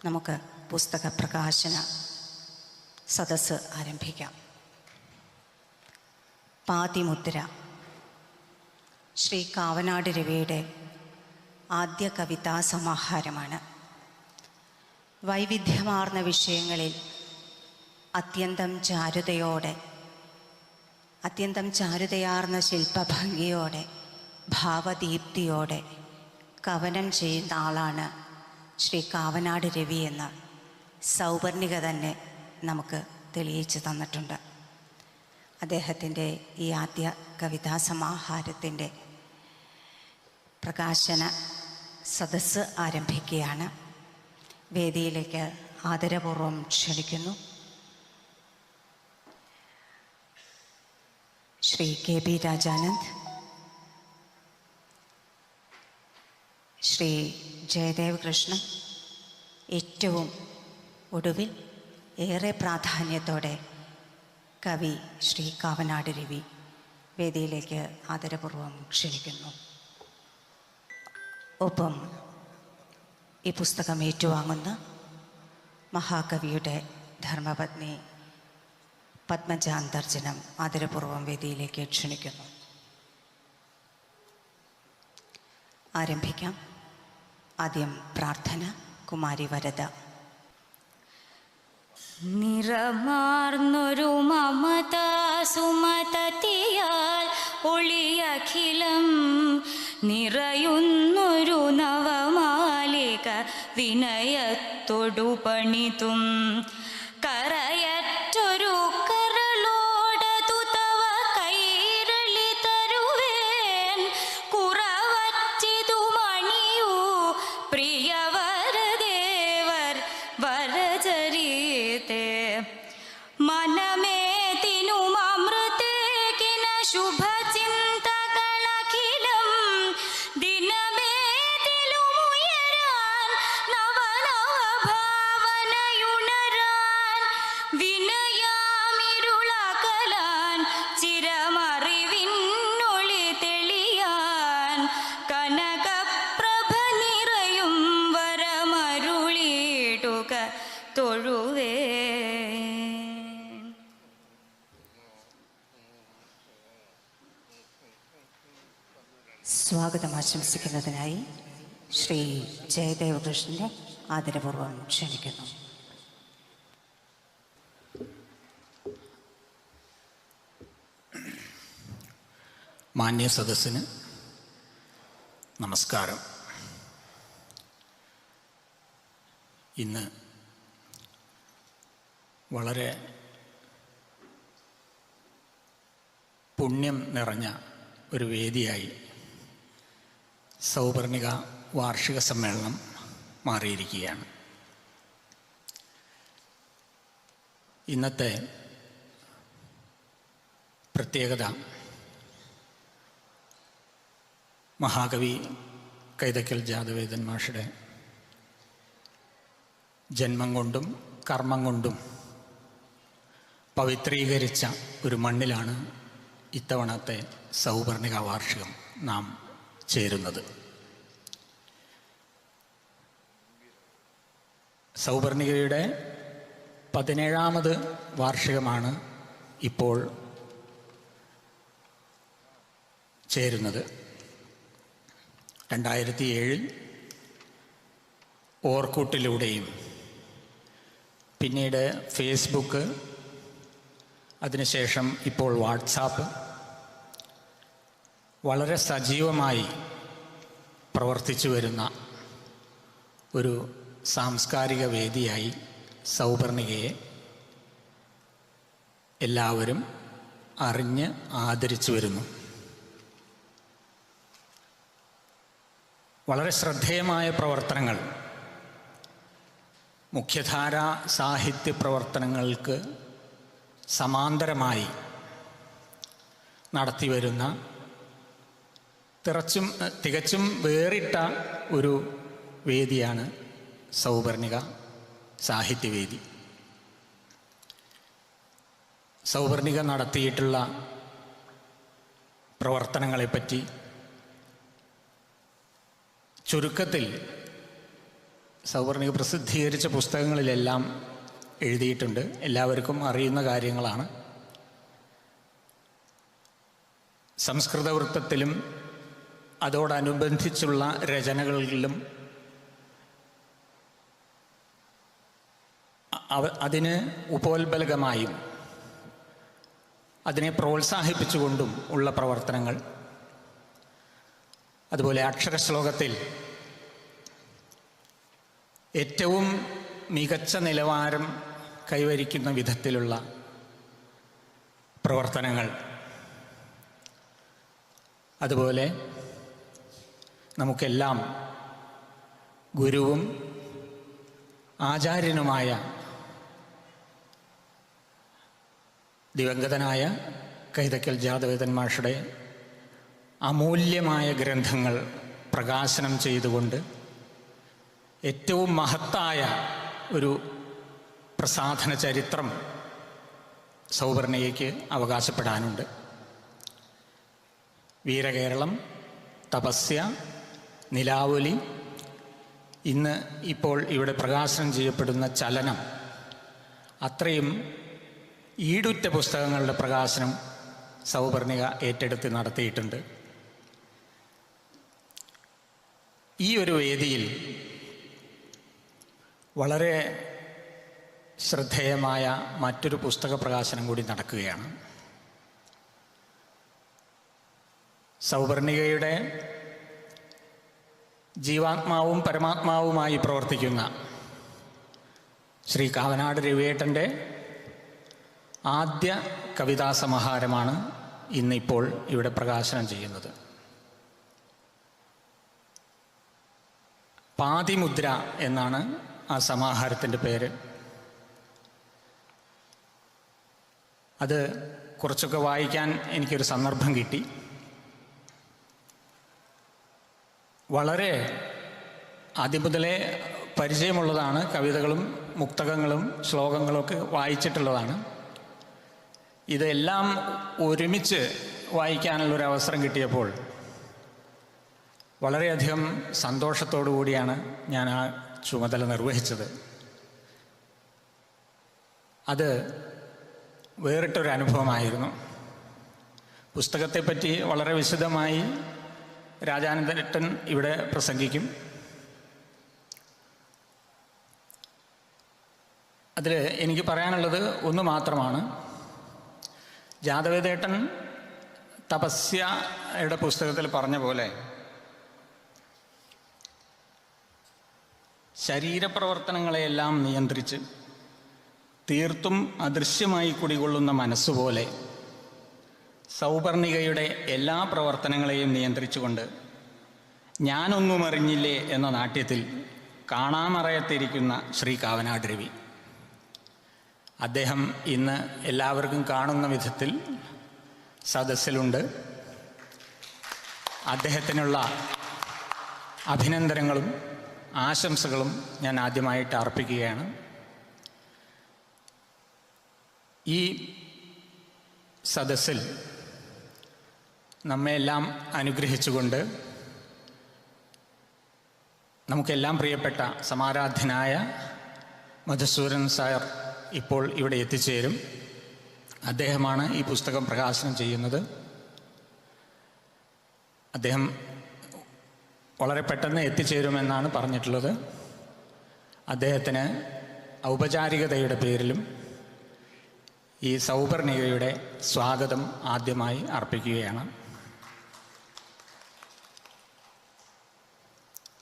നമുക്ക് പുസ്തക പ്രകാശന സദസ്സ് ആരംഭിക്കാം. പാതിമുദ്ര ശ്രീ കാവനാട് രവിയുടെ ആദ്യ കവിതാ സമാഹാരമാണ്. വൈവിധ്യമാർന്ന വിഷയങ്ങളിൽ അത്യന്തം ചാരുതയാർന്ന ശില്പഭംഗിയോടെ ഭാവദീപ്തിയോടെ കവനം ചെയ്യുന്ന ആളാണ് ശ്രീ കാവനാട് രവി എന്ന് സൗവർണിക തന്നെ നമുക്ക് തെളിയിച്ചു തന്നിട്ടുണ്ട്. അദ്ദേഹത്തിൻ്റെ ഈ ആദ്യ കവിതാ സമാഹാരത്തിൻ്റെ പ്രകാശന സദസ്സ് ആരംഭിക്കുകയാണ്. വേദിയിലേക്ക് ആദരപൂർവ്വം ക്ഷണിക്കുന്നു. ശ്രീ കെ ബി രാജാനന്ദ്, ശ്രീ ജയദേവ് കൃഷ്ണൻ, ഏറ്റവും ഒടുവിൽ ഏറെ പ്രാധാന്യത്തോടെ കവി ശ്രീ കാവനാട് രവി വേദിയിലേക്ക് ആദരപൂർവ്വം ക്ഷണിക്കുന്നു. ഒപ്പം ഈ പുസ്തകം ഏറ്റുവാങ്ങുന്ന മഹാകവിയുടെ ധർമ്മപത്നി പത്മജാന്തർജനം ആദരപൂർവ്വം വേദിയിലേക്ക് ക്ഷണിക്കുന്നു. ആരംഭിക്കാം. ആദ്യം പ്രാർത്ഥന. കുമാരി വരദ. നിറമാർന്നൊരു മമതാ സുമതതിയാൽ ഒളിയഖിലം നിറയുന്നൊരു നവമാലിക വിനയത്തൊടു പണിതും കരയറ്റൊരു കരളോടതു തവ കൈരളി തരുവേൻ കുറവറ്റിതു മണിയൂ പ്രിയവരദേവർ വരചരീതേ മനമേതിനും അമൃതേകിന ശുഭചിന്തകളഖിലം ദിനമേതിലുമുയരാൻ നവനവഭാവനയുണരാൻ വിനയാമിരുളകലാൻ ചിരമറിവിന്നൊളി തെളിയാൻ കനകപ്രഭ നിറയും വരമരുളിടുക തൊഴുവേ. സ്വാഗതം ആശംസിക്കുന്നതിനായി ശ്രീ ജയദേവ് കൃഷ്ണനെ ആദരപൂർവ്വം ക്ഷണിക്കുന്നു. മാന്യ സദസ്സിന് നമസ്കാരം. ഇന്ന് വളരെ പുണ്യം നിറഞ്ഞ ഒരു വേദിയായി സൗവർണിക വാർഷിക സമ്മേളനം മാറിയിരിക്കുകയാണ്. ഇന്നത്തെ പ്രത്യേകത മഹാകവി കൈതക്കൽ ജാതവേദൻ മാഷുടെ ജന്മം കൊണ്ടും കർമ്മം കൊണ്ടും പവിത്രീകരിച്ച ഒരു മണ്ണിലാണ് ഇത്തവണത്തെ സൗവർണിക വാർഷികം നാം ചേരുന്നത്. സൗവർണികയുടെ 17ാമത് വാർഷികമാണ് ഇപ്പോൾ ചേരുന്നത്. 2007 ഓർക്കൂട്ടിലൂടെയും പിന്നീട് ഫേസ്ബുക്ക്, അതിനുശേഷം ഇപ്പോൾ വാട്സാപ്പ് വളരെ സജീവമായി പ്രവർത്തിച്ചു വരുന്ന ഒരു സാംസ്കാരിക വേദിയായി സൗവർണികയെ എല്ലാവരും അറിഞ്ഞ് ആദരിച്ചു വരുന്നു. വളരെ ശ്രദ്ധേയമായ പ്രവർത്തനങ്ങൾ, മുഖ്യധാര സാഹിത്യ പ്രവർത്തനങ്ങൾക്ക് സമാന്തരമായി നടത്തിവരുന്ന തികച്ചും വേറിട്ട ഒരു വേദിയാണ് സൗവർണിക സാഹിത്യവേദി. സൗവർണിക നടത്തിയിട്ടുള്ള പ്രവർത്തനങ്ങളെപ്പറ്റി ചുരുക്കത്തിൽ സൗവർണിക പ്രസിദ്ധീകരിച്ച പുസ്തകങ്ങളിലെല്ലാം എഴുതിയിട്ടുണ്ട്. എല്ലാവർക്കും അറിയുന്ന കാര്യങ്ങളാണ്. സംസ്കൃത വൃത്തത്തിലും അതോടനുബന്ധിച്ചുള്ള രചനകളിലും അതിന് ഉപോത്ബലകമായും അതിനെ പ്രോത്സാഹിപ്പിച്ചുകൊണ്ടും ഉള്ള പ്രവർത്തനങ്ങൾ, അതുപോലെ അക്ഷരശ്ലോകത്തിൽ ഏറ്റവും മികച്ച നിലവാരം കൈവരിക്കുന്ന വിധത്തിലുള്ള പ്രവർത്തനങ്ങൾ, അതുപോലെ നമുക്കെല്ലാം ഗുരുവും ആചാര്യനുമായ ദിവംഗതനായ കൈതക്കൽ ജാതവേദൻ മാഷുടെ അമൂല്യമായ ഗ്രന്ഥങ്ങൾ പ്രകാശനം ചെയ്തുകൊണ്ട് ഏറ്റവും മഹത്തായ ഒരു പ്രസാധന ചരിത്രം സൗവർണികയ്ക്ക് അവകാശപ്പെടാനുണ്ട്. വീരകേരളം, തപസ്യ, നിലാവലി, ഇന്ന് ഇപ്പോൾ ഇവിടെ പ്രകാശനം ചെയ്യപ്പെടുന്ന ചലനം, അത്രയും ഈടുറ്റ പുസ്തകങ്ങളുടെ പ്രകാശനം സൗവർണിക ഏറ്റെടുത്ത് നടത്തിയിട്ടുണ്ട്. ഈ ഒരു വേദിയിൽ വളരെ ശ്രദ്ധേയമായ മറ്റൊരു പുസ്തക പ്രകാശനം കൂടി നടക്കുകയാണ്. സൗവർണികയുടെ ജീവാത്മാവും പരമാത്മാവുമായി പ്രവർത്തിക്കുന്ന ശ്രീ കാവനാട് രവിയേട്ടൻ്റെ ആദ്യ കവിതാ സമാഹാരമാണ് ഇന്നിപ്പോൾ ഇവിടെ പ്രകാശനം ചെയ്യുന്നത്. പാതിമുദ്ര എന്നാണ് ആ സമാഹാരത്തിൻ്റെ പേര്. അത് കുറച്ചൊക്കെ വായിക്കാൻ എനിക്കൊരു സന്ദർഭം കിട്ടി. വളരെ ആദ്യം മുതലേ പരിചയമുള്ളതാണ്. കവിതകളും മുക്തകങ്ങളും ശ്ലോകങ്ങളൊക്കെ വായിച്ചിട്ടുള്ളതാണ്. ഇതെല്ലാം ഒരുമിച്ച് വായിക്കാനുള്ളൊരവസരം കിട്ടിയപ്പോൾ വളരെയധികം സന്തോഷത്തോടു കൂടിയാണ് ഞാൻ ആ ചുമതല നിർവഹിച്ചത്. അത് വേറിട്ടൊരു അനുഭവമായിരുന്നു. പുസ്തകത്തെപ്പറ്റി വളരെ വിശദമായി രാജാനന്ദൻ ഇവിടെ പ്രസംഗിക്കും. അതിൽ എനിക്ക് പറയാനുള്ളത് ഒന്ന് മാത്രമാണ്. ജാതവേദേട്ടൻ തപസ്യയുടെ പുസ്തകത്തിൽ പറഞ്ഞ പോലെ ശരീരപ്രവർത്തനങ്ങളെയെല്ലാം നിയന്ത്രിച്ച് തീർത്തും അദൃശ്യമായി കുടികൊള്ളുന്ന മനസ്സുപോലെ സൗവർണികയുടെ എല്ലാ പ്രവർത്തനങ്ങളെയും നിയന്ത്രിച്ചുകൊണ്ട് ഞാനൊന്നും അറിഞ്ഞില്ലേ എന്ന നാട്യത്തിൽ കാണാമറയത്തിരിക്കുന്ന ശ്രീ കാവനാട് രവി. അദ്ദേഹം ഇന്ന് എല്ലാവർക്കും കാണുന്ന വിധത്തിൽ സദസ്സിലുണ്ട്. അദ്ദേഹത്തിനുള്ള അഭിനന്ദനങ്ങളും ആശംസകളും ഞാൻ ആദ്യമായിട്ട് അർപ്പിക്കുകയാണ്. ഈ സദസ്സിൽ നമ്മെല്ലാം അനുഗ്രഹിച്ചുകൊണ്ട് നമുക്കെല്ലാം പ്രിയപ്പെട്ട സമാരാധ്യനായ മധുസൂദനൻ സാർ ഇപ്പോൾ ഇവിടെ എത്തിച്ചേരും. അദ്ദേഹമാണ് ഈ പുസ്തകം പ്രകാശനം ചെയ്യുന്നത്. അദ്ദേഹം വളരെ പെട്ടെന്ന് എത്തിച്ചേരുമെന്നാണ് പറഞ്ഞിട്ടുള്ളത്. അദ്ദേഹത്തിന് ഔപചാരികതയുടെ പേരിലും ഈ സൗവർണികയുടെ സ്വാഗതം ആദ്യമായി അർപ്പിക്കുകയാണ്.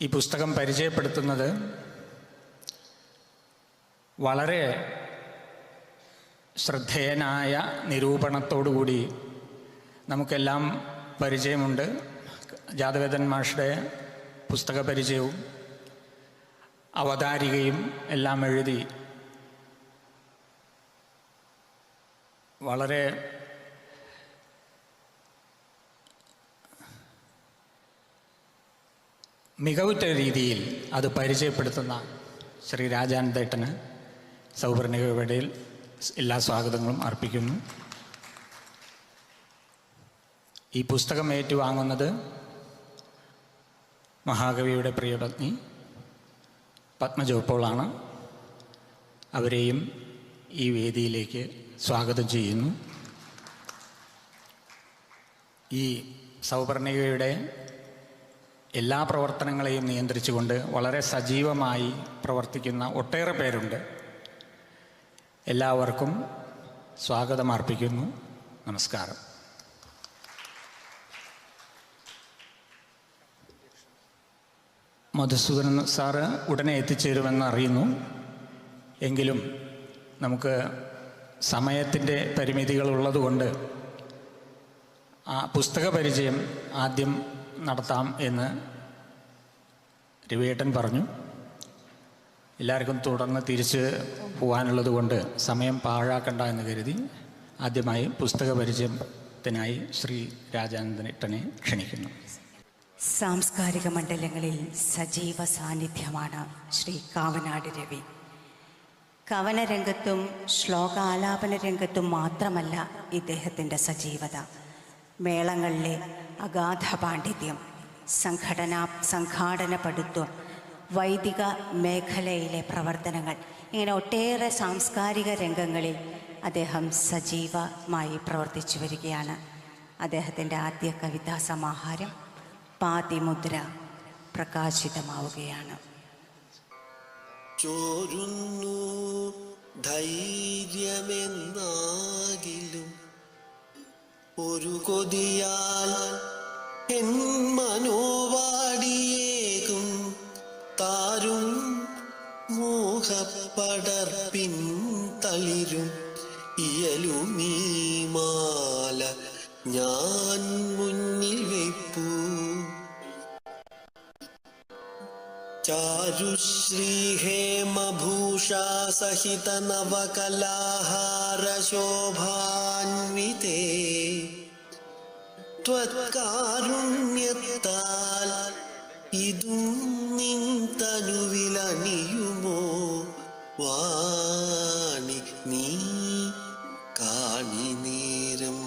ഈ പുസ്തകം പരിചയപ്പെടുത്തുന്നത് വളരെ ശ്രദ്ധേയനായ നിരൂപണത്തോടുകൂടി നമുക്കെല്ലാം പരിചയമുണ്ട്. ജാതവേദൻ മാഷുടെ പുസ്തക പരിചയവും അവതാരികയും എല്ലാം എഴുതി വളരെ മികവുറ്റ രീതിയിൽ അത് പരിചയപ്പെടുത്തുന്ന ശ്രീ രാജാനന്ദേട്ടന് സൗവർണികയുടെ എല്ലാ സ്വാഗതങ്ങളും അർപ്പിക്കുന്നു. ഈ പുസ്തകം ഏറ്റുവാങ്ങുന്നത് മഹാകവിയുടെ പ്രിയപത്നി പത്മജ പോളാണ്. അവരെയും ഈ വേദിയിലേക്ക് സ്വാഗതം ചെയ്യുന്നു. ഈ സൗപർണികയുടെ എല്ലാ പ്രവർത്തനങ്ങളെയും നിയന്ത്രിച്ചുകൊണ്ട് വളരെ സജീവമായി പ്രവർത്തിക്കുന്ന ഒട്ടേറെ പേരുണ്ട്. എല്ലാവർക്കും സ്വാഗതം അർപ്പിക്കുന്നു. നമസ്കാരം. മധുസൂദനൻ സാറ് ഉടനെ എത്തിച്ചേരുമെന്ന് അറിയുന്നു. എങ്കിലും നമുക്ക് സമയത്തിൻ്റെ പരിമിതികളുള്ളതുകൊണ്ട് ആ പുസ്തക പരിചയം ആദ്യം നടത്താം എന്ന് രവിയേട്ടൻ പറഞ്ഞു. എല്ലാവർക്കും തുടർന്ന് തിരിച്ച് പോകാനുള്ളത് കൊണ്ട് സമയം പാഴാക്കണ്ട എന്ന് കരുതി ആദ്യമായി പുസ്തക പരിചയത്തിനായി ശ്രീ രാജാനന്ദനേട്ടനെ ക്ഷണിക്കുന്നു. സാംസ്കാരിക മണ്ഡലങ്ങളിൽ സജീവ സാന്നിധ്യമാണ് ശ്രീ കാവനാട് രവി. കവനരംഗത്തും ശ്ലോകാലാപന രംഗത്തും മാത്രമല്ല ഇദ്ദേഹത്തിൻ്റെ സജീവത. മേളങ്ങളിലെ അഗാധ പാണ്ഡിത്യം, സംഘാടന പടുത്വം, വൈദിക മേഖലയിലെ പ്രവർത്തനങ്ങൾ, ഇങ്ങനെ ഒട്ടേറെ സാംസ്കാരിക രംഗങ്ങളിൽ അദ്ദേഹം സജീവമായി പ്രവർത്തിച്ചു വരികയാണ്. അദ്ദേഹത്തിൻ്റെ ആദ്യ കവിതാ സമാഹാരം പാതിമുദ്ര പ്രകാശിതമാവുകയാണ്. ചോരുന്നു ധൈര്യമെന്നാകിലും ഒരു കൊതിയാൽ എൻ മനോവാടിയേകും താരും മോഹപ്പടർപ്പിൻ തളിരും ഇയലുമീ മാല ഞാൻ മുന്നിൽ വെപ്പൂ. ചാരുശ്രീഹേമഭൂഷാ സഹിത നവകലാഹാര ശോഭാന്വിതേ ത്വത്കാരുണ്യത്താൽ ഇതും നിൻ തനുവിലണിയുമോ വാണി നീ കാണി നേരം.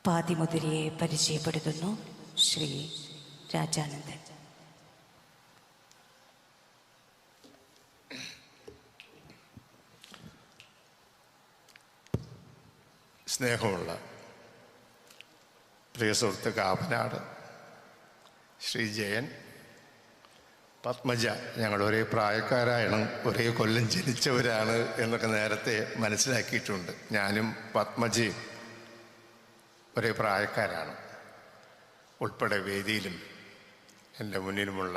പാതിമുദ്രയെ പരിചയപ്പെടുത്തുന്നു ശ്രീ രാജാനന്ദൻ. സ്നേഹമുള്ള പ്രിയ സുഹൃത്ത് കാവനാട്, ശ്രീ ജയൻ, പത്മജ, ഞങ്ങൾ ഒരേ പ്രായക്കാരാണ്, ഒരേ കൊല്ലം ജനിച്ചവരാണ് എന്നൊക്കെ നേരത്തെ മനസ്സിലാക്കിയിട്ടുണ്ട്. ഞാനും പത്മജയും ഒരേ പ്രായക്കാരാണ്. ഉൾപ്പെടെ വേദിയിലും എൻ്റെ മുന്നിലുമുള്ള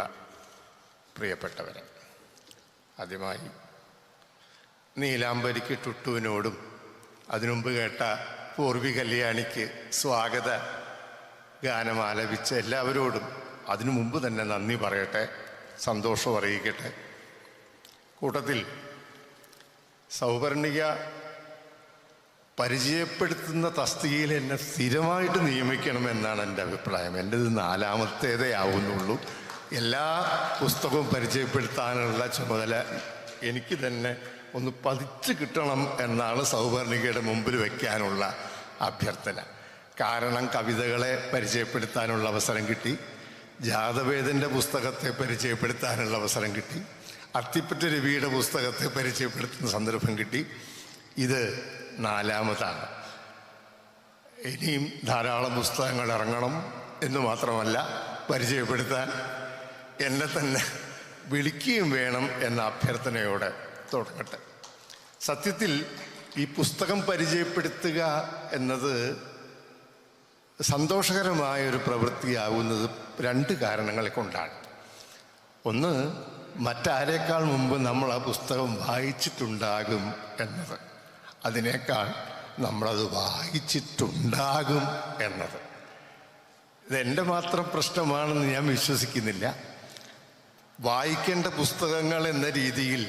പ്രിയപ്പെട്ടവർ, ആദ്യമായി നീലാംബരിക്ക് ടുട്ടുവിനോടും അതിനുമുമ്പ് കേട്ട പൂർവി കല്യാണിക്ക് സ്വാഗത ഗാനം ആലപിച്ച എല്ലാവരോടും അതിനു മുമ്പ് തന്നെ നന്ദി പറയട്ടെ, സന്തോഷം അറിയിക്കട്ടെ. കൂട്ടത്തിൽ സൗപർണിക പരിചയപ്പെടുത്തുന്ന തസ്തികയിൽ എന്നെ സ്ഥിരമായിട്ട് നിയമിക്കണമെന്നാണ് എൻ്റെ അഭിപ്രായം. എൻ്റെത് 4ാമത്തേതേ ആവുന്നുള്ളൂ. എല്ലാ പുസ്തകവും പരിചയപ്പെടുത്താനുള്ള ചുമതല എനിക്ക് തന്നെ ഒന്ന് പതിച്ച് കിട്ടണം എന്നാണ് സൗപർണികയുടെ മുമ്പിൽ വയ്ക്കാനുള്ള അഭ്യർത്ഥന. കാരണം കവിതകളെ പരിചയപ്പെടുത്താനുള്ള അവസരം കിട്ടി, ജാതവേദൻ്റെ പുസ്തകത്തെ പരിചയപ്പെടുത്താനുള്ള അവസരം കിട്ടി, അത്തിപ്പറ്റ രവിയുടെ പുസ്തകത്തെ പരിചയപ്പെടുത്തുന്ന സന്ദർഭം കിട്ടി. ഇത് 4ാമതാണ്. ഇനിയും ധാരാളം പുസ്തകങ്ങൾ ഇറങ്ങണം എന്ന് മാത്രമല്ല, പരിചയപ്പെടുത്താൻ എന്നെ തന്നെ വിളിക്കുകയും വേണം എന്ന അഭ്യർത്ഥനയോടെ തുടങ്ങട്ടെ. സത്യത്തിൽ ഈ പുസ്തകം പരിചയപ്പെടുത്തുക എന്നത് സന്തോഷകരമായൊരു പ്രവൃത്തിയാവുന്നത് 2 കാരണങ്ങളെ കൊണ്ടാണ്. ഒന്ന്, മറ്റാരേക്കാൾ മുമ്പ് നമ്മൾ ആ പുസ്തകം വായിച്ചിട്ടുണ്ടാകും എന്നത്. അതിനേക്കാൾ നമ്മളത് വായിച്ചിട്ടുണ്ടാകും എന്നത്. ഇതെൻ്റെ മാത്രം പ്രശ്നമാണെന്ന് ഞാൻ വിശ്വസിക്കുന്നില്ല. വായിക്കേണ്ട പുസ്തകങ്ങൾ എന്ന രീതിയിൽ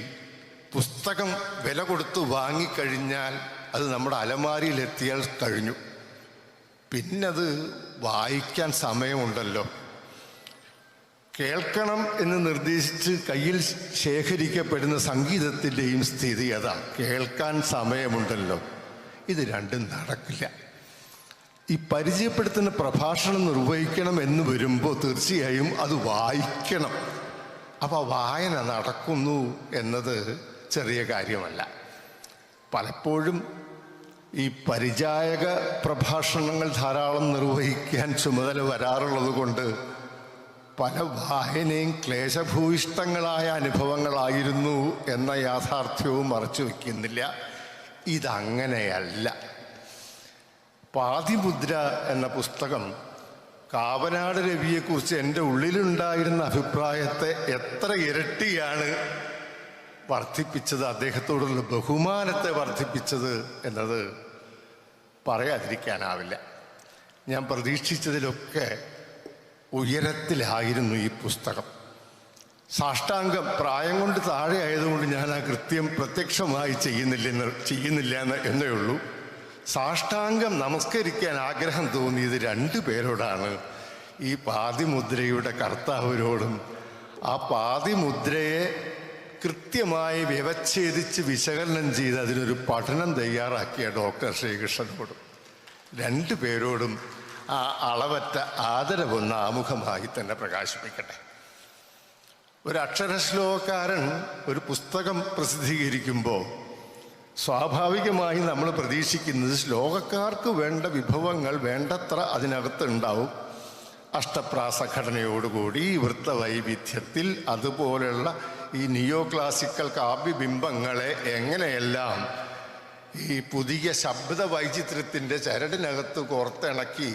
പുസ്തകം വില കൊടുത്ത് വാങ്ങിക്കഴിഞ്ഞാൽ അത് നമ്മുടെ അലമാരിയിലെത്തിയാൽ കഴിഞ്ഞു. പിന്നത് വായിക്കാൻ സമയമുണ്ടല്ലോ. കേൾക്കണം എന്ന് നിർദ്ദേശിച്ച് കയ്യിൽ ശേഖരിക്കപ്പെടുന്ന സംഗീതത്തിൻ്റെയും സ്ഥിതി അതാണ്. കേൾക്കാൻ സമയമുണ്ടല്ലോ. ഇത് രണ്ടും നടക്കില്ല. ഈ പരിചയപ്പെടുത്തുന്ന പ്രഭാഷണം നിർവഹിക്കണം എന്ന് വരുമ്പോൾ തീർച്ചയായും അത് വായിക്കണം. അപ്പോൾ വായന നടക്കുന്നു എന്നത് ചെറിയ കാര്യമല്ല. പലപ്പോഴും ഈ പരിചായക പ്രഭാഷണങ്ങൾ ധാരാളം നിർവഹിക്കാൻ ചുമതല വരാറുള്ളത് കൊണ്ട് പല വായനയും ക്ലേശഭൂയിഷ്ടങ്ങളായ അനുഭവങ്ങളായിരുന്നു എന്ന യാഥാർത്ഥ്യവും മറച്ചു വയ്ക്കുന്നില്ല. ഇതങ്ങനെയല്ല. പാതിമുദ്ര എന്ന പുസ്തകം കാവനാട് രവിയെക്കുറിച്ച് എൻ്റെ ഉള്ളിലുണ്ടായിരുന്ന അഭിപ്രായത്തെ എത്ര ഇരട്ടിയാണ് വർദ്ധിപ്പിച്ചത്, അദ്ദേഹത്തോടുള്ള ബഹുമാനത്തെ വർദ്ധിപ്പിച്ചത് എന്നത് പറയാതിരിക്കാനാവില്ല. ഞാൻ പ്രതീക്ഷിച്ചതിലൊക്കെ ഉയരത്തിലായിരുന്നു ഈ പുസ്തകം. സാഷ്ടാംഗം പ്രായം കൊണ്ട് താഴെ ആയതുകൊണ്ട് ഞാൻ ആ കൃത്യം പ്രത്യക്ഷമായി ചെയ്യുന്നില്ല എന്നേ ഉള്ളൂ. സാഷ്ടാംഗം നമസ്കരിക്കാൻ ആഗ്രഹം തോന്നിയത് 2 പേരോടാണ്, ഈ പാതിമുദ്രയുടെ കർത്താവിനോടും ആ പാതിമുദ്രയെ കൃത്യമായി വ്യവച്ഛേദിച്ച് വിശകലനം ചെയ്ത് അതിനൊരു പഠനം തയ്യാറാക്കിയ ഡോക്ടർ ശ്രീകൃഷ്ണനോടും. 2 പേരോടും ആ അളവറ്റ ആദരവൊന്ന് ആമുഖമായി തന്നെ പ്രകാശിപ്പിക്കട്ടെ. ഒരു അക്ഷരശ്ലോകക്കാരൻ ഒരു പുസ്തകം പ്രസിദ്ധീകരിക്കുമ്പോൾ സ്വാഭാവികമായി നമ്മൾ പ്രതീക്ഷിക്കുന്നത് ശ്ലോകക്കാർക്ക് വേണ്ട വിഭവങ്ങൾ വേണ്ടത്ര അതിനകത്തുണ്ടാവും. അഷ്ടപ്രാസഘടനയോടുകൂടി വൃത്തവൈവിധ്യത്തിൽ അതുപോലെയുള്ള ഈ നിയോ ക്ലാസിക്കൽ കാവ്യബിംബങ്ങളെ എങ്ങനെയെല്ലാം ഈ പുതിയ ശബ്ദ വൈചിത്ര്യത്തിൻ്റെ ചരടിനകത്ത് കോർത്തിണക്കി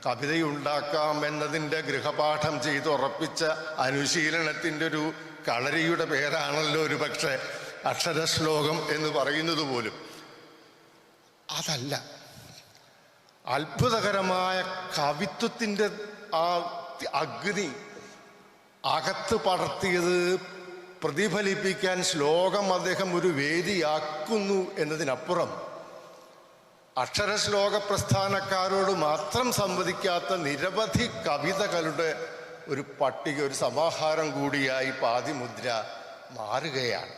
കവിതയുണ്ടാക്കാമെന്നതിൻ്റെ ഗൃഹപാഠം ചെയ്തുറപ്പിച്ച അനുശീലനത്തിൻ്റെ ഒരു കളരിയുടെ പേരാണല്ലോ ഒരു പക്ഷേ അക്ഷരശ്ലോകം എന്ന് പറയുന്നത് പോലും. അതല്ല, അത്ഭുതകരമായ കവിത്വത്തിൻ്റെ ആ അഗ്നി അകത്ത് പടർത്തിയത് പ്രതിഫലിപ്പിക്കാൻ ശ്ലോകം അദ്ദേഹം ഒരു വേദിയാക്കുന്നു എന്നതിനപ്പുറം അക്ഷരശ്ലോക പ്രസ്ഥാനക്കാരോട് മാത്രം സംവദിക്കാത്ത നിരവധി കവിതകളുടെ ഒരു പട്ടിക, ഒരു സമാഹാരം കൂടിയായി പാതിമുദ്ര മാറുകയാണ്.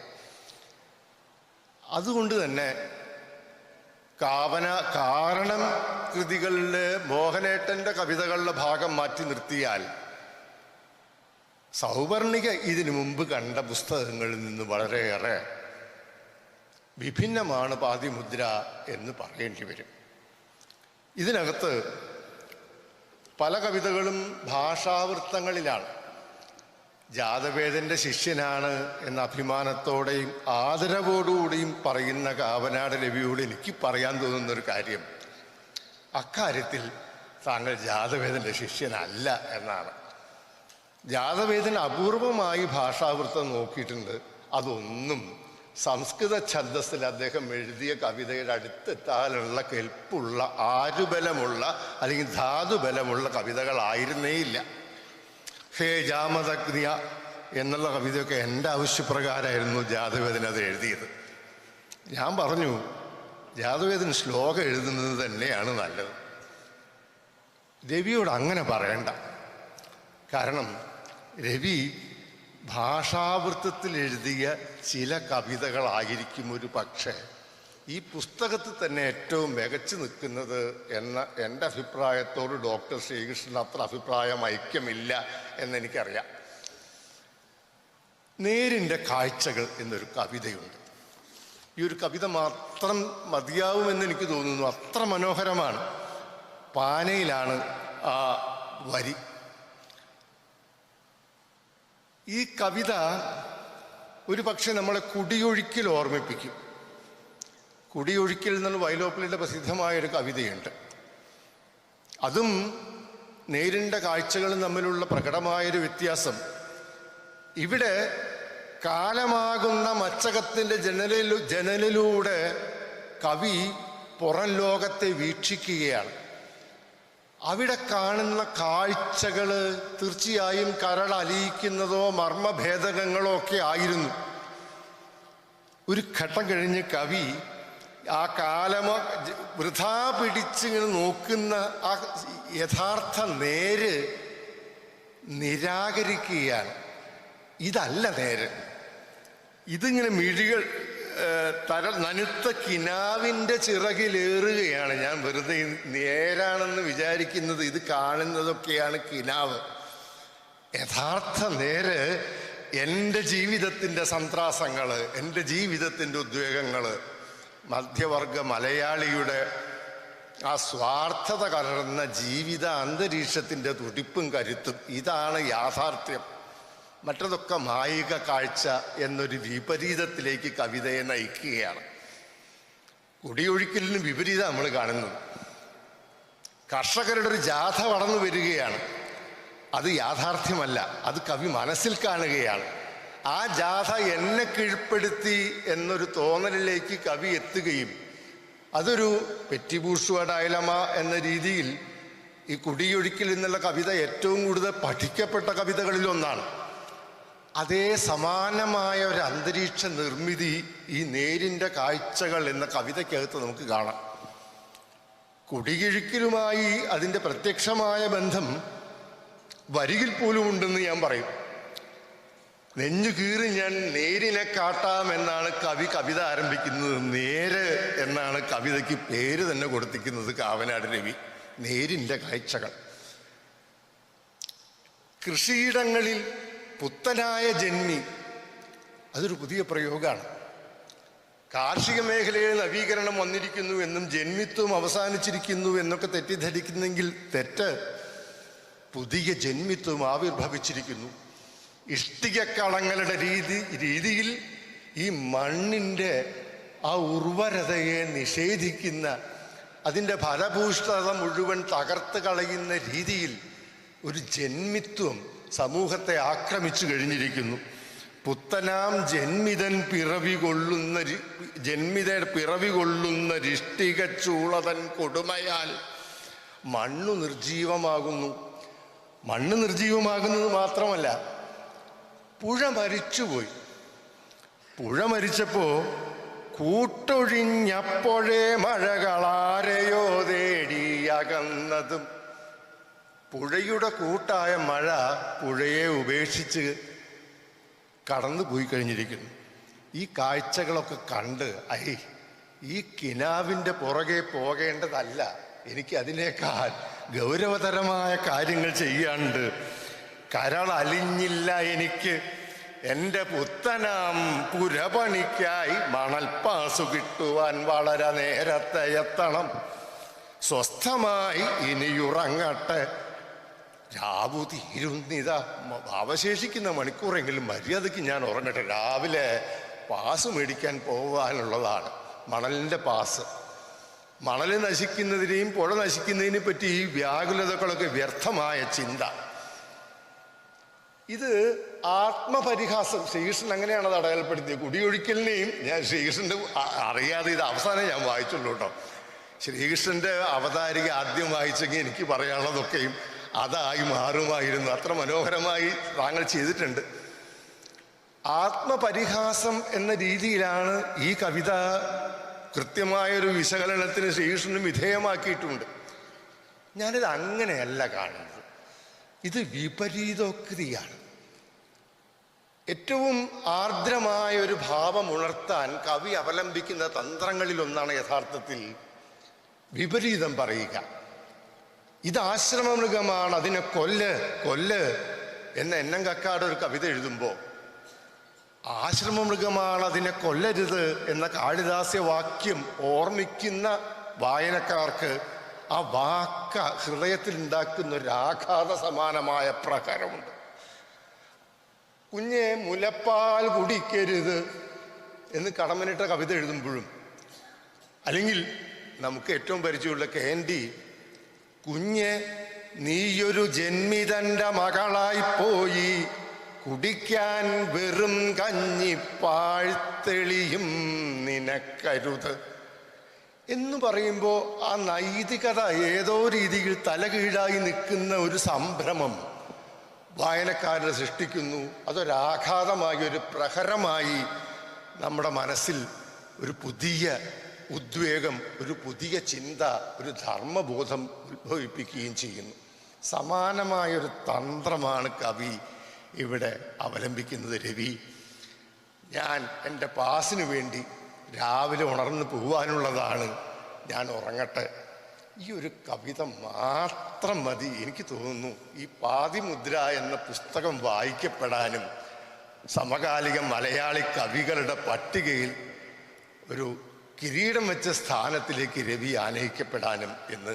അതുകൊണ്ട് തന്നെ കാരണം കൃതികളിലെ മോഹനേട്ടൻ്റെ കവിതകളുടെ ഭാഗം മാറ്റി നിർത്തിയാൽ സൗവർണിക ഇതിനു മുമ്പ് കണ്ട പുസ്തകങ്ങളിൽ നിന്ന് വളരെയേറെ വിഭിന്നമാണ് പാതിമുദ്ര എന്ന് പറയേണ്ടി വരും. ഇതിനകത്ത് പല കവിതകളും ഭാഷാവൃത്തങ്ങളിലാണ്. ജാതവേദൻ്റെ ശിഷ്യനാണ് എന്ന അഭിമാനത്തോടെയും ആദരവോടുകൂടിയും പറയുന്ന കാവനാട് രവിയോട് എനിക്ക് പറയാൻ തോന്നുന്നൊരു കാര്യം, അക്കാര്യത്തിൽ താങ്കൾ ജാതവേദൻ്റെ ശിഷ്യനല്ല എന്നാണ്. ജാതവേദൻ അപൂർവമായി ഭാഷാവൃത്തം നോക്കിയിട്ടുണ്ട്. അതൊന്നും സംസ്കൃത ഛന്ദസ്സിൽ അദ്ദേഹം എഴുതിയ കവിതയുടെ അടുത്തെത്താനുള്ള കെൽപ്പുള്ള ആരുബലമുള്ള അല്ലെങ്കിൽ ധാതുബലമുള്ള കവിതകളായിരുന്നേയില്ല. ഹേ ജാമദഗ്നിയ എന്നുള്ള കവിതയൊക്കെ എൻ്റെ ആവശ്യപ്രകാരമായിരുന്നു ജാതവേദൻ അത് എഴുതിയത്. ഞാൻ പറഞ്ഞു, ജാതവേദൻ ശ്ലോകം എഴുതുന്നത് തന്നെയാണ് നല്ലത്. രവിയോട് അങ്ങനെ പറയണ്ട. കാരണം രവി ഭാഷാവൃത്തത്തിൽ എഴുതിയ ചില കവിതകളായിരിക്കും ഒരു പക്ഷേ ഈ പുസ്തകത്തിൽ തന്നെ ഏറ്റവും മികച്ചു നിൽക്കുന്നത് എന്ന എൻ്റെ അഭിപ്രായത്തോട് ഡോക്ടർ ശ്രീകൃഷ്ണൻ അത്ര അഭിപ്രായം ഐക്യമില്ല എന്നെനിക്കറിയാം. നേരിൻ്റെ കാഴ്ചകൾ എന്നൊരു കവിതയുണ്ട്. ഈ ഒരു കവിത മാത്രം മതിയാവുമെന്ന് എനിക്ക് തോന്നുന്നു. അത്ര മനോഹരമാണ്. പാനയിലാണ് ആ വരി. ഈ കവിത ഒരു പക്ഷെ നമ്മളെ കുടിയൊഴുക്കിൽ ഓർമ്മിപ്പിക്കും. കുടിയൊഴുക്കിൽ എന്നുള്ള വൈലോപ്പിളിയുടെ പ്രസിദ്ധമായൊരു കവിതയുണ്ട്. അതും നേരിൻ്റെ കാഴ്ചകളും തമ്മിലുള്ള പ്രകടമായൊരു വ്യത്യാസം. ഇവിടെ കാലമാകുന്ന മച്ചകത്തിൻ്റെ ജനലിലൂടെ കവി പുറം ലോകത്തെ വീക്ഷിക്കുകയാണ്. അവിടെ കാണുന്ന കാഴ്ചകൾ തീർച്ചയായും കരളലിയിക്കുന്നതോ മർമ്മഭേദകങ്ങളോ ഒക്കെ ആയിരുന്നു. ഒരു ഘട്ടം കഴിഞ്ഞ് കവി ആ വൃഥാ പിടിച്ചിങ്ങനെ നോക്കുന്ന ആ യഥാർത്ഥ നേര് നിരാകരിക്കുകയാണ്. ഇതല്ല നേര്, ഇതിങ്ങനെ മിഴികൾ നനുത്ത കിനാവിൻ്റെ ചിറകിലേറുകയാണ്. ഞാൻ വെറുതെ നേരാണെന്ന് വിചാരിക്കുന്നത് ഇത് കാണുന്നതൊക്കെയാണ് കിനാവ്. യഥാർത്ഥ നേര് എൻ്റെ ജീവിതത്തിൻ്റെ സന്ത്രാസങ്ങൾ, എൻ്റെ ജീവിതത്തിൻ്റെ ഉദ്വേഗങ്ങൾ, മധ്യവർഗ മലയാളിയുടെ ആ സ്വാർത്ഥത കലർന്ന ജീവിത അന്തരീക്ഷത്തിൻ്റെ തുടിപ്പും കരുത്തും, ഇതാണ് യാഥാർത്ഥ്യം. മറ്റതൊക്കെ മായിക കാഴ്ച എന്നൊരു വിപരീതത്തിലേക്ക് കവിതയെ നയിക്കുകയാണ്. കുടിയൊഴിക്കലിന് വിപരീതം നമ്മൾ കാണുന്നത്. കർഷകരുടെ ഒരു ജാഥ വളർന്നു വരികയാണ്. അത് യാഥാർത്ഥ്യമല്ല, അത് കവി മനസ്സിൽ കാണുകയാണ്. ആ ജാഥ എന്നെ കീഴ്പ്പെടുത്തി എന്നൊരു തോന്നലിലേക്ക് കവി എത്തുകയും അതൊരു പെറ്റിബൂർഷ്വ ഡയലമ എന്ന രീതിയിൽ ഈ കുടിയൊഴിക്കൽ എന്നുള്ള കവിത ഏറ്റവും കൂടുതൽ പഠിക്കപ്പെട്ട കവിതകളിലൊന്നാണ്. അതേ സമാനമായ ഒരു അന്തരീക്ഷ നിർമ്മിതി ഈ നേരിൻ്റെ കാഴ്ചകൾ എന്ന കവിതയ്ക്കകത്ത് നമുക്ക് കാണാം. കുടിയൊഴിക്കലുമായി അതിൻ്റെ പ്രത്യക്ഷമായ ബന്ധം വരികിൽ പോലും ഉണ്ടെന്ന് ഞാൻ പറയും. നെഞ്ഞു കീറി ഞാൻ നേരിനെ കാട്ടാം എന്നാണ് കവി കവിത ആരംഭിക്കുന്നത്. നേര് എന്നാണ് കവിതയ്ക്ക് പേര് തന്നെ കൊടുത്തിരിക്കുന്നത് കാവനാട് രവി. നേരിൻ്റെ കാഴ്ചകൾ. കൃഷിയിടങ്ങളിൽ പുത്തനായ ജന്മി, അതൊരു പുതിയ പ്രയോഗമാണ്. കാർഷിക മേഖലയിൽ നവീകരണം വന്നിരിക്കുന്നു എന്നും ജന്മിത്വം അവസാനിച്ചിരിക്കുന്നു എന്നൊക്കെ തെറ്റിദ്ധരിക്കുന്നെങ്കിൽ തെറ്റ്. പുതിയ ജന്മിത്വം ആവിർഭവിച്ചിരിക്കുന്നു. ഇഷ്ടികക്കളങ്ങളുടെ രീതിയിൽ ഈ മണ്ണിൻ്റെ ആ ഉർവരതയെ നിഷേധിക്കുന്ന, അതിൻ്റെ ഫലഭൂഷ്ഠത മുഴുവൻ തകർത്ത് കളയുന്ന രീതിയിൽ ഒരു ജന്മിത്വം സമൂഹത്തെ ആക്രമിച്ചു കഴിഞ്ഞിരിക്കുന്നു. പുത്തനാം ജന്മിതൻ പിറവി കൊള്ളുന്ന ഇഷ്ടിക ചൂളതൻ കൊടുമയാൽ മണ്ണു നിർജീവമാകുന്നു. മണ്ണ് നിർജീവമാകുന്നത് മാത്രമല്ല, പുഴ മരിച്ചുപോയി. പുഴ മരിച്ചപ്പോൾ കൂട്ടൊഴിഞ്ഞപ്പോഴേ മഴകളാരെയോ തേടിയകന്നതും. പുഴയുടെ കൂട്ടായ മഴ പുഴയെ ഉപേക്ഷിച്ച് കടന്നു പോയി കഴിഞ്ഞിരിക്കുന്നു. ഈ കാഴ്ചകളൊക്കെ കണ്ട് ഈ കിനാവിൻ്റെ പുറകെ പോകേണ്ടതല്ല, എനിക്ക് അതിനേക്കാൾ ഗൗരവതരമായ കാര്യങ്ങൾ ചെയ്യാനുണ്ട്. കരളലിഞ്ഞില്ല എനിക്ക് എൻ്റെ പുത്തനാം പുരപണിക്കായി മണൽപ്പാസു കിട്ടുവാൻ വളരെ നേരത്തെ എത്തണം. സ്വസ്ഥമായി ഇനിയുറങ്ങട്ടെ, രാവു തീരുന്നിതാ. അവശേഷിക്കുന്ന മണിക്കൂറെങ്കിലും മര്യാദയ്ക്ക് ഞാൻ ഉറങ്ങട്ടെ. രാവിലെ പാസ് മേടിക്കാൻ പോകാനുള്ളതാണ്, മണലിൻ്റെ പാസ്. മണൽ നശിക്കുന്നതിനെയും പുഴ നശിക്കുന്നതിനെ പറ്റി ഈ വ്യാകുലതകളൊക്കെ വ്യർത്ഥമായ ചിന്ത. ഇത് ആത്മപരിഹാസം. ശ്രീകൃഷ്ണൻ അങ്ങനെയാണ് അത് അടയാളപ്പെടുത്തിയത്. കുടിയൊഴിക്കലിനെയും ഞാൻ ശ്രീകൃഷ്ണൻ്റെ അറിയാതെ ഇത് അവസാനം ഞാൻ വായിച്ചുള്ളൂ കേട്ടോ. ശ്രീകൃഷ്ണൻ്റെ അവതാരിക ആദ്യം വായിച്ചെങ്കിൽ എനിക്ക് പറയാനുള്ളതൊക്കെയും അതായി മാറുമായിരുന്നു. അത്ര മനോഹരമായി താങ്കൾ ചെയ്തിട്ടുണ്ട്. ആത്മപരിഹാസം എന്ന രീതിയിലാണ് ഈ കവിത കൃത്യമായൊരു വിശകലനത്തിന് ശ്രീകൃഷ്ണനും വിധേയമാക്കിയിട്ടുണ്ട്. ഞാനിത് അങ്ങനെയല്ല കാണുന്നത്. ഇത് വിപരീതോക്തിയാണ്. ഏറ്റവും ആർദ്രമായ ഒരു ഭാവം ഉണർത്താൻ കവി അവലംബിക്കുന്ന തന്ത്രങ്ങളിലൊന്നാണ് യഥാർത്ഥത്തിൽ വിപരീതം പറയുക. ഇത് ആശ്രമമൃഗമാണ്, അതിനെ കൊല്ല് എന്ന് എൻ കക്കാട് ഒരു കവിത എഴുതുമ്പോൾ ആശ്രമമൃഗമാണ്, അതിനെ കൊല്ലരുത് എന്ന കാളിദാസ്യ വാക്യം ഓർമ്മിക്കുന്ന വായനക്കാർക്ക് ആ വാക്ക ഹൃദയത്തിൽ ഉണ്ടാക്കുന്ന ഒരു ആഘാത സമാനമായ പ്രകാരമുണ്ട്. കുഞ്ഞെ മുലപ്പാൽ കുടിക്കരുത് എന്ന് കടമ്മനിട്ട കവിത എഴുതുമ്പോഴും, അല്ലെങ്കിൽ നമുക്ക് ഏറ്റവും പരിചയമുള്ള കേൻഡി, കുഞ്ഞെ നീയൊരു ജന്മിതൻ്റെ മകളായിപ്പോയി, കുടിക്കാൻ വെറും കഞ്ഞിപ്പാഴ്ത്തെളിയും നിനക്കരുത് എന്ന് പറയുമ്പോൾ ആ നൈതികത ഏതോ രീതിയിൽ തലകീഴായി നിൽക്കുന്ന ഒരു സംഭ്രമം വായനക്കാരനെ സൃഷ്ടിക്കുന്നു. അതൊരാഘാതമായി, ഒരു പ്രഹരമായി നമ്മുടെ മനസ്സിൽ ഒരു പുതിയ ഉദ്വേഗം, ഒരു പുതിയ ചിന്ത, ഒരു ധർമ്മബോധം ഉത്ഭവിപ്പിക്കുകയും ചെയ്യുന്നു. സമാനമായൊരു തന്ത്രമാണ് കവി ഇവിടെ അവലംബിക്കുന്നത്. രവി, ഞാൻ എൻ്റെ പാസിന് വേണ്ടി രാവിലെ ഉണർന്ന് പോവാനുള്ളതാണ്, ഞാൻ ഉറങ്ങട്ടെ. ഈ ഒരു കവിത മാത്രം മതി എനിക്ക് തോന്നുന്നു ഈ പാതിമുദ്ര എന്ന പുസ്തകം വായിക്കപ്പെടാനും സമകാലിക മലയാളി കവികളുടെ പട്ടികയിൽ ഒരു കിരീടം വെച്ച സ്ഥാനത്തിലേക്ക് രവി ആനയിക്കപ്പെടാനും എന്ന്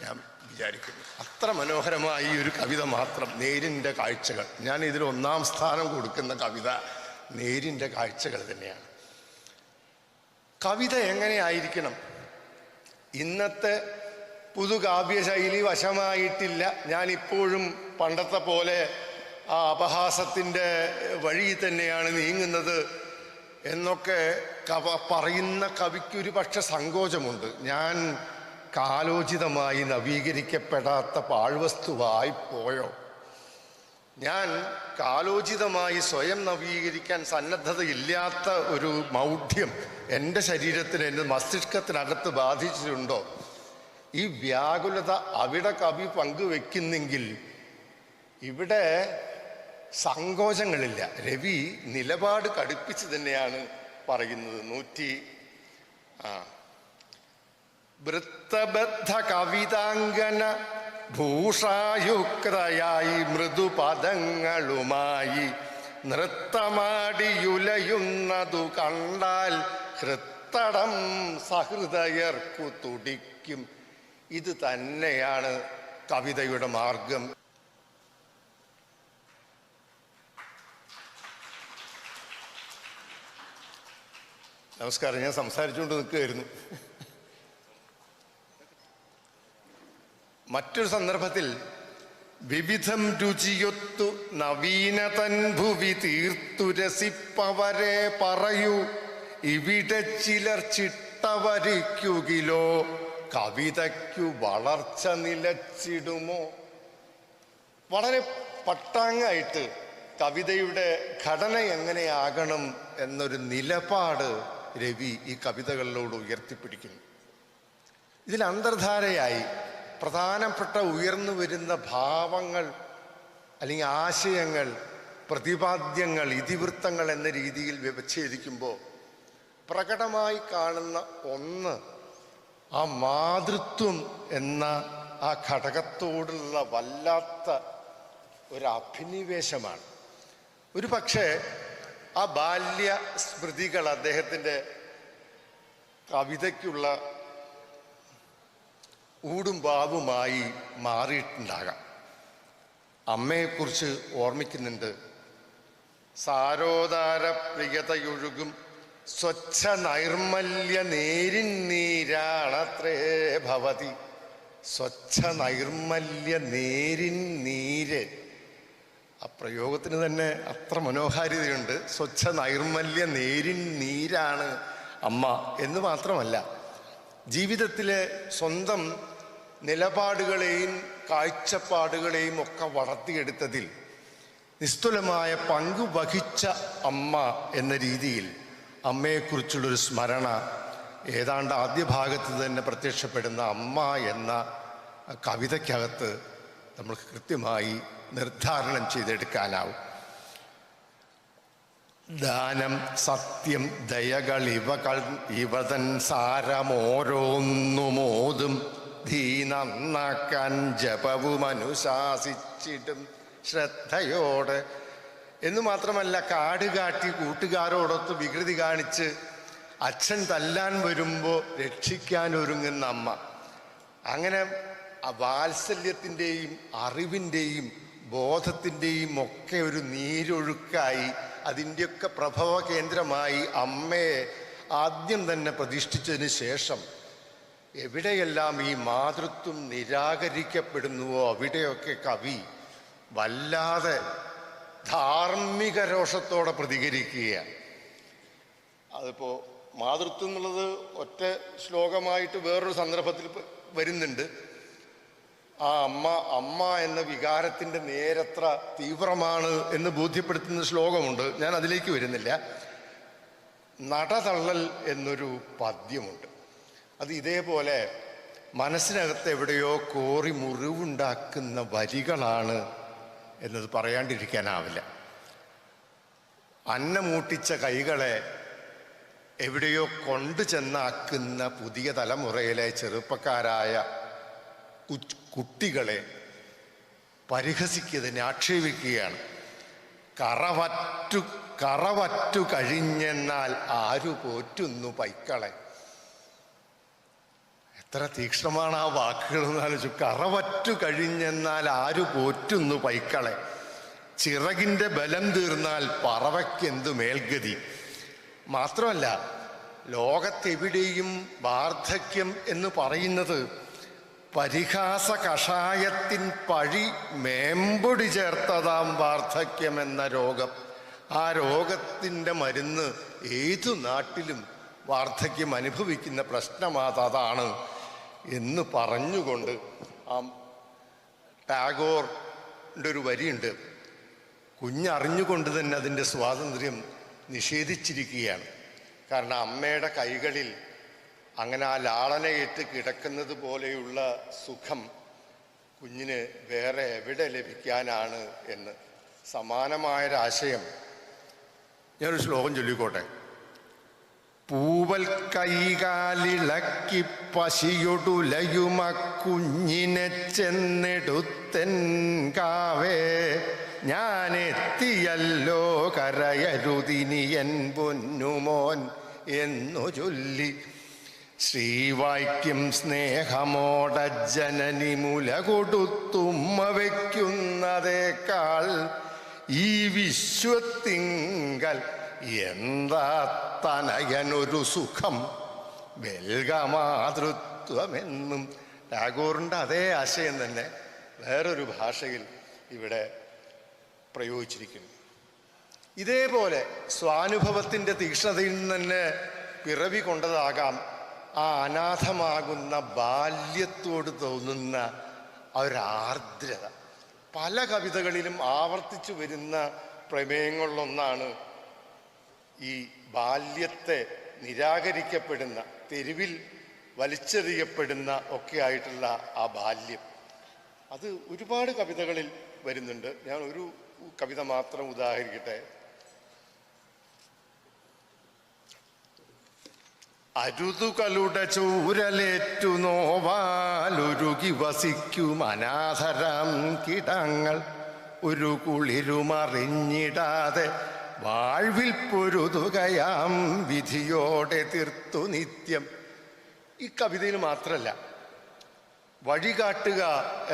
ഞാൻ വിചാരിക്കുന്നു. അത്ര മനോഹരമായ ഈ ഒരു കവിത മാത്രം, നേരിൻ്റെ കാഴ്ചകൾ. ഞാൻ ഇതിൽ 1-ാം സ്ഥാനം കൊടുക്കുന്ന കവിത നേരിൻ്റെ കാഴ്ചകൾ തന്നെയാണ്. കവിത എങ്ങനെയായിരിക്കണം? ഇന്നത്തെ പുതുകാവ്യശൈലി വശമായിട്ടില്ല. ഞാനിപ്പോഴും പണ്ടത്തെ പോലെ ആ അപഹാസത്തിൻ്റെ വഴി തന്നെയാണ് നീങ്ങുന്നത് എന്നൊക്കെ പറയുന്ന കവിക്കൊരു പക്ഷെ സങ്കോചമുണ്ട്. ഞാൻ കാലോചിതമായി നവീകരിക്കപ്പെടാത്ത പാഴ്വസ്തുവായി പോയോ? ഞാൻ കാലോചിതമായി സ്വയം നവീകരിക്കാൻ സന്നദ്ധതയില്ലാത്ത ഒരു മൗഢ്യം എൻ്റെ ശരീരത്തിന്, എൻ്റെ മസ്തിഷ്കത്തിനകത്ത് ബാധിച്ചിട്ടുണ്ടോ? ഈ വ്യാകുലത അവിടെ കവി പങ്കുവെക്കുന്നെങ്കിൽ ഇവിടെ സങ്കോചങ്ങളില്ല. രവി നിലപാട് കടുപ്പിച്ച് തന്നെയാണ് പറയുന്നത്. വൃത്തബദ്ധ കവിതാംഗന ഭൂഷായുക്തയായി മൃദുപദങ്ങളുമായി നൃത്തമാടിയുലയുന്നതു കണ്ടാൽ ഹൃത്തടം സഹൃദയർക്കു തുടിക്കും. ഇത് തന്നെയാണ് കവിതയുടെ മാർഗം. നമസ്കാരം. ഞാൻ സംസാരിച്ചുകൊണ്ട് നിൽക്കുകയായിരുന്നു. മറ്റൊരു സന്ദർഭത്തിൽ വിവിധം രുചിയൊത്തു നവീനതൻ ഭുവി തീർത്തു രസിപ്പവരെ പറയൂ, ഇവിടെ ചിലർ ചിട്ടവരിക്കുകിലോ കവിതയ്ക്കു വളർച്ച നിലച്ചിടുമോ? വളരെ പട്ടാങ്ങായിട്ട് കവിതയുടെ ഘടന എങ്ങനെയാകണം എന്നൊരു നിലപാട് രവി ഈ കവിതകളിലൂടെ ഉയർത്തിപ്പിടിക്കുന്നു. ഇതിൽ അന്തർധാരയായി പ്രധാനപ്പെട്ട ഉയർന്നു വരുന്ന ഭാവങ്ങൾ അല്ലെങ്കിൽ ആശയങ്ങൾ, പ്രതിപാദ്യങ്ങൾ, ഇതിവൃത്തങ്ങൾ എന്ന രീതിയിൽ വ്യവച്ഛേദിക്കുമ്പോൾ പ്രകടമായി കാണുന്ന ഒന്ന് ആ മാതൃത്വം എന്ന ആ ഘടകത്തോടുള്ള വല്ലാത്ത ഒരു അഭിനിവേശമാണ്. ഒരു പക്ഷേ ആ ബാല്യ സ്മൃതികൾ അദ്ദേഹത്തിൻ്റെ കവിതയ്ക്കുള്ള ഊടും പാവുമായി മാറിയിട്ടുണ്ടാകാം. അമ്മയെക്കുറിച്ച് ഓർമ്മിക്കുന്നുണ്ട്. സാരോദാര പ്രിയതയൊഴുകും സ്വച്ഛ നൈർമല്യ നേരിന്നീരാണത്രേ ഭവതി. സ്വച്ഛ നൈർമല്യ നേരിന്നീര്, ആ പ്രയോഗത്തിന് തന്നെ അത്ര മനോഹാരിതയുണ്ട്. സ്വച്ഛ നൈർമല്യ നേരിന്നീരാണ് അമ്മ എന്ന് മാത്രമല്ല, ജീവിതത്തിലെ സ്വന്തം നിലപാടുകളെയും കാഴ്ചപ്പാടുകളെയും ഒക്കെ വളർത്തിയെടുത്തതിൽ നിസ്തുലമായ പങ്കു വഹിച്ച അമ്മ എന്ന രീതിയിൽ അമ്മയെക്കുറിച്ചുള്ളൊരു സ്മരണ ഏതാണ്ട് ആദ്യ ഭാഗത്ത് തന്നെ പ്രത്യക്ഷപ്പെടുന്ന അമ്മ എന്ന കവിതയ്ക്കകത്ത് നമുക്ക് കൃത്യമായി നിർദ്ധാരണം ചെയ്തെടുക്കാനാവും. ദാനം, സത്യം, ദയകൾ ഇവതൻ സാരമോരോന്നുമോതും ധീനന്നാക്കാൻ ജപവും അനുശാസിച്ചിടും ശ്രദ്ധയോടെ എന്നു മാത്രമല്ല, കാടുകാട്ടി കൂട്ടുകാരോടൊത്ത് വികൃതി കാണിച്ച് അച്ഛൻ തല്ലാൻ വരുമ്പോൾ രക്ഷിക്കാൻ ഒരുങ്ങുന്ന അമ്മ. അങ്ങനെ വാത്സല്യത്തിൻ്റെയും അറിവിൻ്റെയും ബോധത്തിൻ്റെയും ഒക്കെ ഒരു നീരൊഴുക്കായി അതിൻ്റെയൊക്കെ പ്രഭവ കേന്ദ്രമായി അമ്മയെ ആദ്യം തന്നെ പ്രതിഷ്ഠിച്ചതിന് ശേഷം എവിടെയെല്ലാം ഈ മാതൃത്വം നിരാകരിക്കപ്പെടുന്നുവോ അവിടെയൊക്കെ കവി വല്ലാതെ ധാർമ്മിക രോഷത്തോടെ പ്രതികരിക്കുകയാണ്. അതിപ്പോൾ മാതൃത്വം എന്നുള്ളത് ഒറ്റ ശ്ലോകമായിട്ട് വേറൊരു സന്ദർഭത്തിൽ വരുന്നുണ്ട്. ആ അമ്മ എന്ന വികാരത്തിൻ്റെ നേരെത്ര തീവ്രമാണ് എന്ന് ബോധ്യപ്പെടുത്തുന്ന ശ്ലോകമുണ്ട്. ഞാൻ അതിലേക്ക് വരുന്നില്ല. നടതള്ളൽ എന്നൊരു പദ്യമുണ്ട്. അത് ഇതേപോലെ മനസ്സിനകത്ത് എവിടെയോ കോറി മുറിവുണ്ടാക്കുന്ന വരികളാണ് എന്നത് പറയാണ്ടിരിക്കാനാവില്ല. അന്നമൂട്ടിച്ച കൈകളെ എവിടെയോ കൊണ്ടു ചെന്നാക്കുന്ന പുതിയ തലമുറയിലെ ചെറുപ്പക്കാരായ കുട്ടികളെ പരിഹസിക്കുന്നതിനെ ആക്ഷേപിക്കുകയാണ്. കറവറ്റു കഴിഞ്ഞെന്നാൽ ആരു പോറ്റുന്നു പൈക്കളെ. എത്ര തീക്ഷ്ണമാണ് ആ വാക്കുകൾ എന്ന് ആലോചിച്ചു. കറവറ്റു കഴിഞ്ഞെന്നാൽ ആരു പോറ്റുന്നു പൈക്കളെ, ചിറകിൻ്റെ ബലം തീർന്നാൽ പറവയ്ക്കെന്തു മേൽഗതി. മാത്രമല്ല, ലോകത്തെവിടെയും വാർദ്ധക്യം എന്ന് പറയുന്നത് പരിഹാസ കഷായത്തിൻ പഴി മേമ്പൊടി ചേർത്തതാം വാർദ്ധക്യം എന്ന രോഗം. ആ രോഗത്തിൻ്റെ മരുന്ന് ഏതു നാട്ടിലും വാർദ്ധക്യം അനുഭവിക്കുന്ന പ്രശ്നമാതാണ് എന്ന് പറഞ്ഞുകൊണ്ട് ആ ടാഗോറിൻ്റെ ഒരു വരിയുണ്ട്. കുഞ്ഞറിഞ്ഞുകൊണ്ട് തന്നെ അതിൻ്റെ സ്വാതന്ത്ര്യം നിഷേധിച്ചിരിക്കുകയാണ്. കാരണം അമ്മയുടെ കൈകളിൽ അങ്ങനെ ആ ലാളനയേറ്റ് കിടക്കുന്നത് പോലെയുള്ള സുഖം കുഞ്ഞിന് വേറെ എവിടെ ലഭിക്കാനാണ് എന്ന്. സമാനമായൊരാശയം ഞാനൊരു ശ്ലോകം ചൊല്ലിക്കോട്ടെ. പൂവൽ കൈകാലിളക്കി പശിയൊടുലയുമ കുഞ്ഞിനെ ചെന്നെടുത്തൻ കാവേ, ഞാനെത്തിയല്ലോ കരയരുതിനിയൻ പൊന്നുമോൻ എന്നു ചൊല്ലി ശ്രീവാക്യം സ്നേഹമോട ജനനി മുല കൊടുത്തുമ്മ വയ്ക്കുന്നതേക്കാൾ ഈ വിശ്വത്തിങ്കൽ എന്താ തനയനൊരു സുഖം വെൽകമാതൃത്വമെന്നും. ടാഗോറിൻ്റെ അതേ ആശയം തന്നെ വേറൊരു ഭാഷയിൽ ഇവിടെ പ്രയോഗിച്ചിരിക്കുന്നു. ഇതേപോലെ സ്വാനുഭവത്തിൻ്റെ തീക്ഷ്ണതയിൽ നിന്ന് തന്നെ പിറവി കൊണ്ടതാകാം ആ അനാഥമാകുന്ന ബാല്യത്തോട് തോന്നുന്ന ഒരാർദ്രത. പല കവിതകളിലും ആവർത്തിച്ചു വരുന്ന പ്രമേയങ്ങളിലൊന്നാണ് ഈ ബാല്യത്തെ നിരാകരിക്കപ്പെടുന്ന, തെരുവിൽ വലിച്ചെറിയപ്പെടുന്ന ഒക്കെ ആയിട്ടുള്ള ആ ബാല്യം. അത് ഒരുപാട് കവിതകളിൽ വരുന്നുണ്ട്. ഞാൻ ഒരു കവിത മാത്രം ഉദാഹരിക്കട്ടെ. അരുതുകളുടെ ചൂരലേറ്റു നോവാലൊരുകി വസിക്കും അനാഥരാം കിടങ്ങൾ ഒരു കുളിരുമറിഞ്ഞിടാതെ വാഴ്വിൽ പൊരുതുകയാം വിധിയോടെ തീർത്തു നിത്യം. ഈ കവിതയിൽ മാത്രമല്ല, വഴികാട്ടുക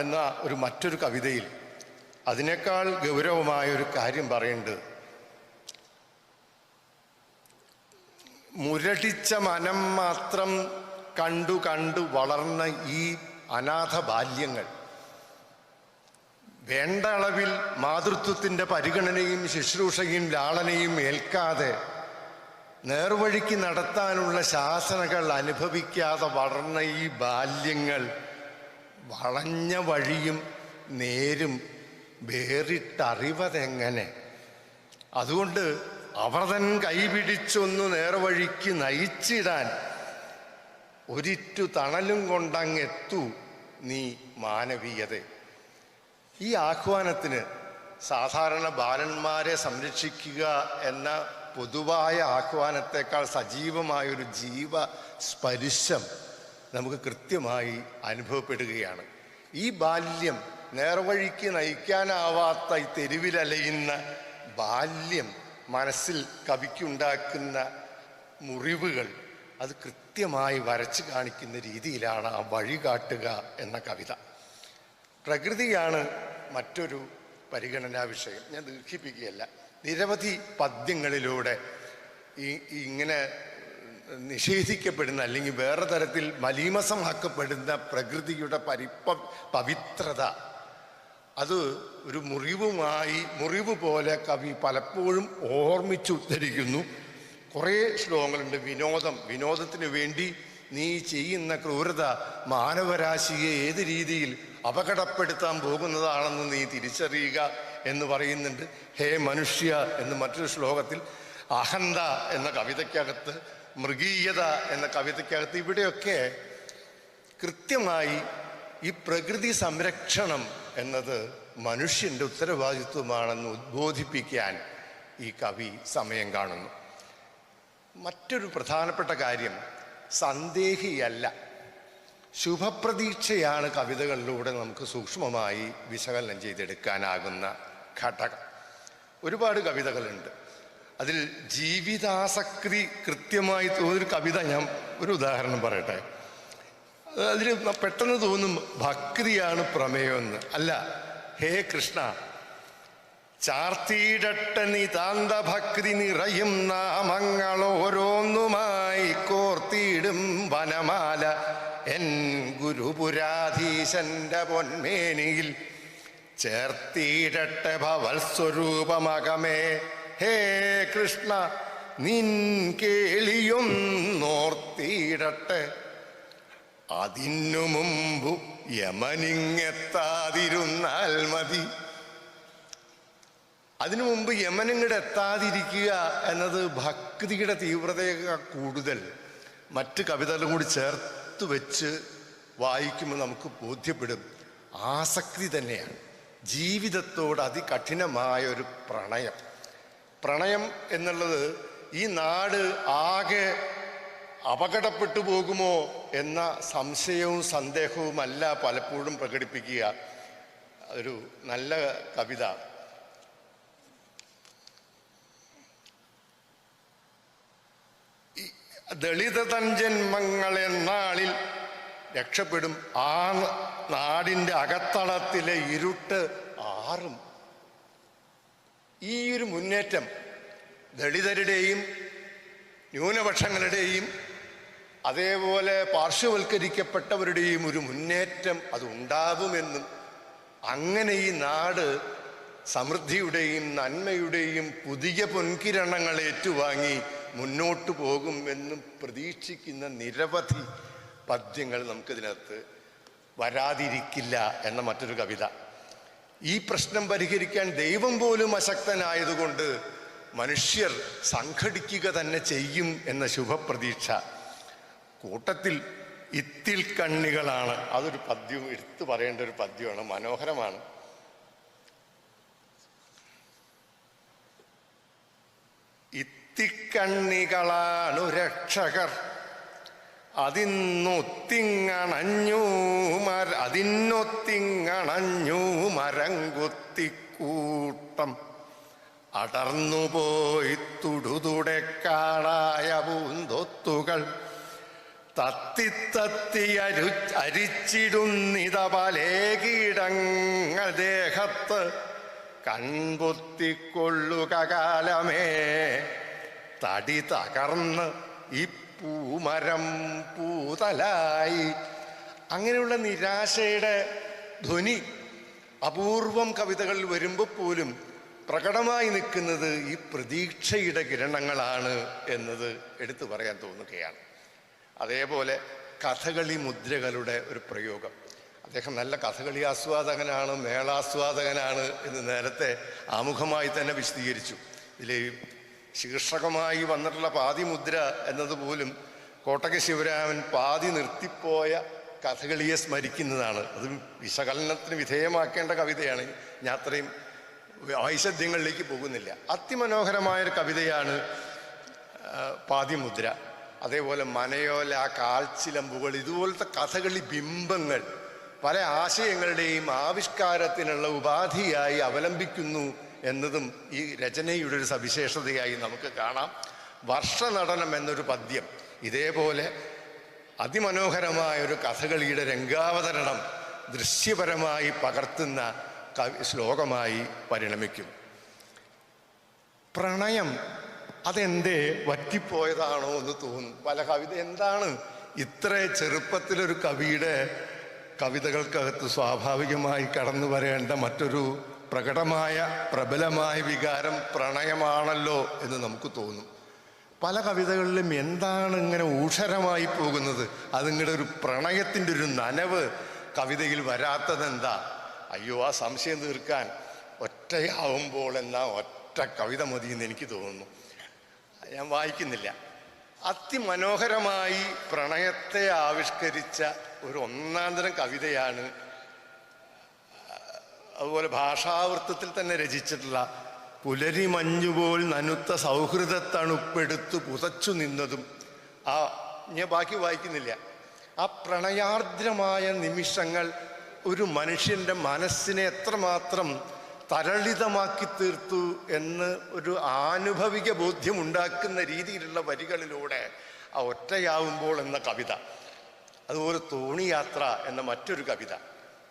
എന്ന മറ്റൊരു കവിതയിൽ അതിനേക്കാൾ ഗൗരവമായൊരു കാര്യം പറയുന്നുണ്ട്. മുരടിച്ച മനം മാത്രം കണ്ടു കണ്ടു വളർന്ന ഈ അനാഥ ബാല്യങ്ങൾ വേണ്ട അളവിൽ മാതൃത്വത്തിൻ്റെ പരിഗണനയും ശുശ്രൂഷയും ലാളനയും ഏൽക്കാതെ നേർവഴിക്ക് നടത്താനുള്ള ശാസനകൾ അനുഭവിക്കാതെ വളർന്ന ഈ ബാല്യങ്ങൾ വളഞ്ഞ വഴിയും നേരും വേറിട്ടറിവതെങ്ങനെ. അതുകൊണ്ട് അവർ തൻ കൈപിടിച്ചൊന്നു നേർവഴിക്ക് നയിച്ചിടാൻ ഒരിറ്റു തണലും കൊണ്ടങ്ങെത്തു നീ മാനവീയത. ഈ ആഹ്വാനത്തിന് സാധാരണ ബാലന്മാരെ സംരക്ഷിക്കുക എന്ന പൊതുവായ ആഹ്വാനത്തെക്കാൾ സജീവമായൊരു ജീവസ്പരിശം നമുക്ക് കൃത്യമായി അനുഭവപ്പെടുകയാണ്. ഈ ബാല്യം, നേർവഴിക്ക് നയിക്കാനാവാത്ത ഈ തെരുവിലലയുന്ന ബാല്യം മനസ്സിൽ കവിക്കുണ്ടാക്കുന്ന മുറിവുകൾ അത് കൃത്യമായി വരച്ചു കാണിക്കുന്ന രീതിയിലാണ് ആ വഴികാട്ടുക എന്ന കവിത. പ്രകൃതിയാണ് മറ്റൊരു പരിഗണനാ വിഷയം. ഞാൻ ദീർഘിപ്പിക്കുകയല്ല. നിരവധി പദ്യങ്ങളിലൂടെ ഇങ്ങനെ നിഷേധിക്കപ്പെടുന്ന അല്ലെങ്കിൽ വേറെ തരത്തിൽ മലീമസമാക്കപ്പെടുന്ന പ്രകൃതിയുടെ പവിത്രത അത് ഒരു മുറിവ് പോലെ കവി പലപ്പോഴും ഓർമ്മിച്ചുദ്ധരിക്കുന്നു. കുറേ ശ്ലോകങ്ങളുണ്ട്. വിനോദത്തിന് വേണ്ടി നീ ചെയ്യുന്ന ക്രൂരത മാനവരാശിയെ ഏത് രീതിയിൽ അപകടപ്പെടുത്താൻ പോകുന്നതാണെന്ന് നീ തിരിച്ചറിയുക എന്ന് പറയുന്നുണ്ട്. ഹേ മനുഷ്യ എന്ന് മറ്റൊരു ശ്ലോകത്തിൽ, അഹന്ത എന്ന കവിതയ്ക്കകത്ത്, മൃഗീയത എന്ന കവിതയ്ക്കകത്ത്, ഇവിടെയൊക്കെ കൃത്യമായി ഈ പ്രകൃതി സംരക്ഷണം എന്നത് മനുഷ്യൻ്റെ ഉത്തരവാദിത്വമാണെന്ന് ഉദ്ബോധിപ്പിക്കാൻ ഈ കവി സമയം കാണുന്നു. മറ്റൊരു പ്രധാനപ്പെട്ട കാര്യം, സന്ദേഹിയല്ല, ശുഭപ്രതീക്ഷയാണ് കവിതകളിലൂടെ നമുക്ക് സൂക്ഷ്മമായി വിശകലനം ചെയ്തെടുക്കാനാകുന്ന ഘടകം. ഒരുപാട് കവിതകളുണ്ട്. അതിൽ ജീവിതാസക്തി കൃത്യമായി തോന്നിയൊരു കവിത ഞാൻ ഒരു ഉദാഹരണം പറയട്ടെ. അതിൽ പെട്ടെന്ന് തോന്നും ഭക്തിയാണ് പ്രമേയമെന്ന്. അല്ല, ഹേ കൃഷ്ണ, ചാർത്തിയിടട്ട നിതാന്ത ഭക്തി നിറയും നാമങ്ങളോരോന്നുമായി കോർത്തിയിടും വനമാല എൻ ഗുരുപുരാധീശന്റെ പൊന്മേനിയിൽ ചേർത്തിയിടട്ടെ ഭവത്സ്വരൂപമകമേ. ഹേ കൃഷ്ണ, നിൻ കേളിയൊന്നോർത്തിയിടട്ടെ. അതിനു മുമ്പു യമനിങ്ങെത്താതിരുന്നാൽ മതി. അതിനു മുമ്പ് യമനിങ്ങടെ എത്താതിരിക്കുക എന്നത് ഭക്തിയുടെ തീവ്രതയേക്കാൾ കൂടുതൽ മറ്റ് കവിതകളും കൂടി ചേർത്ത് വെച്ച് വായിക്കുമ്പോൾ നമുക്ക് ബോധ്യപ്പെടും ആസക്തി തന്നെയാണ്. ജീവിതത്തോട് അതികഠിനമായ ഒരു പ്രണയം എന്നുള്ളത് ഈ നാട് ആകെ അപകടപ്പെട്ടു പോകുമോ എന്ന സംശയവും സന്ദേഹവുമല്ല പലപ്പോഴും പ്രകടിപ്പിക്കുക. ഒരു നല്ല കവിത, ദളിത തൻ ജന്മങ്ങൾ എന്നാളിൽ രക്ഷപ്പെടും, ആ നാടിൻ്റെ അകത്തളത്തിലെ ഇരുട്ട് ആറും. ഈ ഒരു മുന്നേറ്റം ദളിതരുടെയും ന്യൂനപക്ഷങ്ങളുടെയും അതേപോലെ പാർശ്വവൽക്കരിക്കപ്പെട്ടവരുടെയും ഒരു മുന്നേറ്റം അതുണ്ടാവുമെന്നും അങ്ങനെ ഈ നാട് സമൃദ്ധിയുടെയും നന്മയുടെയും പുതിയ പൊൻകിരണങ്ങൾ ഏറ്റുവാങ്ങി മുന്നോട്ടു പോകുമെന്നും പ്രതീക്ഷിക്കുന്ന നിരവധി പദ്യങ്ങൾ നമുക്കിതിനകത്ത് വരാതിരിക്കില്ല എന്ന മറ്റൊരു കവിത. ഈ പ്രശ്നം പരിഹരിക്കാൻ ദൈവം പോലും അശക്തനായതുകൊണ്ട് മനുഷ്യർ സംഘടിക്കുക തന്നെ ചെയ്യും എന്ന ശുഭപ്രതീക്ഷ. കൂട്ടത്തിൽ ഇത്തിൽ കണ്ണികളാണ്, അതൊരു പദ്യവും എടുത്തു പറയേണ്ട ഒരു പദ്യമാണ്, മനോഹരമാണ്. ഇത്തിക്കണ്ണികളാണു രക്ഷകർ, അതിനൊത്തിങ്ങണഞ്ഞു മരംകുത്തിക്കൂട്ടം അടർന്നുപോയി തുടുതുടെ കാണായ പൂന്തൊത്തുകൾ തത്തിത്തത്തി അരിച്ചിടുന്നിത പലേ കീടങ്ങൾ ദേഹത്ത് കൺപൊത്തിക്കൊള്ളുക കാലമേ. തടി തകർന്ന് ഈ പൂമരം പൂതലായി. അങ്ങനെയുള്ള നിരാശയുടെ ധ്വനി അപൂർവം കവിതകളിൽ വരുമ്പോൾ പോലും പ്രകടമായി നിൽക്കുന്നത് ഈ പ്രതീക്ഷയുടെ കിരണങ്ങളാണ് എന്നത് എടുത്തു പറയാൻ തോന്നുകയാണ്. അതേപോലെ കഥകളി മുദ്രകളുടെ ഒരു പ്രയോഗം. അദ്ദേഹം നല്ല കഥകളി ആസ്വാദകനാണ്, മേളാസ്വാദകനാണ് എന്ന് നേരത്തെ ആമുഖമായി തന്നെ വിശദീകരിച്ചു. ഇതിൽ ശീർഷകമായി വന്നിട്ടുള്ള പാതിമുദ്ര എന്നതുപോലും കോട്ടക ശിവരാമൻ പാതി നിർത്തിപ്പോയ കഥകളിയെ സ്മരിക്കുന്നതാണ്. അത് വിശകലനത്തിന് വിധേയമാക്കേണ്ട കവിതയാണ്. ഞാൻ അത്രയും വൈശദ്യങ്ങളിലേക്ക് പോകുന്നില്ല. അതിമനോഹരമായൊരു കവിതയാണ് പാതിമുദ്ര. അതേപോലെ മനയോല, കാൽച്ചിലമ്പുകൾ, ഇതുപോലത്തെ കഥകളി ബിംബങ്ങൾ പല ആശയങ്ങളുടെയും ആവിഷ്കാരത്തിനുള്ള ഉപാധിയായി അവലംബിക്കുന്നു എന്നതും ഈ രചനയുടെ ഒരു സവിശേഷതയായി നമുക്ക് കാണാം. വർഷനടനം എന്നൊരു പദ്യം ഇതേപോലെ അതിമനോഹരമായൊരു കഥകളിയുടെ രംഗാവതരണം ദൃശ്യപരമായി പകർത്തുന്ന ശ്ലോകമായി പരിണമിക്കും. പ്രണയം അതെന്തേ വറ്റിപ്പോയതാണോ എന്ന് തോന്നും. പല കവിത എന്താണ് ഇത്ര ചെറുപ്പത്തിലൊരു കവിയുടെ കവിതകൾക്കകത്ത് സ്വാഭാവികമായി കടന്നു വരേണ്ട മറ്റൊരു പ്രകടമായ പ്രബലമായ വികാരം പ്രണയമാണല്ലോ എന്ന് നമുക്ക് തോന്നും. പല കവിതകളിലും എന്താണ് ഇങ്ങനെ ഊഷരമായി പോകുന്നത്? അതിങ്ങടെ ഒരു പ്രണയത്തിൻ്റെ ഒരു നനവ് കവിതയിൽ വരാത്തതെന്താ? അയ്യോ, ആ സംശയം തീർക്കാൻ ഒറ്റയാവുമ്പോൾ എന്നാ ഒറ്റ കവിത മതിയെന്ന് എനിക്ക് തോന്നുന്നു. ഞാൻ വായിക്കുന്നില്ല. അതിമനോഹരമായി പ്രണയത്തെ ആവിഷ്കരിച്ച ഒരു ഒന്നാന്തരം കവിതയാണ്. അതുപോലെ ഭാഷാവൃത്തത്തിൽ തന്നെ രചിച്ചിട്ടുള്ള പുലരി മഞ്ഞുപോൽ നനുത്ത സൗഹൃദത്തണുപ്പെടുത്തു പുതച്ചു നിന്നതും. ഞാൻ ബാക്കി വായിക്കുന്നില്ല. ആ പ്രണയാർദ്രമായ നിമിഷങ്ങൾ ഒരു മനുഷ്യൻ്റെ മനസ്സിനെ എത്രമാത്രം തരളിതമാക്കി തീർത്തു എന്ന് ഒരു ആനുഭവിക ബോധ്യമുണ്ടാക്കുന്ന രീതിയിലുള്ള വരികളിലൂടെ ആ ഒറ്റയാവുമ്പോൾ എന്ന കവിത, അതുപോലെ തോണിയാത്ര എന്ന മറ്റൊരു കവിത,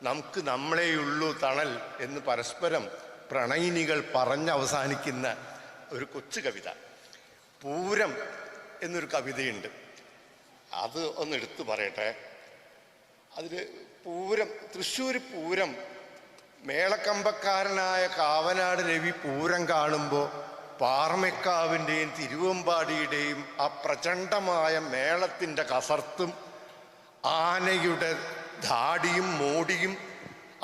നമുക്ക് നമ്മളെയുള്ളൂ തണൽ എന്ന് പരസ്പരം പ്രണയിനികൾ പറഞ്ഞവസാനിക്കുന്ന ഒരു കൊച്ചു കവിത. പൂരം എന്നൊരു കവിതയുണ്ട്, അത് ഒന്ന് എടുത്തു പറയട്ടെ. അതിൽ പൂരം, തൃശ്ശൂർ പൂരം, മേളക്കമ്പക്കാരനായ കാവനാട് രവി പൂരം കാണുമ്പോൾ പാറമേക്കാവിൻ്റെയും തിരുവമ്പാടിയുടെയും ആ പ്രചണ്ഡമായ മേളത്തിൻ്റെ കസർത്തും ആനയുടെ ധാടിയും മോടിയും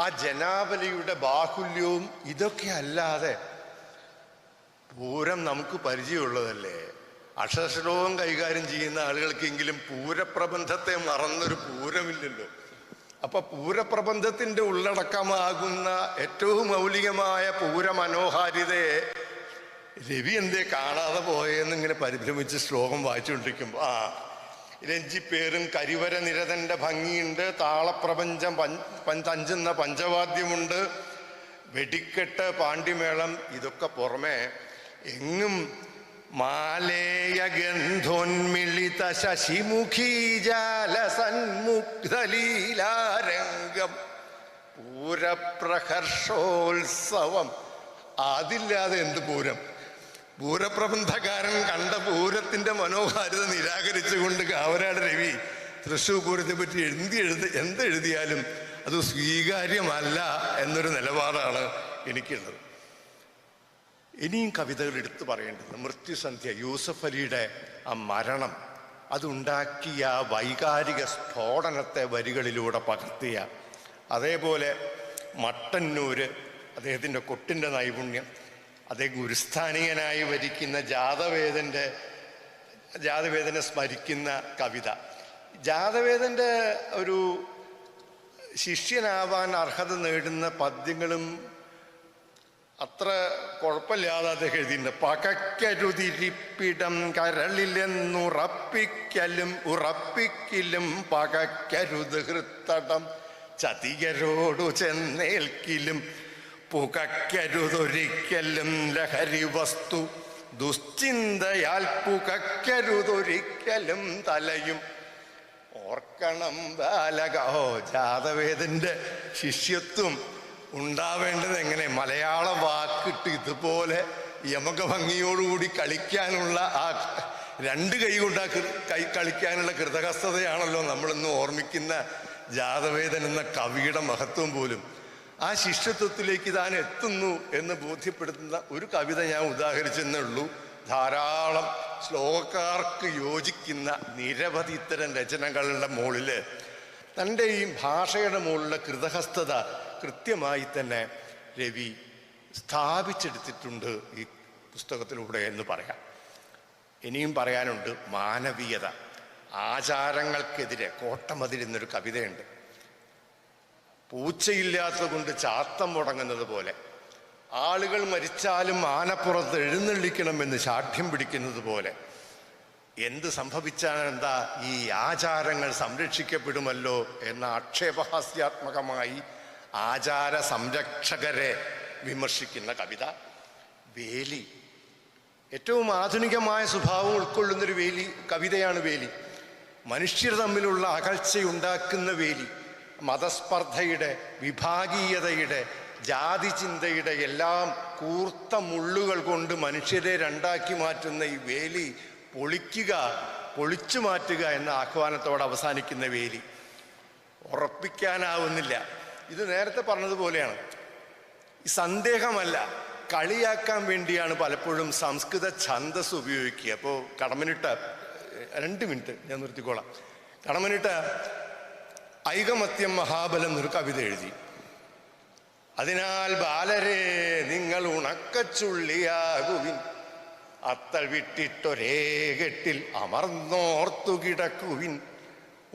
ആ ജനാവലിയുടെ ബാഹുല്യവും ഇതൊക്കെ അല്ലാതെ പൂരം നമുക്ക് പരിചയമുള്ളതല്ലേ. അക്ഷരശ്ലോകം കൈകാര്യം ചെയ്യുന്ന ആളുകൾക്കെങ്കിലും പൂരപ്രബന്ധത്തെ മറന്നൊരു പൂരമില്ലല്ലോ. അപ്പൊ പൂരപ്രബന്ധത്തിന്റെ ഉള്ളടക്കമാകുന്ന ഏറ്റവും മൗലികമായ പൂരമനോഹാരിതയെ രവി എന്തേ കാണാതെ പോയെന്ന് ഇങ്ങനെ പരിഭ്രമിച്ച് ശ്ലോകം വായിച്ചുകൊണ്ടിരിക്കുമ്പോൾ രഞ്ജിപ്പേരും കരിവര നിരതന്റെ ഭംഗിയുണ്ട്, താളപ്രപഞ്ചം തഞ്ചുന്ന പഞ്ചവാദ്യമുണ്ട്, വെടിക്കെട്ട്, പാണ്ഡിമേളം, ഇതൊക്കെ പുറമെ എങ്ങും മാലേയ ഗന്ധോന്മിളിത ശശിമുഖീജാല സന്മുഗ്ധലീലാരംഗം പൂരപ്രഹർഷോത്സവം. അതില്ലാതെ എന്ത് പൂരം? പൂരപ്രബന്ധകാരൻ കണ്ട പൂരത്തിന്റെ മനോഹാരിത നിരാകരിച്ചുകൊണ്ട് കാവനാട് രവി തൃശ്ശൂർ പൂരത്തെ പറ്റി എന്തെഴുതിയാലും അത് സ്വീകാര്യമല്ല എന്നൊരു നിലപാടാണ് എനിക്കുള്ളത്. ഇനിയും കവിതകൾ എടുത്തു പറയേണ്ടത് മൃത്യുസന്ധ്യ, യൂസഫ് അലിയുടെ ആ മരണം, അതുണ്ടാക്കിയ വൈകാരിക സ്ഫോടനത്തെ വരികളിലൂടെ പകർത്തിയ, അതേപോലെ മട്ടന്നൂര് അദ്ദേഹത്തിൻ്റെ കൊട്ടിൻ്റെ നൈപുണ്യം, അദ്ദേഹം ഗുരുസ്ഥാനീയനായി വരിക്കുന്ന ജാതവേദനെ സ്മരിക്കുന്ന കവിത. ജാതവേദൻ്റെ ഒരു ശിഷ്യനാവാൻ അർഹത നേടുന്ന പദ്യങ്ങളും അത്ര കുഴപ്പമില്ലാതെ അദ്ദേഹം എഴുതിയിട്ടുണ്ട്. പകയ്ക്കരുതിരിപ്പിടം ഉറപ്പിക്കലും പകയ്ക്കരുത് ഹൃത്തടം ചതിയരോടു ചെന്നേൽക്കിലും പുകയ്ക്കരുതൊരിക്കലും ലഹരി വസ്തു ദുശ്ചിന്തയാൽ പുകയ്ക്കരുതൊരിക്കലും തലയും. ഓർക്കണം ബാലകോ, ജാതവേദന്റെ ശിഷ്യത്വം ഉണ്ടാവേണ്ടത് എങ്ങനെ? മലയാള വാക്കിട്ട് ഇതുപോലെ യമകഭംഗിയോടുകൂടി കളിക്കാനുള്ള ആ രണ്ട് കൈ കൊണ്ട് കളിക്കാനുള്ള കൃതഹസ്തതയാണല്ലോ നമ്മളിന്ന് ഓർമ്മിക്കുന്ന ജാതവേദൻ എന്ന കവിയുടെ മഹത്വം പോലും. ആ ശിഷ്യത്വത്തിലേക്ക് താൻ എത്തുന്നു എന്ന് ബോധ്യപ്പെടുത്തുന്ന ഒരു കവിത ഞാൻ ഉദാഹരിച്ചെന്നേ ഉള്ളൂ. ധാരാളം ശ്ലോകക്കാർക്ക് യോജിക്കുന്ന നിരവധി ഇത്തരം രചനകളുടെ മുകളിൽ തൻ്റെ ഈ ഭാഷയുടെ മുകളിലുള്ള കൃതഹസ്തത കൃത്യമായി തന്നെ രവി സ്ഥാപിച്ചെടുത്തിട്ടുണ്ട് ഈ പുസ്തകത്തിലൂടെ എന്ന് പറയാം. ഇനിയും പറയാനുണ്ട് മാനവീയത. ആചാരങ്ങൾക്കെതിരെ കോട്ടമതിൽ എന്നൊരു കവിതയുണ്ട്. പൂച്ചയില്ലാത്തത് കൊണ്ട് ചാത്തം മുടങ്ങുന്നത് പോലെ, ആളുകൾ മരിച്ചാലും ആനപ്പുറത്ത് എഴുന്നള്ളിക്കണമെന്ന് ശാഠ്യം പിടിക്കുന്നത് പോലെ, എന്ത് സംഭവിച്ചാലെന്താ, ഈ ആചാരങ്ങൾ സംരക്ഷിക്കപ്പെടുമല്ലോ എന്ന ആക്ഷേപഹാസ്യാത്മകമായി ആചാര സംരക്ഷകരെ വിമർശിക്കുന്ന കവിത. വേലി, ഏറ്റവും ആധുനികമായ സ്വഭാവം ഉൾക്കൊള്ളുന്നൊരു കവിതയാണ് വേലി. മനുഷ്യർ തമ്മിലുള്ള അകൽച്ചയുണ്ടാക്കുന്ന വേലി, മതസ്പർദ്ധയുടെ, വിഭാഗീയതയുടെ, ജാതി ചിന്തയുടെ എല്ലാം കൂർത്ത മുള്ളുകൾ കൊണ്ട് മനുഷ്യരെ രണ്ടാക്കി മാറ്റുന്ന ഈ വേലി പൊളിച്ചു മാറ്റുക എന്ന ആഹ്വാനത്തോടെ അവസാനിക്കുന്ന വേലി ഉറപ്പിക്കാനാവുന്നില്ല. ഇത് നേരത്തെ പറഞ്ഞതുപോലെയാണ്. ഈ സന്ദേഹമല്ല, കളിയാക്കാൻ വേണ്ടിയാണ് പലപ്പോഴും സംസ്കൃത ഛന്ദസ് ഉപയോഗിക്കുക. അപ്പോൾ കടമനിട്ട 2 മിനിറ്റ് ഞാൻ നിർത്തിക്കോളാം. കടമനിട്ട ഐകമത്യം മഹാബലം എന്നൊരു കവിത എഴുതി. അതിനാൽ ബാലരെ നിങ്ങൾ ഉണക്കച്ചുള്ളിയാകുവിൻ, അത്തൾ വിട്ടിട്ടൊരേ കെട്ടിൽ അമർന്നോർത്തു കിടക്കുവിൻ.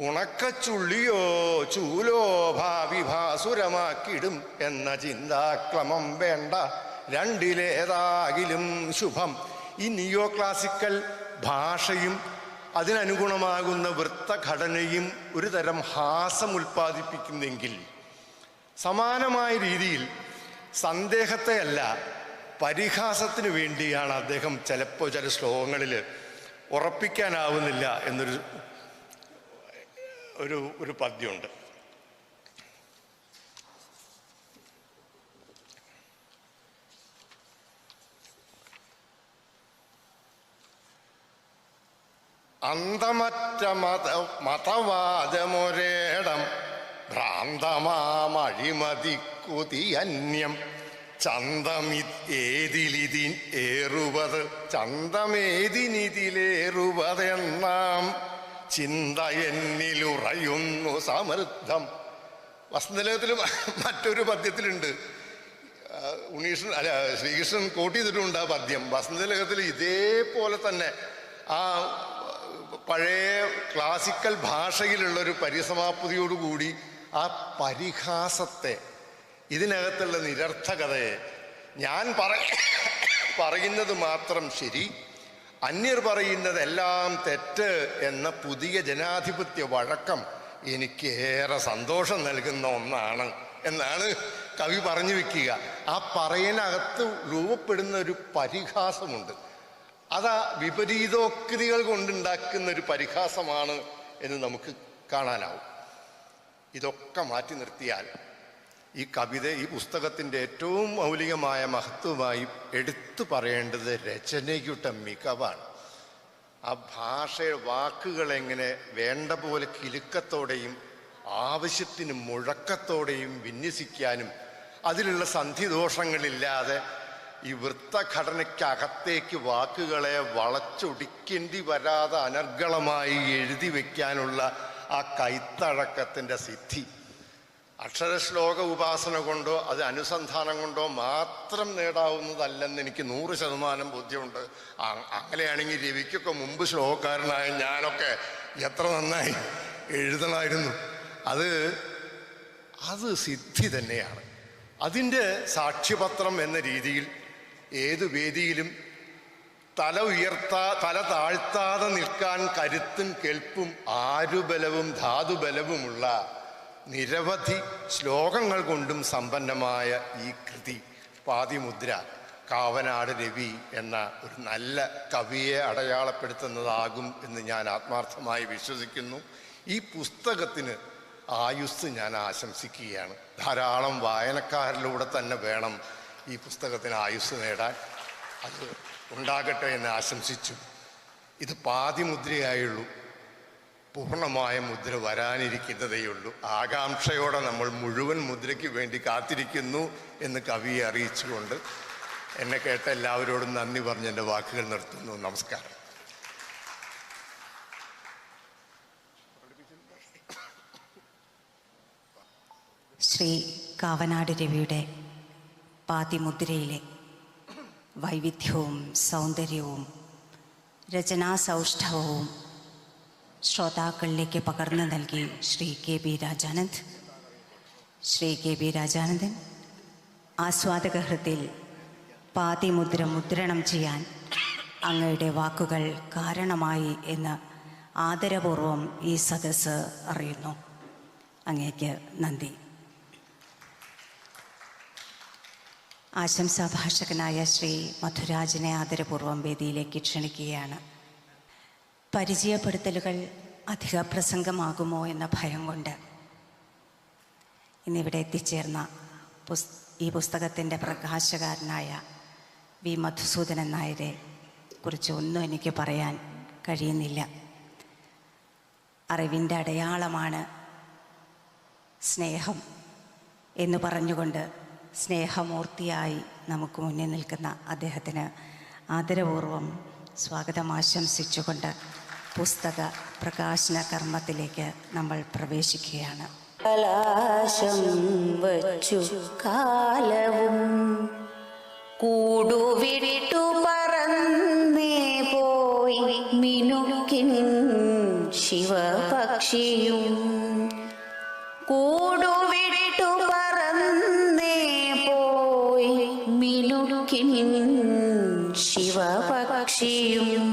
ഉണക്കച്ചുള്ളിയോ ചൂലോ ഭാവി ഭാസുരമാക്കിടും എന്ന ചിന്താക്രമം വേണ്ട, രണ്ടിലേതാകിലും ശുഭം. ഈ നിയോ ക്ലാസിക്കൽ ഭാഷയും അതിനനുഗുണമാകുന്ന വൃത്തഘടനയും ഒരു തരം ഹാസം ഉൽപ്പാദിപ്പിക്കുന്നെങ്കിൽ, സമാനമായ രീതിയിൽ സന്ദേഹത്തെ അല്ല, പരിഹാസത്തിന് വേണ്ടിയാണ് അദ്ദേഹം ചിലപ്പോൾ ചില ശ്ലോകങ്ങളിൽ ഉറപ്പിക്കാനാവുന്നില്ല എന്നൊരു ഒരു പദ്യമുണ്ട്. അന്തമറ്റ മതവാദമൊരേടം ഭ്രാന്തമാമഴിമതിക്കുതിയന്യം ചന്തമേതിനിതിലേറുവതെന്നാം ചിന്ത എന്നിലുറയുന്നു സമൃദ്ധം. വസന്തലേഖത്തിൽ മറ്റൊരു പദ്യത്തിലുണ്ട്, ഉണ്ണീഷൻ അല്ല ശ്രീകൃഷ്ണൻ കോട്ട് ചെയ്തിട്ടുണ്ട് ആ പദ്യം. വസന്തലേഖത്തിൽ ഇതേപോലെ തന്നെ ആ പഴയ ക്ലാസിക്കൽ ഭാഷയിലുള്ളൊരു പരിസമാപ്തിയോടുകൂടി ആ പരിഹാസത്തെ, ഇതിനകത്തുള്ള നിരർത്ഥകതയെ, ഞാൻ പറയുന്നത് മാത്രം ശരി, അന്യർ പറയുന്നതെല്ലാം തെറ്റ് എന്ന പുതിയ ജനാധിപത്യ വഴക്കം എനിക്ക് ഏറെ സന്തോഷം നൽകുന്ന ഒന്നാണ് എന്നാണ് കവി പറഞ്ഞു വെക്കുക. ആ പറയനകത്ത് രൂപപ്പെടുന്ന ഒരു പരിഹാസമുണ്ട്. അത് വിപരീതോക്തികൾ കൊണ്ടുണ്ടാക്കുന്ന ഒരു പരിഹാസമാണ് എന്ന് നമുക്ക് കാണാനാവും. ഇതൊക്കെ മാറ്റി നിർത്തിയാൽ ഈ കവിത, ഈ പുസ്തകത്തിൻ്റെ ഏറ്റവും മൗലികമായ മഹത്വമായി എടുത്തു പറയേണ്ടത് രചനയുടെ മികവാണ്. ആ ഭാഷയുടെ വാക്കുകളെങ്ങനെ വേണ്ട പോലെ കിലുക്കത്തോടെയും ആവശ്യത്തിന് മുഴക്കത്തോടെയും വിന്യസിക്കാനും അതിലുള്ള സന്ധിദോഷങ്ങളില്ലാതെ ഈ വൃത്തഘടനയ്ക്കകത്തേക്ക് വാക്കുകളെ വളച്ചൊടിക്കേണ്ടി വരാതെ അനർഗളമായി എഴുതി വയ്ക്കാനുള്ള ആ കൈത്തഴക്കത്തിൻ്റെ സിദ്ധി അക്ഷരശ്ലോക ഉപാസന കൊണ്ടോ അത് അനുസന്ധാനം കൊണ്ടോ മാത്രം നേടാവുന്നതല്ലെന്ന് എനിക്ക് 100% ബോധ്യമുണ്ട്. അങ്ങനെയാണെങ്കിൽ രവിക്കൊക്കെ മുമ്പ് ശ്ലോകക്കാരനായ ഞാനൊക്കെ എത്ര നന്നായി എഴുതണമായിരുന്നു. അത് സിദ്ധി തന്നെയാണ്. അതിൻ്റെ സാക്ഷ്യപത്രം എന്ന രീതിയിൽ ഏതു വേദിയിലും തല താഴ്ത്താതെ നിൽക്കാൻ കരുത്തും കെൽപ്പും ആരുബലവും ധാതുബലവുമുള്ള നിരവധി ശ്ലോകങ്ങൾ കൊണ്ടും സമ്പന്നമായ ഈ കൃതി പാതിമുദ്ര കാവനാട് രവി എന്ന ഒരു നല്ല കവിയെ അടയാളപ്പെടുത്തുന്നതാകും എന്ന് ഞാൻ ആത്മാർത്ഥമായി വിശ്വസിക്കുന്നു. ഈ പുസ്തകത്തിന് ആയുസ് ഞാൻ ആശംസിക്കുകയാണ്. ധാരാളം വായനക്കാരിലൂടെ തന്നെ വേണം ഈ പുസ്തകത്തിന് ആയുസ് നേടാൻ. അത് ഉണ്ടാകട്ടെ എന്ന് ആശംസിച്ചു. ഇത് പാതിമുദ്രയായുള്ളൂ, പൂർണ്ണമായ മുദ്ര വരാനിരിക്കുന്നതേയുള്ളൂ. ആകാംക്ഷയോടെ നമ്മൾ മുഴുവൻ മുദ്രയ്ക്ക് വേണ്ടി കാത്തിരിക്കുന്നു എന്ന് കവിയെ അറിയിച്ചുകൊണ്ട് എന്നെ കേട്ട എല്ലാവരോടും നന്ദി പറഞ്ഞ് എൻ്റെ വാക്കുകൾ നിർത്തുന്നു. നമസ്കാരം. ശ്രീ കാവനാട് രവിയുടെ പാതിമുദ്രയിലെ വൈവിധ്യവും സൗന്ദര്യവും രചനാസൗഷ്ഠവവും ശ്രോതാക്കളിലേക്ക് പകർന്നു നൽകി Shri K B Rajanand. Shri K B Rajanandan ആസ്വാദക ഹൃത്തിൽ പാതിമുദ്ര മുദ്രണം ചെയ്യാൻ അങ്ങയുടെ വാക്കുകൾ കാരണമായി എന്ന് ആദരപൂർവം ഈ സദസ്സ് അറിയുന്നു. അങ്ങേക്ക് നന്ദി. ആശംസാഭാഷകനായ ശ്രീ മധുരാജിനെ ആദരപൂർവം വേദിയിലേക്ക് ക്ഷണിക്കുകയാണ്. പരിചയപ്പെടുത്തലുകൾ അധിക പ്രസംഗമാകുമോ എന്ന ഭയം കൊണ്ട് ഇന്നിവിടെ എത്തിച്ചേർന്ന ഈ പുസ്തകത്തിൻ്റെ പ്രകാശകാരനായ വി മധുസൂദനൻ നായരെ കുറിച്ച് ഒന്നും എനിക്ക് പറയാൻ കഴിയുന്നില്ല. അറിവിൻ്റെ അടയാളമാണ് സ്നേഹം എന്ന് പറഞ്ഞുകൊണ്ട് സ്നേഹമൂർത്തിയായി നമുക്ക് മുന്നിൽ നിൽക്കുന്ന അദ്ദേഹത്തിന് ആദരപൂർവം സ്വാഗതം ആശംസിച്ചുകൊണ്ട് പുസ്തക പ്രകാശന കർമ്മത്തിലേക്ക് നമ്മൾ പ്രവേശിക്കുകയാണ്. കലാശം വച്ചു കാലവും കൂടുവിട്ടു പറന്നേ പോയി മിനുക്കിൻ ശിവപക്ഷിയും കൂടുവിട്ടു പറന്നേ പോയി മിനുക്കിൻ ശിവപക്ഷിയും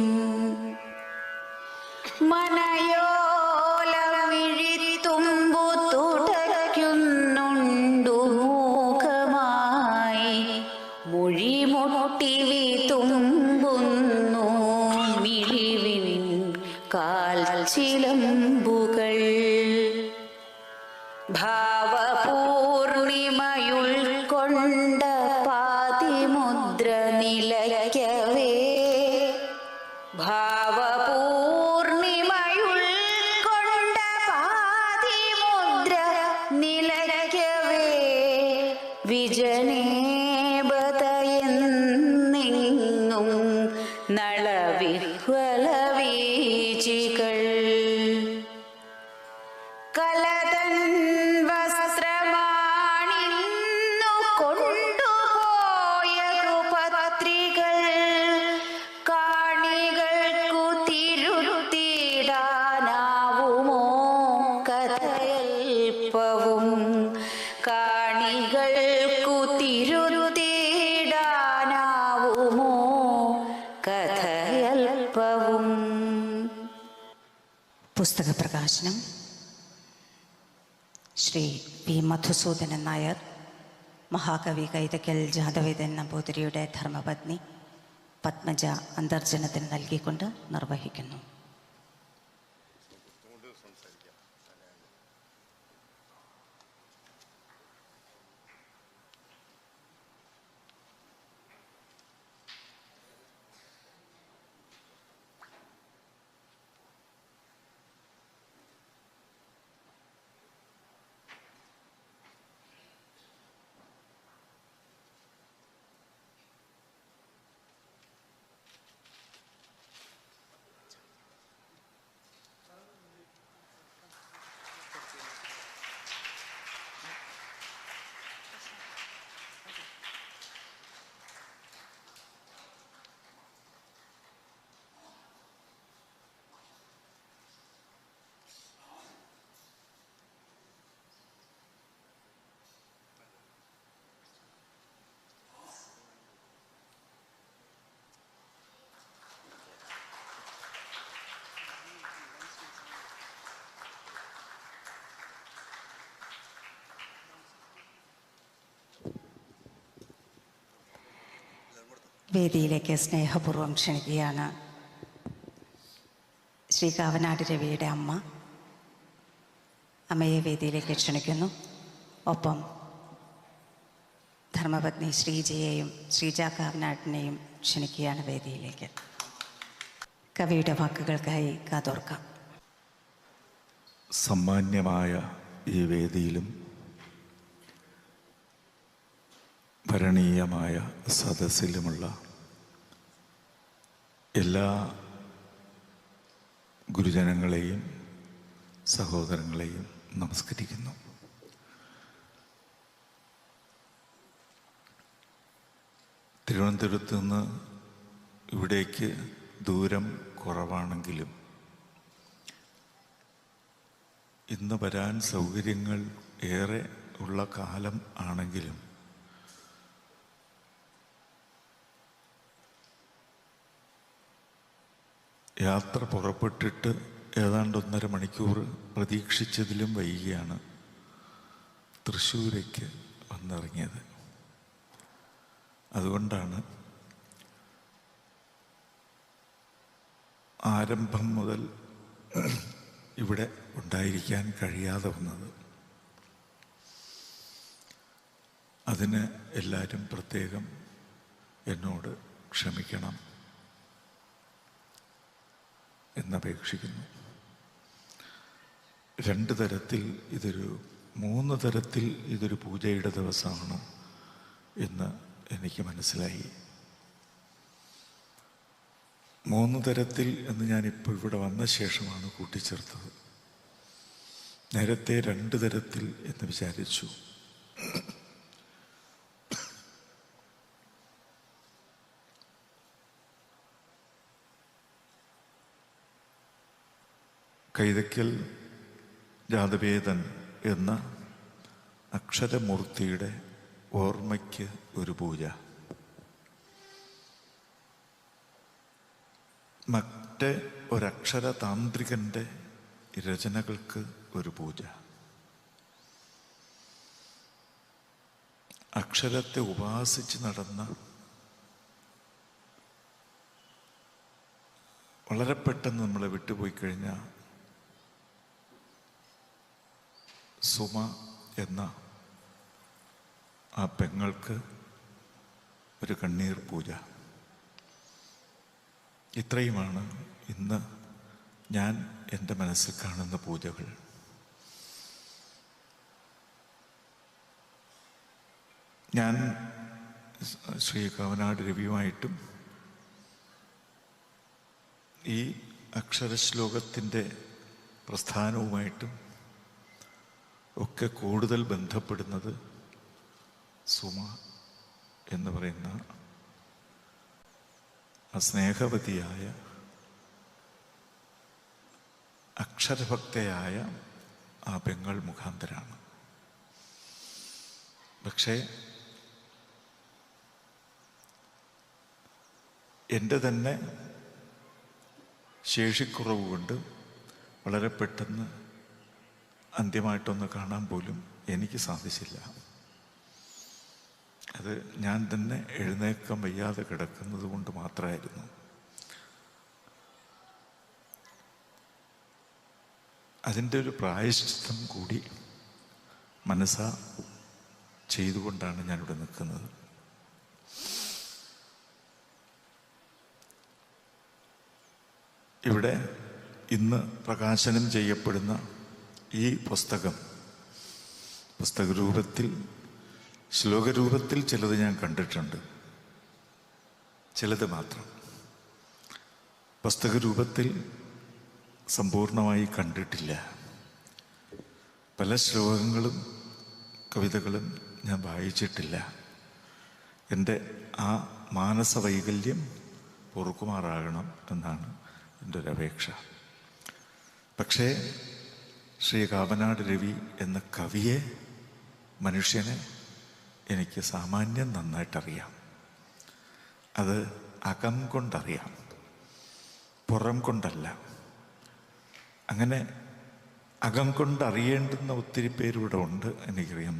മനയോലമിഴിത്തുമ്പു തുടയ്ക്കുന്നുണ്ടു മൂഖമായി കാൽച്ചിലമ്പുകൾ ഭാവപൂർണിമയുൾക്കൊണ്ട പാതിമുദ്ര നിലയ്ക്കവേ ഭാവപൂർണിമയുൾക്കൊണ്ട പാതിമുദ്ര നിലയ്ക്കവേ വിജനേബതയെന്നെങ്ങും നളവിഹ്വല വീചികൾ കലതൻ വസ്ത്രമാണിന്നു കൊണ്ടുപോയതു പത്രികൾ കാണികൾക്കു തിരുത്തിടാനാവുമോ കഥയൽപ്പവും കാണികൾക്കു തിരുത്തിടാനാവുമോ കഥയൽപ്പവും. പുസ്തക പ്രകാശനം ശ്രീ പി മധുസൂദനൻ നായർ, മഹാകവി കൈതക്കൽ ജാതവേദൻ നമ്പൂതിരിയുടെ ധർമ്മപത്നി പത്മജ അന്തർജനത്തിന് നൽകിക്കൊണ്ട് നിർവഹിക്കുന്നു. വേദിയിലേക്ക് സ്നേഹപൂർവ്വം ക്ഷണിക്കുകയാണ് ശ്രീ കാവനാട് രവിയുടെ അമ്മയെ വേദിയിലേക്ക് ക്ഷണിക്കുന്നു. ഒപ്പം ധർമ്മപത്നി ശ്രീജയെയും ശ്രീജ കാവനാടിനെയും ക്ഷണിക്കുകയാണ് വേദിയിലേക്ക്. കവിയുടെ വാക്കുകൾക്കായി കാതോർക്കാം. സമ്മാന്യമായ ഈ വേദിയിലും ഭരണീയമായ സദസ്സിലുമുള്ള എല്ലാ ഗുരുജനങ്ങളെയും സഹോദരങ്ങളെയും നമസ്കരിക്കുന്നു. തിരുവനന്തപുരത്ത് നിന്ന് ഇവിടേക്ക് ദൂരം കുറവാണെങ്കിലും ഇന്ന് വരാൻ സൗകര്യങ്ങൾ ഏറെ ഉള്ള കാലം ആണെങ്കിലും യാത്ര പുറപ്പെട്ടിട്ട് ഏതാണ്ട് 1.5 മണിക്കൂർ പ്രതീക്ഷിച്ചതിലും വൈകിയാണ് തൃശ്ശൂരേക്ക് വന്നിറങ്ങിയത്. അതുകൊണ്ടാണ് ആരംഭം മുതൽ ഇവിടെ ഉണ്ടായിരിക്കാൻ കഴിയാതെ വന്നത്. അതിന് എല്ലാവരും പ്രത്യേകം എന്നോട് ക്ഷമിക്കണം എന്നപേക്ഷിക്കുന്നു. 2 തരത്തിൽ ഇതൊരു 3 തരത്തിൽ ഇതൊരു പൂജയുടെ ദിവസമാണ് എന്ന് എനിക്ക് മനസ്സിലായി. 3 തരത്തിൽ എന്ന് ഞാനിപ്പോൾ ഇവിടെ വന്ന ശേഷമാണ് കൂട്ടിച്ചേർത്തത്. നേരത്തെ 2 തരത്തിൽ എന്ന് വിചാരിച്ചു. കൈതക്കൽ ജാതവേദൻ എന്ന അക്ഷരമൂർത്തിയുടെ ഓർമ്മയ്ക്ക് ഒരു പൂജ, മറ്റ് ഒരക്ഷര താന്ത്രികൻ്റെ രചനകൾക്ക് ഒരു പൂജ, അക്ഷരത്തെ ഉപാസിച്ച് നടന്ന വളരെ പെട്ടെന്ന് നമ്മളെ വിട്ടുപോയി കഴിഞ്ഞ സുമ എന്ന ആ പെങ്ങൾക്ക് ഒരു കണ്ണീർ പൂജ. ഇത്രയുമാണ് ഇന്ന് ഞാൻ എൻ്റെ മനസ്സിൽ കാണുന്ന പൂജകൾ. ഞാൻ ശ്രീ കാവനാട് രവിയുമായിട്ടും ഈ അക്ഷരശ്ലോകത്തിൻ്റെ പ്രസ്ഥാനവുമായിട്ടും ഒക്കെ കൂടുതൽ ബന്ധപ്പെടുന്നത് സുമ എന്ന് പറയുന്ന ആ സ്നേഹവതിയായ അക്ഷരഭക്തയായ ആ പെങ്ങൾ മുഖാന്തരാണ്. പക്ഷേ എൻ്റെ തന്നെ ശേഷിക്കുറവ് കൊണ്ട് വളരെ പെട്ടെന്ന് അന്ത്യമായിട്ടൊന്ന് കാണാൻ പോലും എനിക്ക് സാധിച്ചില്ല. അത് ഞാൻ തന്നെ എഴുന്നേൽക്കാൻ വയ്യാതെ കിടക്കുന്നത് കൊണ്ട് മാത്രമായിരുന്നു. അതിൻ്റെ ഒരു പ്രായശ്ചിത്തം കൂടി മനസ്സാ ചെയ്തുകൊണ്ടാണ് ഞാനിവിടെ നിൽക്കുന്നത്. ഇവിടെ ഇന്ന് പ്രകാശനം ചെയ്യപ്പെടുന്ന ഈ പുസ്തകരൂപത്തിൽ ശ്ലോകരൂപത്തിൽ ചിലത് ഞാൻ കണ്ടിട്ടുണ്ട്, ചിലത് മാത്രം. പുസ്തകരൂപത്തിൽ സമ്പൂർണമായി കണ്ടിട്ടില്ല. പല ശ്ലോകങ്ങളും കവിതകളും ഞാൻ വായിച്ചിട്ടില്ല. എൻ്റെ ആ മാനസവൈകല്യം പൊറുക്കുമാറാകണം എന്നാണ് എൻ്റെ ഒരപേക്ഷ. പക്ഷേ ശ്രീ കാവനാട് രവി എന്ന കവിയെ, മനുഷ്യനെ എനിക്ക് സാമാന്യം നന്നായിട്ടറിയാം. അത് അകം കൊണ്ടറിയാം, പുറം കൊണ്ടല്ല. അങ്ങനെ അകം കൊണ്ടറിയേണ്ടുന്ന ഒത്തിരി പേരിവിടെ ഉണ്ട്. എനിക്കറിയാം,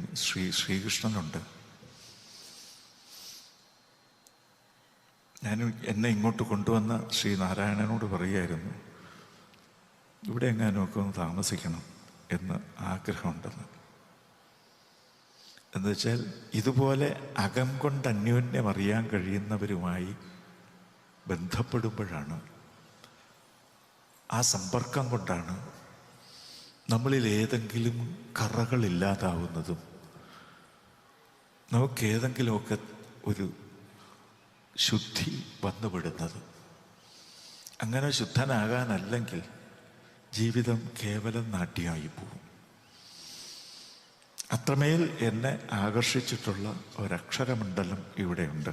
ശ്രീകൃഷ്ണനുണ്ട്. ഞാൻ എന്നെ ഇങ്ങോട്ട് കൊണ്ടുവന്ന ശ്രീനാരായണനോട് പറയുമായിരുന്നു, ഇവിടെ എങ്ങാനുമൊക്കെ ഒന്ന് താമസിക്കണം എന്ന് ആഗ്രഹമുണ്ടെന്ന്. എന്നുവെച്ചാൽ ഇതുപോലെ അകം കൊണ്ട് അന്യോന്യം അറിയാൻ കഴിയുന്നവരുമായി ബന്ധപ്പെടുമ്പോഴാണ്, ആ സമ്പർക്കം കൊണ്ടാണ് നമ്മളിൽ ഏതെങ്കിലും കറകളില്ലാതാവുന്നതും നമുക്കേതെങ്കിലുമൊക്കെ ഒരു ശുദ്ധി വന്നുപെടുന്നത്. അങ്ങനെ ശുദ്ധനാകാനല്ലെങ്കിൽ ജീവിതം കേവലം നാട്യമായി പോകും. അത്രമേൽ എന്നെ ആകർഷിച്ചിട്ടുള്ള ഒരക്ഷരമണ്ഡലം ഇവിടെയുണ്ട്.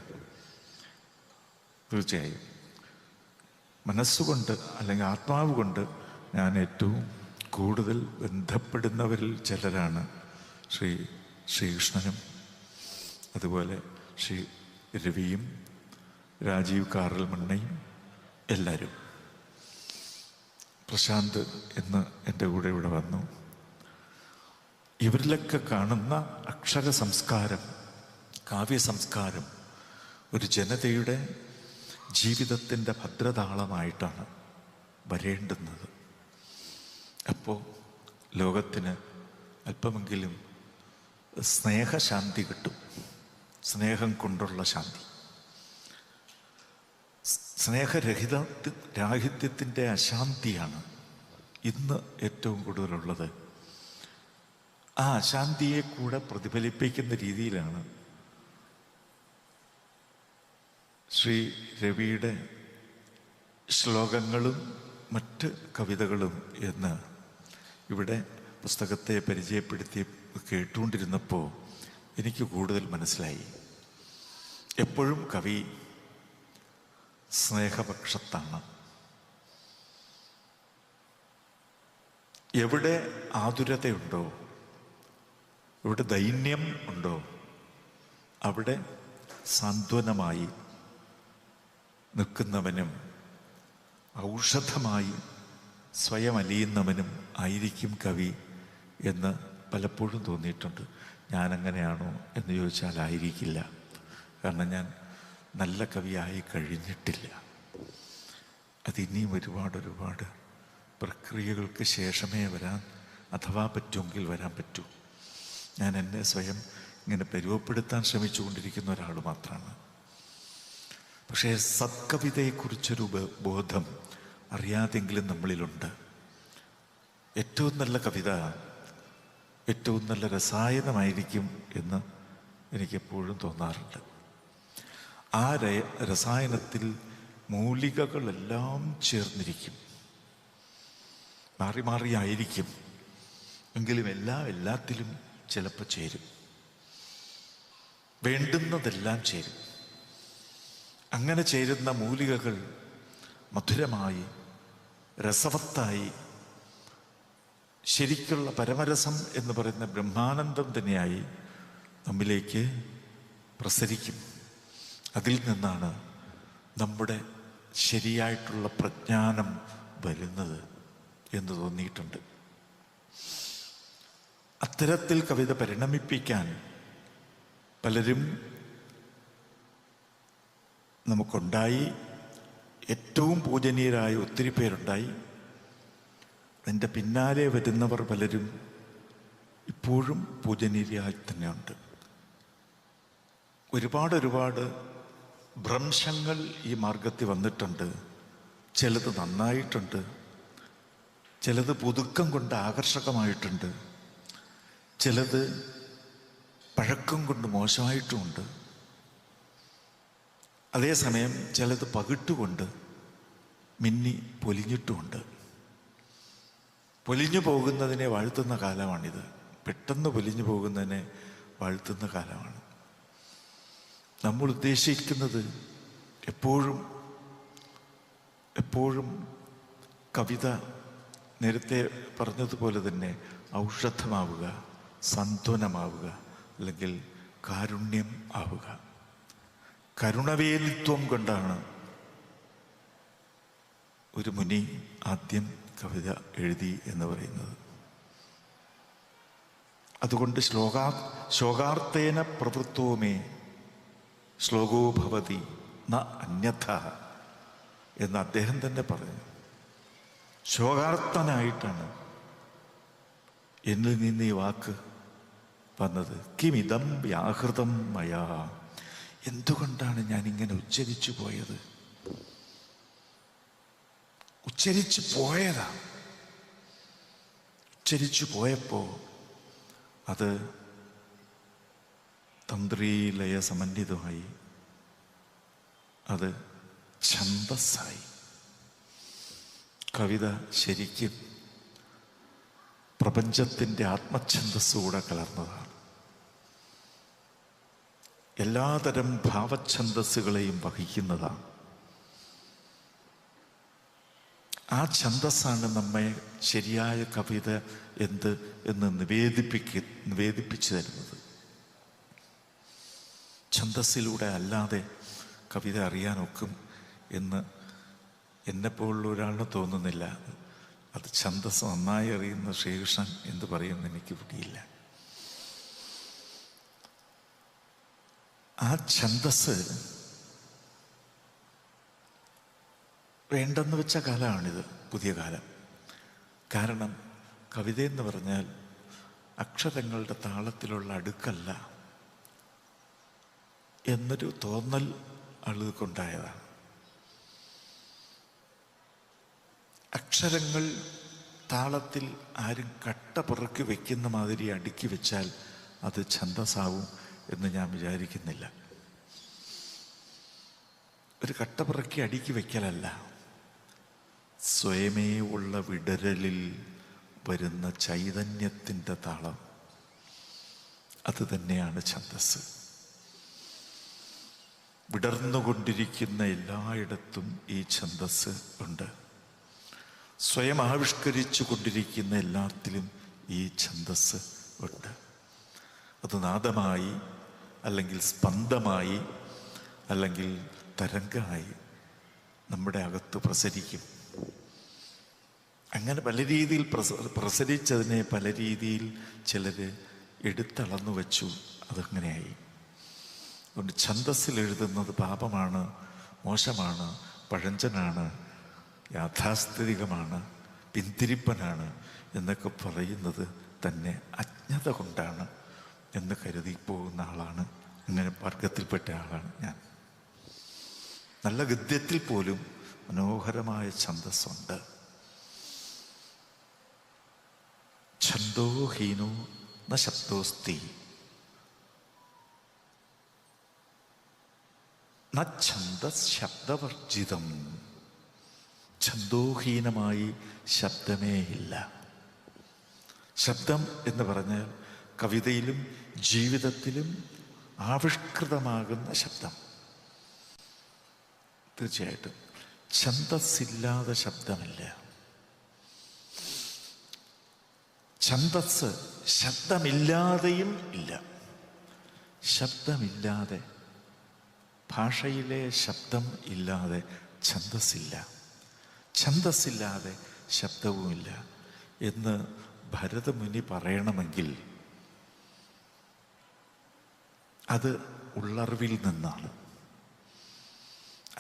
തീർച്ചയായും മനസ്സുകൊണ്ട് അല്ലെങ്കിൽ ആത്മാവ് കൊണ്ട് ഞാൻ ഏറ്റവും കൂടുതൽ ബന്ധപ്പെടുന്നവരിൽ ചിലരാണ് ശ്രീകൃഷ്ണനും, അതുപോലെ ശ്രീ രവിയും, രാജീവ് കാറൽ മണ്ണയും, എല്ലാവരും. പ്രശാന്ത് എന്ന് എൻ്റെ കൂടെ ഇവിടെ വന്നു. ഇവരിലൊക്കെ കാണുന്ന അക്ഷര സംസ്കാരം, കാവ്യ സംസ്കാരം ഒരു ജനതയുടെ ജീവിതത്തിൻ്റെ ഭദ്രതാളമായിട്ടാണ് വരേണ്ടുന്നത്. അപ്പോൾ ലോകത്തിന് അല്പമെങ്കിലും സ്നേഹശാന്തി കിട്ടും. സ്നേഹം കൊണ്ടുള്ള ശാന്തി. രാഹിത്യത്തിൻ്റെ അശാന്തിയാണ് ഇന്ന് ഏറ്റവും കൂടുതലുള്ളത്. ആ അശാന്തിയെ കൂടെ പ്രതിഫലിപ്പിക്കുന്ന രീതിയിലാണ് ശ്രീ രവിയുടെ ശ്ലോകങ്ങളും മറ്റ് കവിതകളും എന്ന് ഇവിടെ പുസ്തകത്തെ പരിചയപ്പെടുത്തി കേട്ടുകൊണ്ടിരുന്നപ്പോൾ എനിക്ക് കൂടുതൽ മനസ്സിലായി. എപ്പോഴും കവി സ്നേഹപക്ഷത്താണ്. എവിടെ ആതുരതയുണ്ടോ, എവിടെ ദൈന്യം ഉണ്ടോ, അവിടെ സാന്ത്വനമായി നിൽക്കുന്നവനും ഔഷധമായി സ്വയം അലിയുന്നവനും ആയിരിക്കും കവി എന്ന് പലപ്പോഴും തോന്നിയിട്ടുണ്ട്. ഞാനങ്ങനെയാണോ എന്ന് ചോദിച്ചാൽ ആയിരിക്കില്ല. കാരണം ഞാൻ നല്ല കവിയായി കഴിഞ്ഞിട്ടില്ല. അതിനിയും ഒരുപാട് പ്രക്രിയകൾക്ക് ശേഷമേ വരാൻ, അഥവാ പറ്റുമെങ്കിൽ വരാൻ പറ്റൂ. ഞാൻ എന്നെ സ്വയം ഇങ്ങനെ പരുവപ്പെടുത്താൻ ശ്രമിച്ചുകൊണ്ടിരിക്കുന്ന ഒരാൾ മാത്രമാണ്. പക്ഷേ സത്കവിതയെക്കുറിച്ചൊരു ബോധം അറിയാതെങ്കിലും നമ്മളിലുണ്ട്. ഏറ്റവും നല്ല കവിത ഏറ്റവും നല്ല രസായനമായിരിക്കും എന്ന് എനിക്കെപ്പോഴും തോന്നാറുണ്ട്. ആ രസായനത്തിൽ മൂലികകളെല്ലാം ചേർന്നിരിക്കും, മാറി മാറിയായിരിക്കും, എങ്കിലും എല്ലാത്തിലും ചിലപ്പോൾ ചേരും, വേണ്ടുന്നതെല്ലാം ചേരും. അങ്ങനെ ചേരുന്ന മൂലികകൾ മധുരമായി, രസവത്തായി, ശരിക്കുള്ള പരമരസം എന്ന് പറയുന്ന ബ്രഹ്മാനന്ദം തന്നെയായി നമ്മിലേക്ക് പ്രസരിക്കും. അതിൽ നിന്നാണ് നമ്മുടെ ശരിയായിട്ടുള്ള പ്രജ്ഞാനം വരുന്നത് എന്ന് തോന്നിയിട്ടുണ്ട്. അത്തരത്തിൽ കവിത പരിണമിപ്പിക്കാൻ പലരും നമുക്കുണ്ടായി. ഏറ്റവും പൂജനീയരായ ഒത്തിരി പേരുണ്ടായി. അതിൻ്റെ പിന്നാലെ വരുന്നവർ പലരും ഇപ്പോഴും പൂജനീയരായി തന്നെയുണ്ട്. ഒരുപാട് ഭ്രംശങ്ങൾ ഈ മാർഗത്തിൽ വന്നിട്ടുണ്ട്. ചിലത് നന്നായിട്ടുണ്ട്, ചിലത് പുതുക്കം കൊണ്ട് ആകർഷകമായിട്ടുണ്ട്, ചിലത് പഴക്കം കൊണ്ട് മോശമായിട്ടുമുണ്ട്. അതേസമയം ചിലത് പകിട്ടുകൊണ്ട് മിന്നി പൊലിഞ്ഞിട്ടുമുണ്ട്. പൊലിഞ്ഞു പോകുന്നതിനെ വാഴ്ത്തുന്ന കാലമാണിത്. പെട്ടെന്ന് പൊലിഞ്ഞു പോകുന്നതിനെ വാഴ്ത്തുന്ന കാലമാണ്. നമ്മൾ ഉദ്ദേശിക്കുന്നത് എപ്പോഴും കവിത നേരത്തെ പറഞ്ഞതുപോലെ തന്നെ ഔഷധമാവുക, സാന്ത്വനമാവുക, അല്ലെങ്കിൽ കാരുണ്യം ആവുക. കരുണവേദിത്വം കൊണ്ടാണ് ഒരു മുനി ആദ്യം കവിത എഴുതി എന്ന് പറയുന്നത്. അതുകൊണ്ട് ശോകാർത്തേന പ്രവൃത്തോമേ ശ്ലോകോ ഭവതി ന അന്യഥ എന്ന് അദ്ദേഹം തന്നെ പറഞ്ഞു. ശോകാർത്തനായിട്ടാണ് എന്നിൽ നിന്ന് ഈ വാക്ക് വന്നത്. കിമിതം വ്യാഹൃതം മയാ, എന്തുകൊണ്ടാണ് ഞാനിങ്ങനെ ഉച്ചരിച്ചു പോയത്? ഉച്ചരിച്ചു പോയപ്പോ അത് തന്ത്രീലയ സമന്വിതമായി, അത് ഛന്ദസ്സായി. കവിത ശരിക്കും പ്രപഞ്ചത്തിൻ്റെ ആത്മഛന്ദസ്സുകൂടെ കലർന്നതാണ്. എല്ലാതരം ഭാവഛന്ദസ്സുകളെയും വഹിക്കുന്നതാണ്. ആ ഛന്ദസ്സാണ് നമ്മെ ശരിയായ കവിത എന്ന് നിവേദിപ്പിച്ചു തരുന്നത്. ഛന്ദസ്സിലൂടെ അല്ലാതെ കവിത അറിയാനൊക്കും എന്ന് എന്നെപ്പോലുള്ള ഒരാളിന് തോന്നുന്നില്ല. അത് ഛന്ദസ് നന്നായി അറിയുന്ന ശ്രീകൃഷ്ണൻ എന്ത് പറയുമെന്ന് എനിക്ക് പിടിയില്ല. ആ ഛന്ദസ് വേണ്ടെന്ന് വെച്ച കാലമാണിത്, പുതിയ കാലം. കാരണം കവിതയെന്ന് പറഞ്ഞാൽ അക്ഷരങ്ങളുടെ താളത്തിലുള്ള അടുക്കല്ല എന്നൊരു തോന്നൽ ആളുകൾക്കുണ്ടായതാണ്. അക്ഷരങ്ങൾ താളത്തിൽ ആരും കട്ട പുറക്കി വയ്ക്കുന്ന മാതിരി അടുക്കി വെച്ചാൽ അത് ഛന്ദസ്സാവും എന്ന് ഞാൻ വിചാരിക്കുന്നില്ല. ഒരു കട്ട പുറക്കി അടുക്കി വയ്ക്കലല്ല, സ്വയമേ ഉള്ള വിടരലിൽ വരുന്ന ചൈതന്യത്തിൻ്റെ താളം, അത് തന്നെയാണ് ഛന്ദസ്. വിടർന്നുകൊണ്ടിരിക്കുന്ന എല്ലായിടത്തും ഈ ഛന്ദസ് ഉണ്ട്. സ്വയം ആവിഷ്കരിച്ചു കൊണ്ടിരിക്കുന്ന എല്ലാത്തിലും ഈ ഛന്ദസ് ഉണ്ട്. അത് നാദമായി, അല്ലെങ്കിൽ സ്പന്ദമായി, അല്ലെങ്കിൽ തരംഗമായി നമ്മുടെ അകത്ത് പ്രസരിക്കും. അങ്ങനെ പല രീതിയിൽ പ്രസരിച്ചതിനെ പല രീതിയിൽ ചിലർ എടുത്തളന്നു വച്ചു. അതങ്ങനെയായി. അതുകൊണ്ട് ഛന്ദസ്സിൽ എഴുതുന്നത് പാപമാണ്, മോശമാണ്, പഴഞ്ചനാണ്, യാഥാസ്ഥിതികമാണ്, പിന്തിരിപ്പനാണ് എന്നൊക്കെ പറയുന്നത് തന്നെ അജ്ഞത കൊണ്ടാണ് എന്ന് കരുതി പോകുന്ന ആളാണ്. അങ്ങനെ വർഗത്തിൽപ്പെട്ട ആളാണ് ഞാൻ. നല്ല ഗദ്യത്തിൽ പോലും മനോഹരമായ ഛന്ദസ്സുണ്ട്. ഛന്ദോഹീനോ ന ശബ്ദോസ്തി ന ഛന്ദസ് ശബ്ദവർജിതം. ഛന്ദോഹീനമായി ശബ്ദമേ ഇല്ല. ശബ്ദം എന്ന് പറഞ്ഞാൽ കവിതയിലും ജീവിതത്തിലും ആവിഷ്കൃതമാകുന്ന ശബ്ദം. തീർച്ചയായിട്ടും ഛന്ദസ്സില്ലാതെ ശബ്ദമില്ല. ഛന്ദസ് ശബ്ദമില്ലാതെയും ഇല്ല. ശബ്ദമില്ലാതെ, ഭാഷയിലെ ശബ്ദം ഇല്ലാതെ ഛന്ദസ്സില്ല, ഛന്ദസ്സില്ലാതെ ശബ്ദവുമില്ല എന്ന് ഭരതമുനി പറയണമെങ്കിൽ അത് ഉള്ളറിവിൽ നിന്നാണ്.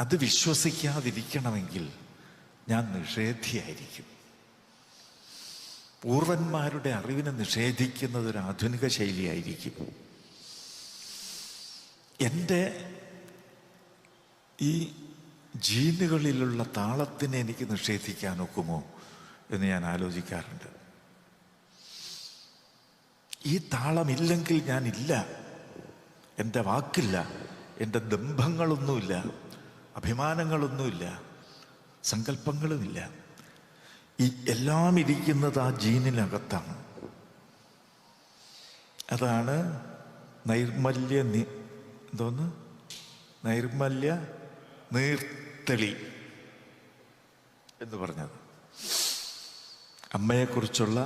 അത് വിശ്വസിക്കാതിരിക്കണമെങ്കിൽ ഞാൻ നിഷേധിയായിരിക്കും. പൂർവന്മാരുടെ അറിവിനെ നിഷേധിക്കുന്നത് ഒരു ആധുനിക ശൈലിയായിരിക്കും. എൻ്റെ ഈ ജീനുകളിലുള്ള താളത്തിനെ എനിക്ക് നിഷേധിക്കാൻ ഒക്കുമോ എന്ന് ഞാൻ ആലോചിക്കാറുണ്ട്. ഈ താളമില്ലെങ്കിൽ ഞാനില്ല. എൻ്റെ വാക്കില്ല, എൻ്റെ ദംഭങ്ങളൊന്നുമില്ല, അഭിമാനങ്ങളൊന്നുമില്ല, സങ്കല്പങ്ങളുമില്ല. ഈ എല്ലാം ഇരിക്കുന്നത് ആ ജീനിനകത്താണ്. അതാണ് നൈർമല്യ നീർത്തെളി എന്ന് പറഞ്ഞത്. അമ്മയെക്കുറിച്ചുള്ള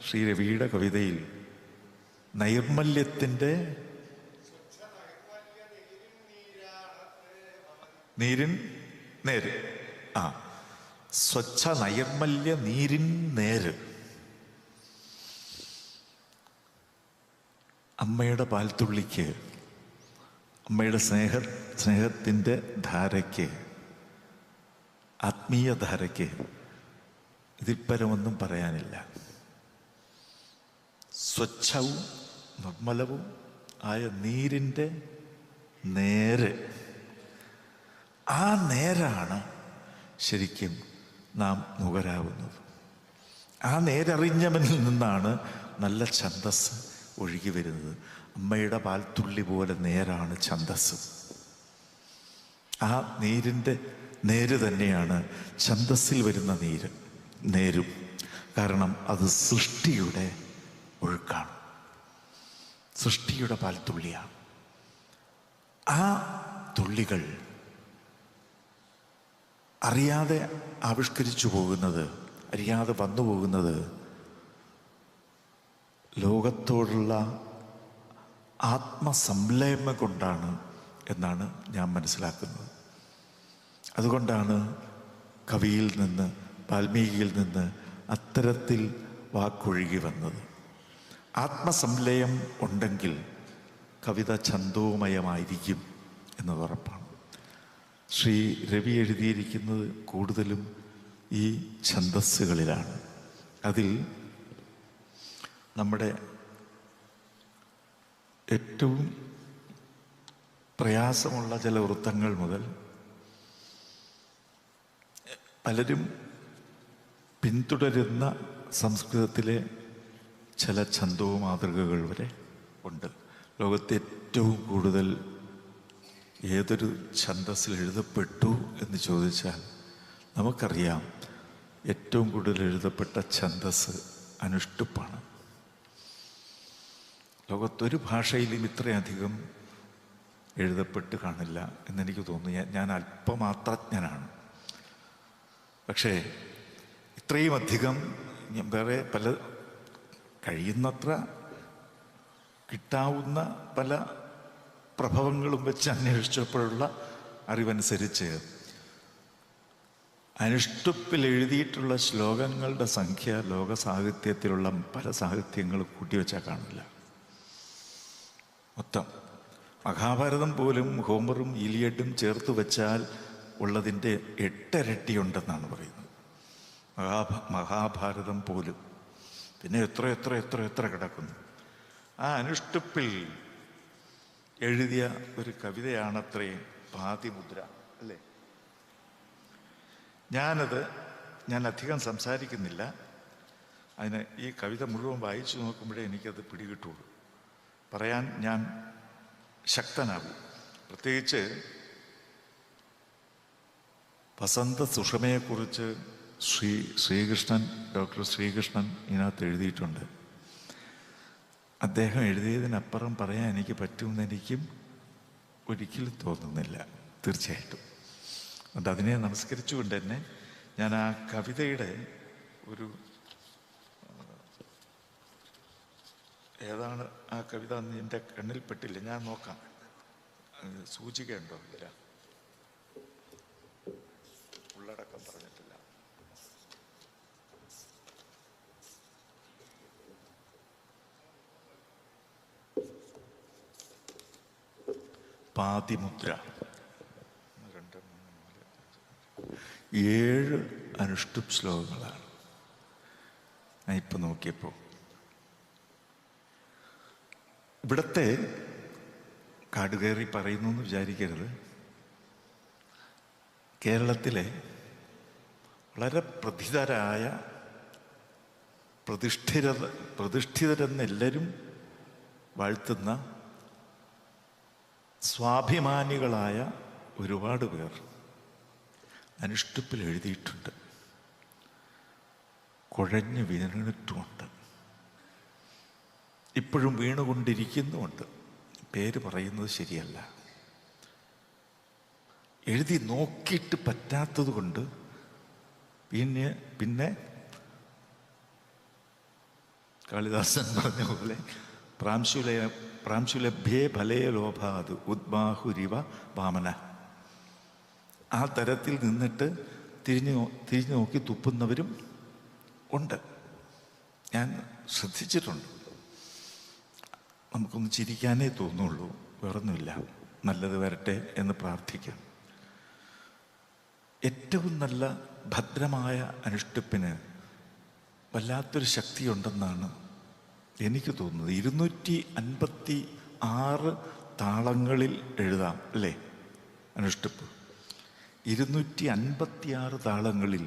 ശ്രീ രവിയുടെ കവിതയിൽ നൈർമല്യത്തിൻ്റെ നീരിൻ നേര്, സ്വച്ഛ നൈർമല്യ നീരിൻ നേര്. അമ്മയുടെ പാൽത്തുള്ളിക്ക്, അമ്മയുടെ സ്നേഹത്തിൻ്റെ ധാരയ്ക്ക്, ആത്മീയ ധാരയ്ക്ക് ഇതിൽ പരമൊന്നും പറയാനില്ല. സ്വച്ഛവും നിർമ്മലവും ആയ നീരിൻ്റെ നേര്, ആ നേരാണ് ശരിക്കും നാം നുകരാവുന്നത്. ആ നേരറിഞ്ഞവനിൽ നിന്നാണ് നല്ല ഛന്ദസ് ഒഴുകി വരുന്നത്. അമ്മയുടെ പാൽത്തുള്ളി പോലെ നേരാണ് ഛന്ദസ്. ആ നീരിൻ്റെ നേര് തന്നെയാണ് ഛന്ദസ്സിൽ വരുന്ന നേരും. കാരണം അത് സൃഷ്ടിയുടെ ഒഴുക്കാണ്, സൃഷ്ടിയുടെ പാൽത്തുള്ളിയാണ്. ആ തുള്ളികൾ അറിയാതെ ആവിഷ്കരിച്ചു പോകുന്നത്, അറിയാതെ വന്നു പോകുന്നത് ലോകത്തോടുള്ള ആത്മസംലയം കൊണ്ടാണ് എന്നാണ് ഞാൻ മനസ്സിലാക്കുന്നത്. അതുകൊണ്ടാണ് കവിയിൽ നിന്ന്, വാൽമീകിയിൽ നിന്ന് അത്തരത്തിൽ വാക്കൊഴുകി വന്നത്. ആത്മസംലയം ഉണ്ടെങ്കിൽ കവിത ഛന്ദോമയമായിരിക്കും എന്നത് ഉറപ്പാണ്. ശ്രീ രവി എഴുതിയിരിക്കുന്നത് കൂടുതലും ഈ ഛന്ദസ്സുകളിലാണ്. അതിൽ നമ്മുടെ ഏറ്റവും പ്രയാസമുള്ള ചില വൃത്തങ്ങൾ മുതൽ പലരും പിന്തുടരുന്ന സംസ്കൃതത്തിലെ ചില ഛന്ദോ മാതൃകകൾ വരെ ഉണ്ട്. ലോകത്തെ ഏറ്റവും കൂടുതൽ ഏതൊരു ഛന്ദസ്സിൽ എഴുതപ്പെട്ടു എന്ന് ചോദിച്ചാൽ നമുക്കറിയാം, ഏറ്റവും കൂടുതൽ എഴുതപ്പെട്ട ഛന്ദസ് അനുഷ്ടുപ്പാണ്. ലോകത്തൊരു ഭാഷയിലും ഇത്രയധികം എഴുതപ്പെട്ട് കാണില്ല എന്നെനിക്ക് തോന്നുന്നു. ഞാൻ അല്പമാത്രജ്ഞനാണ്. പക്ഷേ ഇത്രയും അധികം വേറെ പല കഴിയുന്നത്ര കിട്ടാവുന്ന പല പ്രഭവങ്ങളും വെച്ച് അന്വേഷിച്ചപ്പോഴുള്ള അറിവനുസരിച്ച് അനുഷ്ടുപ്പിൽ എഴുതിയിട്ടുള്ള ശ്ലോകങ്ങളുടെ സംഖ്യ ലോക സാഹിത്യത്തിലുള്ള പല സാഹിത്യങ്ങളും കൂട്ടിവെച്ചാൽ കാണില്ല. മൊത്തം മഹാഭാരതം പോലും ഹോമറും ഇലിയഡും ചേർത്ത് വെച്ചാൽ ഉള്ളതിൻ്റെ 8 ഇരട്ടിയുണ്ടെന്നാണ് പറയുന്നത്. മഹാഭാരതം പോലും, പിന്നെ എത്ര എത്ര എത്ര എത്ര കിടക്കുന്നു. ആ അനുഷ്ടുപ്പിൽ എഴുതിയ ഒരു കവിതയാണത്രേ പാതിമുദ്ര, അല്ലേ? ഞാൻ അധികം സംസാരിക്കുന്നില്ല. അതിന് ഈ കവിത മുഴുവൻ വായിച്ചു നോക്കുമ്പോഴേ എനിക്കത് പിടികിട്ടുള്ളൂ, പറയാൻ ഞാൻ ശക്തനാകും. പ്രത്യേകിച്ച് വസന്ത സുഷമയെക്കുറിച്ച് ഡോക്ടർ ശ്രീകൃഷ്ണൻ ഇതിനകത്ത് എഴുതിയിട്ടുണ്ട്. അദ്ദേഹം എഴുതിയതിനപ്പുറം പറയാൻ എനിക്ക് പറ്റുമെന്ന് എനിക്കും ഒരിക്കലും തോന്നുന്നില്ല, തീർച്ചയായിട്ടും. അതുകൊണ്ട് അതിനെ നമസ്കരിച്ചുകൊണ്ട് തന്നെ ഞാൻ ആ കവിതയുടെ ഒരു ഏതാണ് ആ കവിത എന്ന് എൻ്റെ കണ്ണിൽപ്പെട്ടില്ല, ഞാൻ നോക്കാം. സൂചികയുണ്ടോ? ഇല്ല, ഉള്ളടക്കം പറഞ്ഞിട്ടില്ല. പാതിമുദ്ര 7 അനുഷ്ടുപ് ശ്ലോകങ്ങളാണ്. ഞാൻ ഇപ്പം നോക്കിയപ്പോൾ ഇവിടത്തെ കാടുകയറി പറയുന്നു എന്ന് വിചാരിക്കരുത്. കേരളത്തിലെ വളരെ പ്രഥിതരായ പ്രതിഷ്ഠിതരെന്നെല്ലാവരും വാഴ്ത്തുന്ന സ്വാഭിമാനികളായ ഒരുപാട് പേർ അനുഷ്ടുപ്പിൽ എഴുതിയിട്ടുണ്ട്, കുഴഞ്ഞു വീണിട്ടുമുണ്ട്, ഇപ്പോഴും വീണുകൊണ്ടിരിക്കുന്നുമുണ്ട്. പേര് പറയുന്നത് ശരിയല്ല. എഴുതി നോക്കിയിട്ട് പറ്റാത്തത് കൊണ്ട് പിന്നെ കാളിദാസൻ പറഞ്ഞ പോലെ പ്രാംശുലഭ്യേ ഫലേ ലോഭാത് ഉദ്ബാഹുരിവ വാമന, ആ തരത്തിൽ നിന്നിട്ട് തിരിഞ്ഞു നോക്കി തുപ്പുന്നവരും ഉണ്ട്. ഞാൻ ശ്രദ്ധിച്ചിട്ടുണ്ട്. നമുക്കൊന്ന് ചിരിക്കാനേ തോന്നുള്ളൂ, വേറൊന്നുമില്ല. നല്ലത് വരട്ടെ എന്ന് പ്രാർത്ഥിക്കാം. ഏറ്റവും നല്ല ഭദ്രമായ അനുഷ്ടുപ്പിന് വല്ലാത്തൊരു ശക്തിയുണ്ടെന്നാണ് എനിക്ക് തോന്നുന്നത്. 256 താളങ്ങളിൽ എഴുതാം, അല്ലേ? അനുഷ്ടുപ്പ് 256 താളങ്ങളിൽ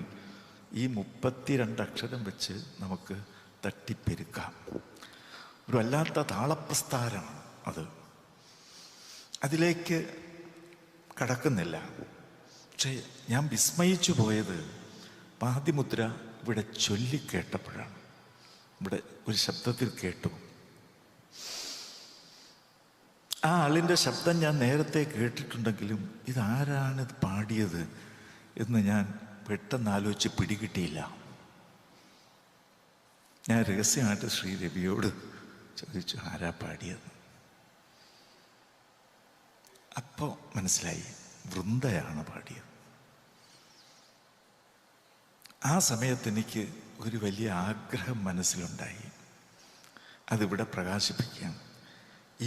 ഈ 32 അക്ഷരം വെച്ച് നമുക്ക് തട്ടിപ്പെരുക്കാം. ഒരു വല്ലാത്ത താളപ്രസ്ഥാരമാണ് അത്. അതിലേക്ക് കടക്കുന്നില്ല. പക്ഷേ ഞാൻ വിസ്മയിച്ചു പോയത് പാതിമുദ്ര ഇവിടെ ചൊല്ലിക്കേട്ടപ്പോഴാണ്. ഇവിടെ ഒരു ശബ്ദത്തിൽ കേട്ടു. ആ ആളിൻ്റെ ശബ്ദം ഞാൻ നേരത്തെ കേട്ടിട്ടുണ്ടെങ്കിലും ഇതാരാണിത് പാടിയത് എന്ന് ഞാൻ പെട്ടെന്ന് ആലോചിച്ച് പിടികിട്ടിയില്ല. ഞാൻ രഹസ്യമായിട്ട് ശ്രീ രവിയോട് ചോദിച്ചു, ആരാ പാടിയത്? അപ്പോൾ മനസ്സിലായി, വൃന്ദയാണ് പാടിയത്. ആ സമയത്ത് എനിക്ക് ഒരു വലിയ ആഗ്രഹം മനസ്സിലുണ്ടായി, അതിവിടെ പ്രകാശിപ്പിക്കാം.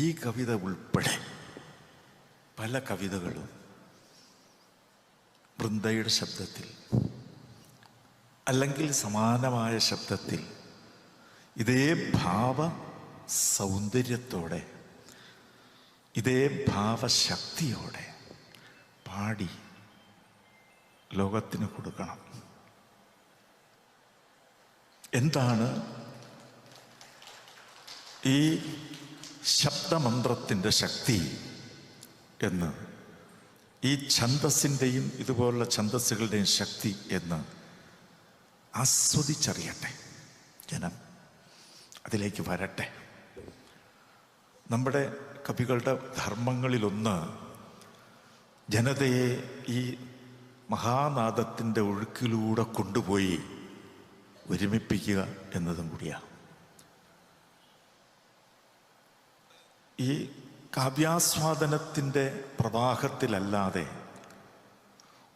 ഈ കവിത ഉൾപ്പെടെ പല കവിതകളും വൃന്ദയുടെ ശബ്ദത്തിൽ അല്ലെങ്കിൽ സമാനമായ ശബ്ദത്തിൽ ഇതേ ഭാവ സൗന്ദര്യത്തോടെ ഇതേ ഭാവശക്തിയോടെ പാടി ലോകത്തിന് കൊടുക്കണം. എന്താണ് ഈ ശബ്ദമന്ത്രത്തിൻ്റെ ശക്തി എന്ന്, ഈ ഛന്ദസ്സിൻ്റെയും ഇതുപോലുള്ള ഛന്ദസ്സുകളുടെയും ശക്തി എന്ന് ആസ്വദിച്ചറിയട്ടെ ജനം, അതിലേക്ക് വരട്ടെ. നമ്മുടെ കവികളുടെ ധർമ്മങ്ങളിലൊന്ന് ജനതയെ ഈ മഹാനാദത്തിൻ്റെ ഒഴുക്കിലൂടെ കൊണ്ടുപോയി ഒരുമിപ്പിക്കുക എന്നതും കൂടിയാണ്. ഈ കാവ്യാസ്വാദനത്തിൻ്റെ പ്രവാഹത്തിലല്ലാതെ,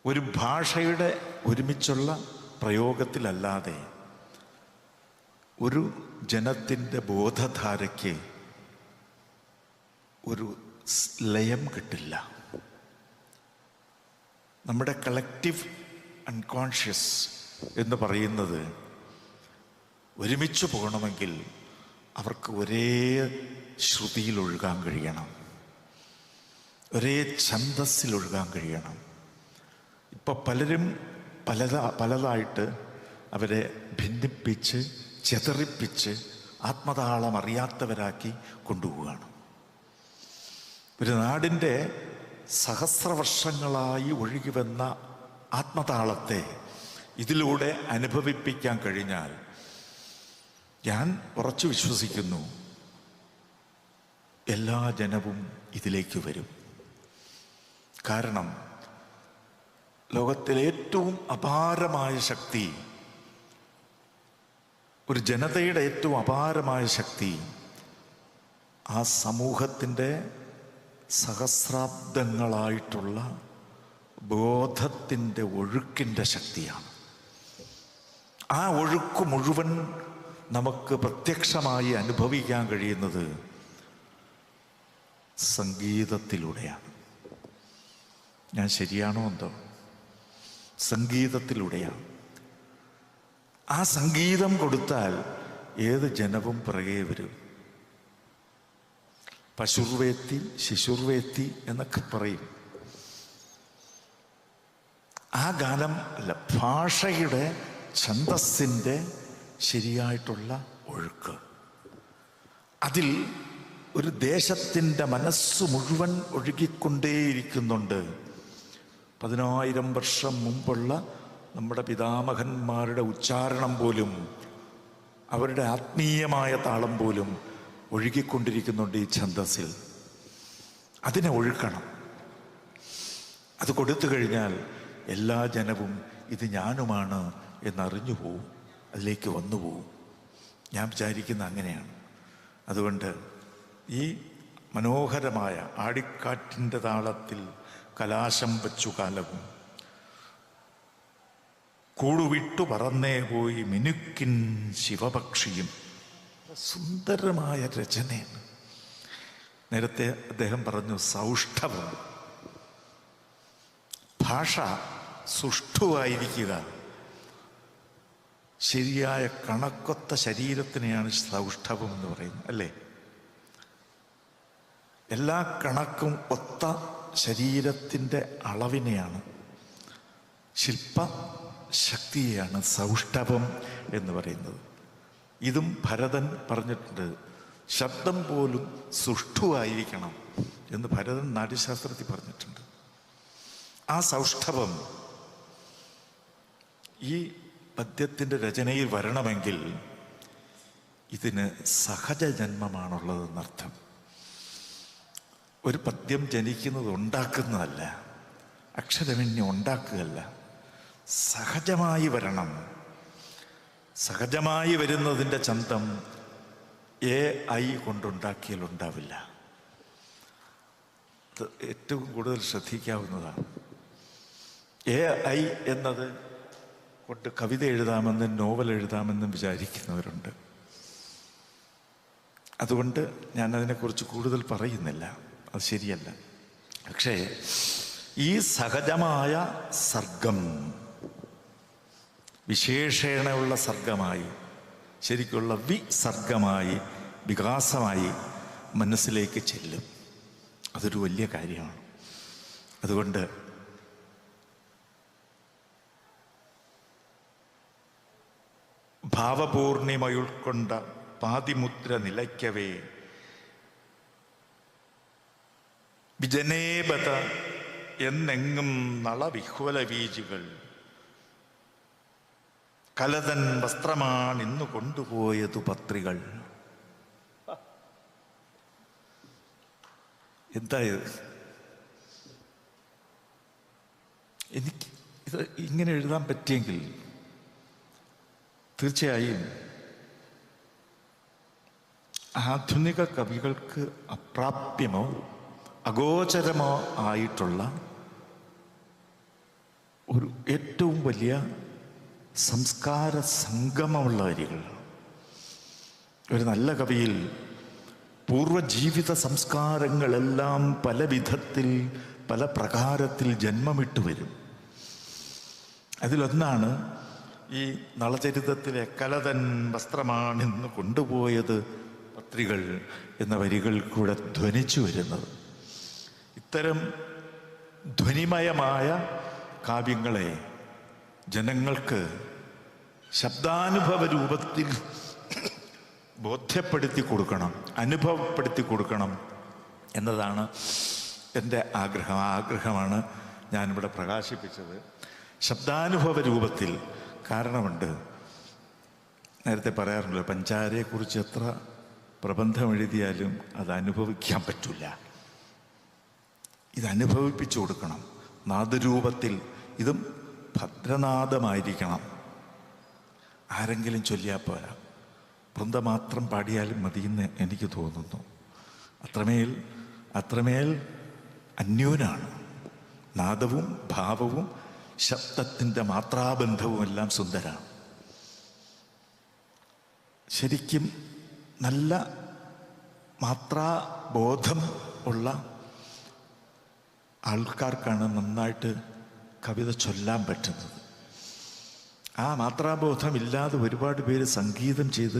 ഒരു ഭാഷയുടെ ഒരുമിച്ചുള്ള പ്രയോഗത്തിലല്ലാതെ ഒരു ജനത്തിൻ്റെ ബോധധാരയ്ക്ക് ഒരു ലയം കിട്ടില്ല. നമ്മുടെ കളക്റ്റീവ് അൺകോൺഷ്യസ് എന്ന് പറയുന്നത് ഒരുമിച്ച് പോകണമെങ്കിൽ അവർക്ക് ഒരേ ശ്രുതിയിൽ ഒഴുകാൻ കഴിയണം, ഒരേ ഛന്ദസ്സിൽ ഒഴുകാൻ കഴിയണം. ഇപ്പം പലരും പലതായിട്ട് അവരെ ഭിന്നിപ്പിച്ച് ചെതറിപ്പിച്ച് ആത്മതാളം അറിയാത്തവരാക്കി കൊണ്ടുപോവുകയാണ്. ഒരു നാടിൻ്റെ സഹസ്രവർഷങ്ങളായി ഒഴുകി വന്ന ആത്മതാളത്തെ ഇതിലൂടെ അനുഭവിപ്പിക്കാൻ കഴിഞ്ഞാൽ ഞാൻ ഉറച്ചു വിശ്വസിക്കുന്നു എല്ലാ ജനവും ഇതിലേക്ക് വരും. കാരണം ലോകത്തിലെ ഏറ്റവും അപാരമായ ശക്തി, ഒരു ജനതയുടെ ഏറ്റവും അപാരമായ ശക്തി ആ സമൂഹത്തിൻ്റെ സഹസ്രാബ്ദങ്ങളായിട്ടുള്ള ബോധത്തിൻ്റെ ഒഴുക്കിൻ്റെ ശക്തിയാണ്. ആ ഒഴുക്ക് മുഴുവൻ നമുക്ക് പ്രത്യക്ഷമായി അനുഭവിക്കാൻ കഴിയുന്നത് സംഗീതത്തിലൂടെയാണ്. ഞാൻ ശരിയാണോ എന്തോ? സംഗീതത്തിലൂടെയാണ്. ആ സംഗീതം കൊടുത്താൽ ഏത് ജനവും പിറകെ വരും. പശുർവേത്തി ശിശുർവേത്തി എന്നൊക്കെ പറയും. ആ ഗാനം അല്ല, ഭാഷയുടെ ഛന്ദസ്സിൻ്റെ ശരിയായിട്ടുള്ള ഒഴുക്ക്. അതിൽ ഒരു ദേശത്തിൻ്റെ മനസ്സ് മുഴുവൻ ഒഴുകിക്കൊണ്ടേയിരിക്കുന്നുണ്ട്. 10,000 വർഷം മുമ്പുള്ള നമ്മുടെ പിതാമഹന്മാരുടെ ഉച്ചാരണം പോലും, അവരുടെ ആത്മീയമായ താളം പോലും ഒഴുകിക്കൊണ്ടിരിക്കുന്നുണ്ട് ഈ ഛന്ദസ്സിൽ. അതിനെ ഒഴുക്കണം. അത് കൊടുത്തു കഴിഞ്ഞാൽ എല്ലാ ജനവും ഇത് ഞാനുമാണ് എന്നറിഞ്ഞു പോവും, അതിലേക്ക് വന്നു പോവും. ഞാൻ വിചാരിക്കുന്ന അങ്ങനെയാണ്. അതുകൊണ്ട് ഈ മനോഹരമായ ആടിക്കാറ്റിൻ്റെ താളത്തിൽ കലാശം വച്ചു കാലവും കൂടുവിട്ടു പറന്നേ പോയി മിനുക്കിൻ ശിവപക്ഷിയും, സുന്ദരമായ രചനയാണ്. നേരത്തെ അദ്ദേഹം പറഞ്ഞു സൗഷ്ഠവം. ഭാഷ സുഷ്ഠുവായിരിക്കുക, ശരിയായ കണക്കൊത്ത ശരീരത്തിനെയാണ് സൗഷ്ഠവം എന്ന് പറയുന്നത്, അല്ലേ? എല്ലാ കണക്കും ഒത്ത ശരീരത്തിൻ്റെ അളവിനെയാണ്, ശില്പശക്തിയെയാണ് സൗഷ്ഠവം എന്ന് പറയുന്നത്. ഇതും ഭരതൻ പറഞ്ഞിട്ടുണ്ട്. ശബ്ദം പോലും സുഷ്ഠുവായിരിക്കണം എന്ന് ഭരതൻ നാട്യശാസ്ത്രത്തിൽ പറഞ്ഞിട്ടുണ്ട്. ആ സൗഷ്ഠവം ഈ പദ്യത്തിൻ്റെ രചനയിൽ വരണമെങ്കിൽ ഇതിന് സഹജജന്മമാണുള്ളതെന്നർത്ഥം. ഒരു പദ്യം ജനിക്കുന്നത് ഉണ്ടാക്കുന്നതല്ല, അക്ഷരമന്യം ഉണ്ടാക്കുകയല്ല, സഹജമായി വരണം. സഹജമായി വരുന്നതിൻ്റെ ചന്തം AI കൊണ്ടുണ്ടാക്കിയാൽ ഉണ്ടാവില്ല. അത് ഏറ്റവും കൂടുതൽ ശ്രദ്ധിക്കാവുന്നതാണ്. AI എന്നത് കൊണ്ട് കവിത എഴുതാമെന്നും നോവൽ എഴുതാമെന്നും വിചാരിക്കുന്നവരുണ്ട്. അതുകൊണ്ട് ഞാൻ അതിനെക്കുറിച്ച് കൂടുതൽ പറയുന്നില്ല, അത് ശരിയല്ല. പക്ഷേ ഈ സഹജമായ സർഗം വിശേഷേണയുള്ള സർഗമായി, ശരിക്കുള്ള വിസർഗമായി, വികാസമായി മനസ്സിലേക്ക് ചെല്ലും. അതൊരു വലിയ കാര്യമാണ്. അതുകൊണ്ട് ഭാവപൂർണിമയുൾക്കൊണ്ട പാതിമുദ്ര നിലയ്ക്കവേ വിജനേബത എന്നെങ്ങും നളവിഹ്വല വീജികൾ കലതൻ വസ്ത്രമാണിന്നു കൊണ്ടുപോയതു പത്രികൾ. എന്തായത്? എനിക്ക് ഇത് ഇങ്ങനെ എഴുതാൻ പറ്റിയെങ്കിൽ തീർച്ചയായും ആധുനിക കവികൾക്ക് അപ്രാപ്യമോ അഗോചരമോ ആയിട്ടുള്ള ഒരു ഏറ്റവും വലിയ സംസ്കാര സംഗമമുള്ള വരികൾ. ഒരു നല്ല കവിയിൽ പൂർവജീവിത സംസ്കാരങ്ങളെല്ലാം പല വിധത്തിൽ പല പ്രകാരത്തിൽ ജന്മമിട്ട് വരും. അതിലൊന്നാണ് ഈ നളചരിതത്തിലെ കലതൻ വസ്ത്രമാണിന്ന് കൊണ്ടുപോയത് പത്രികൾ എന്ന വരികൾ കൂടെ ധ്വനിച്ചു വരുന്നത്. ഇത്തരം ധ്വനിമയമായ കാവ്യങ്ങളെ ജനങ്ങൾക്ക് ശബ്ദാനുഭവ രൂപത്തിൽ ബോധ്യപ്പെടുത്തി കൊടുക്കണം, അനുഭവപ്പെടുത്തി കൊടുക്കണം എന്നതാണ് എൻ്റെ ആഗ്രഹം. ആ ആഗ്രഹമാണ് ഞാനിവിടെ പ്രകാശിപ്പിച്ചത്. ശബ്ദാനുഭവ രൂപത്തിൽ. കാരണമുണ്ട്, നേരത്തെ പറയാറുണ്ടല്ലോ, പഞ്ചാരയെക്കുറിച്ച് എത്ര പ്രബന്ധം എഴുതിയാലും അത് അനുഭവിക്കാൻ പറ്റില്ല. ഇത് അനുഭവിപ്പിച്ചു കൊടുക്കണം നാദരൂപത്തിൽ. ഇതും ഭദ്രനാദമായിരിക്കണം. ആരെങ്കിലും ചൊല്ലിയാൽ പോരാ, വൃന്ദ മാത്രം പാടിയാലും മതിയെന്ന് എനിക്ക് തോന്നുന്നു. അത്രമേൽ അന്യൂനാണ്. നാദവും ഭാവവും ശബ്ദത്തിൻ്റെ മാത്രാബന്ധവും എല്ലാം സുന്ദരമാണ്. ശരിക്കും നല്ല മാത്രാബോധം ഉള്ള ആൾക്കാർക്കാണ് നന്നായിട്ട് കവിത ചൊല്ലാൻ പറ്റുന്നത്. ആ മാത്രാബോധമില്ലാതെ ഒരുപാട് പേര് സംഗീതം ചെയ്ത്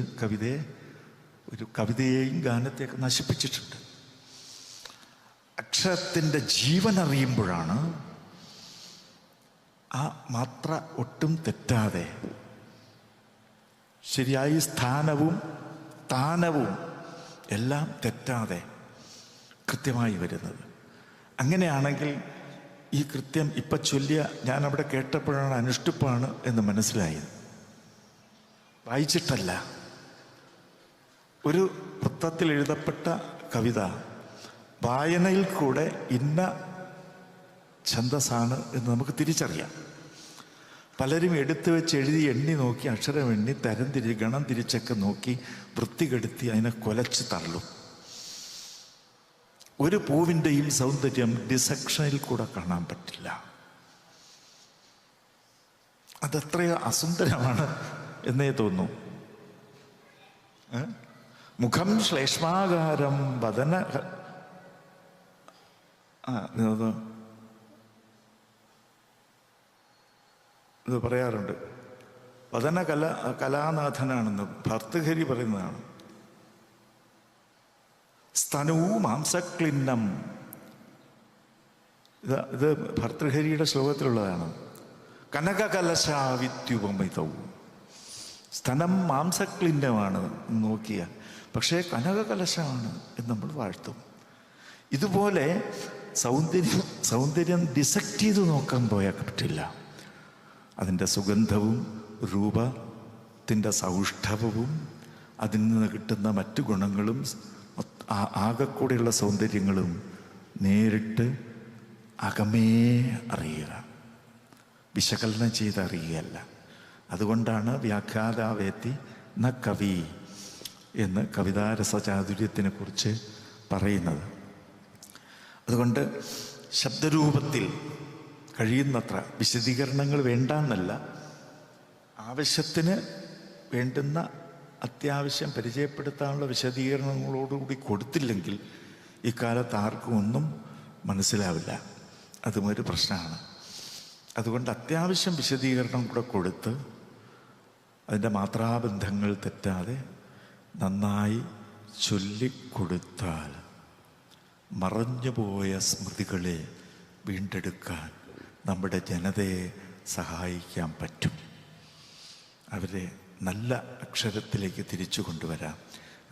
കവിതയെയും ഗാനത്തെയൊക്കെ നശിപ്പിച്ചിട്ടുണ്ട്. അക്ഷരത്തിൻ്റെ ജീവൻ അറിയുമ്പോഴാണ് ആ മാത്ര ഒട്ടും തെറ്റാതെ ശരിയായി സ്ഥാനവും താനവും എല്ലാം തെറ്റാതെ കൃത്യമായി വരുന്നത്. അങ്ങനെയാണെങ്കിൽ ഈ കൃത്യം ഇപ്പം ചൊല്ലിയ ഞാനവിടെ കേട്ടപ്പോഴാണ് അനുഷ്ഠിപ്പാണ് എന്ന് മനസ്സിലായത്. വായിച്ചിട്ടല്ല. ഒരു വൃത്തത്തിൽ എഴുതപ്പെട്ട കവിത വായനയിൽ കൂടെ ഇന്ന ഛന്ദസ്സാണ് എന്ന് നമുക്ക് തിരിച്ചറിയാം. പലരും എടുത്തു വെച്ച് എഴുതി എണ്ണി നോക്കി, അക്ഷരം എണ്ണി ഗണം തിരിച്ചൊക്കെ നോക്കി വൃത്തികെടുത്തി അതിനെ കൊലച്ച് തള്ളും. ഒരു പൂവിൻ്റെയും സൗന്ദര്യം ഡിസെക്ഷനിൽ കൂടെ കാണാൻ പറ്റില്ല. അതെത്രയോ അസുന്ദരമാണ് എന്നേ തോന്നൂ. മുഖം ശ്ലേഷ്മാകാരം വദന ഇത് പറയാറുണ്ട്. വദന കലാനാഥനാണെന്ന് ഭർതൃഹരി പറയുന്നതാണ്. സ്തനവും മാംസക്ലിന്നം. ഇത് ഭർതൃഹരിയുടെ ശ്ലോകത്തിലുള്ളതാണ്. കനകകലശാവിത്യുപമിതവും. സ്തനം മാംസക്ലിന്നമാണ് നോക്കിയ, പക്ഷേ കനകകലശമാണ് എന്ന് നമ്മൾ വാഴ്ത്തും. ഇതുപോലെ സൗന്ദര്യം ഡിസെക്റ്റ് ചെയ്ത് നോക്കാൻ പോയാൽ പറ്റില്ല. അതിൻ്റെ സുഗന്ധവും രൂപത്തിൻ്റെ സൗഷ്ഠവവും അതിൽ നിന്ന് കിട്ടുന്ന മറ്റു ഗുണങ്ങളും ആകെക്കൂടെയുള്ള സൗന്ദര്യങ്ങളും നേരിട്ട് അകമേ അറിയുക, വിശകലനം ചെയ്ത് അറിയുകയല്ല. അതുകൊണ്ടാണ് വ്യാഖ്യാതാവേത്തി ന കവി എന്ന് കവിതാരസചാതുര്യത്തിനെ കുറിച്ച് പറയുന്നത്. അതുകൊണ്ട് ശബ്ദരൂപത്തിൽ കഴിയുന്നത്ര വിശദീകരണങ്ങൾ വേണ്ടാന്നല്ല, ആവശ്യത്തിന് വേണ്ടുന്ന അത്യാവശ്യം പരിചയപ്പെടുത്താനുള്ള വിശദീകരണങ്ങളോടുകൂടി കൊടുത്തില്ലെങ്കിൽ ഇക്കാലത്ത് ആർക്കും ഒന്നും മനസ്സിലാവില്ല. അതും ഒരു പ്രശ്നമാണ്. അതുകൊണ്ട് അത്യാവശ്യം വിശദീകരണം കൂടെ കൊടുത്ത് അതിൻ്റെ മാത്രാബന്ധങ്ങൾ തെറ്റാതെ നന്നായി ചൊല്ലിക്കൊടുത്താൽ മറഞ്ഞുപോയ സ്മൃതികളെ വീണ്ടെടുക്കാൻ നമ്മുടെ ജനതയെ സഹായിക്കാൻ പറ്റും. അവരെ നല്ല അക്ഷരത്തിലേക്ക് തിരിച്ചു കൊണ്ടുവരാം.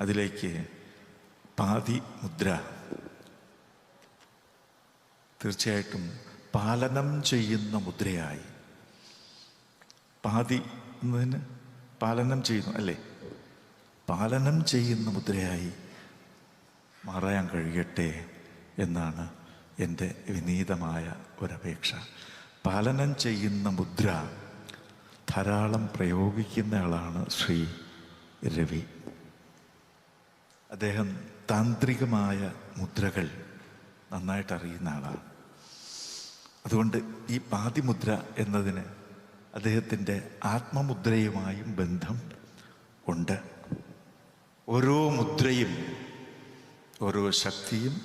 അതിലേക്ക് പാതി മുദ്ര തീർച്ചയായിട്ടും പാലനം ചെയ്യുന്ന മുദ്രയായി, പാതി എന്നതിന് പാലനം ചെയ്യുന്നു അല്ലേ, പാലനം ചെയ്യുന്ന മുദ്രയായി മാറാൻ കഴിയട്ടെ എന്നാണ് എൻ്റെ വിനീതമായ ഒരപേക്ഷ. പാലനം ചെയ്യുന്ന മുദ്ര ധാരാളം പ്രയോഗിക്കുന്ന ആളാണ് ശ്രീ രവി. അദ്ദേഹം താന്ത്രികമായ മുദ്രകൾ നന്നായിട്ട് അറിയുന്ന ആളാണ്. അതുകൊണ്ട് ഈ പാതിമുദ്ര എന്നതിന് അദ്ദേഹത്തിൻ്റെ ആത്മമുദ്രയുമായും ബന്ധം ഉണ്ട്. ഓരോ മുദ്രയും ഓരോ ശക്തിയും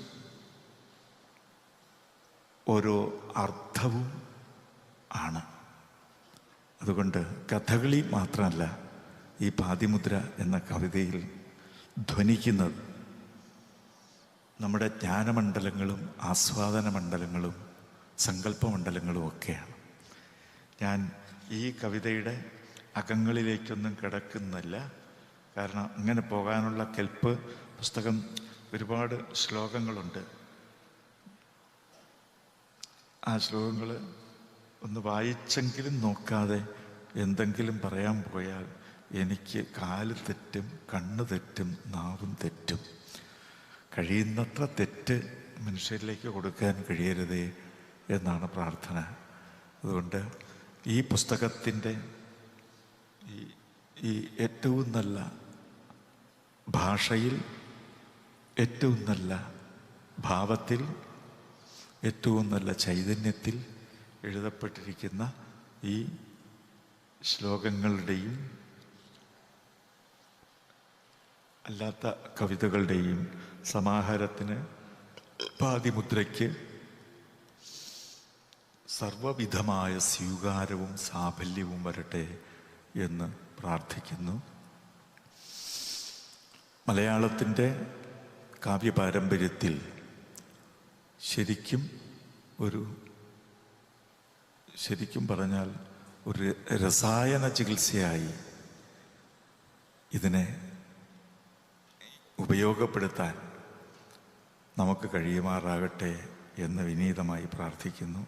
ഓരോ അർത്ഥവും ആണ്. അതുകൊണ്ട് കഥകളി മാത്രമല്ല ഈ പാതിമുദ്ര എന്ന കവിതയിൽ ധ്വനിക്കുന്നത് നമ്മുടെ ജ്ഞാനമണ്ഡലങ്ങളും ആസ്വാദന മണ്ഡലങ്ങളും സങ്കല്പമണ്ഡലങ്ങളും ഒക്കെയാണ്. ഞാൻ ഈ കവിതയുടെ അകങ്ങളിലേക്കൊന്നും കിടക്കുന്നില്ല, കാരണം അങ്ങനെ പോകാനുള്ള കെൽപ്പ് പുസ്തകം ഒരുപാട് ശ്ലോകങ്ങളുണ്ട്. ആ ശ്ലോകങ്ങൾ ഒന്ന് വായിച്ചെങ്കിലും നോക്കാതെ എന്തെങ്കിലും പറയാൻ പോയാൽ എനിക്ക് കാല് തെറ്റും, കണ്ണ് തെറ്റും, നാവും തെറ്റും. കഴിയുന്നത്ര തെറ്റ് മനുഷ്യരിലേക്ക് കൊടുക്കാൻ കഴിയരുതേ എന്നാണ് പ്രാർത്ഥന. അതുകൊണ്ട് ഈ പുസ്തകത്തിൻ്റെ ഈ ഏറ്റവും നല്ല ഭാഷയിൽ, ഏറ്റവും നല്ല ഭാവത്തിൽ, ഏറ്റവും നല്ല ചൈതന്യത്തിൽ എഴുതപ്പെട്ടിരിക്കുന്ന ഈ ശ്ലോകങ്ങളുടെയും അല്ലാത്ത കവിതകളുടെയും സമാഹാരത്തിന് പാതിമുദ്രയ്ക്ക് സർവവിധമായ സ്വീകാരവും സാഫല്യവും വരട്ടെ എന്ന് പ്രാർത്ഥിക്കുന്നു. മലയാളത്തിൻ്റെ കാവ്യപാരമ്പര്യത്തിൽ ശരിക്കും പറഞ്ഞാൽ ഒരു രസായന ചികിത്സയായി ഇതിനെ ഉപയോഗപ്പെടുത്താൻ നമുക്ക് കഴിയുമാറാകട്ടെ എന്ന് വിനീതമായി പ്രാർത്ഥിക്കുന്നു.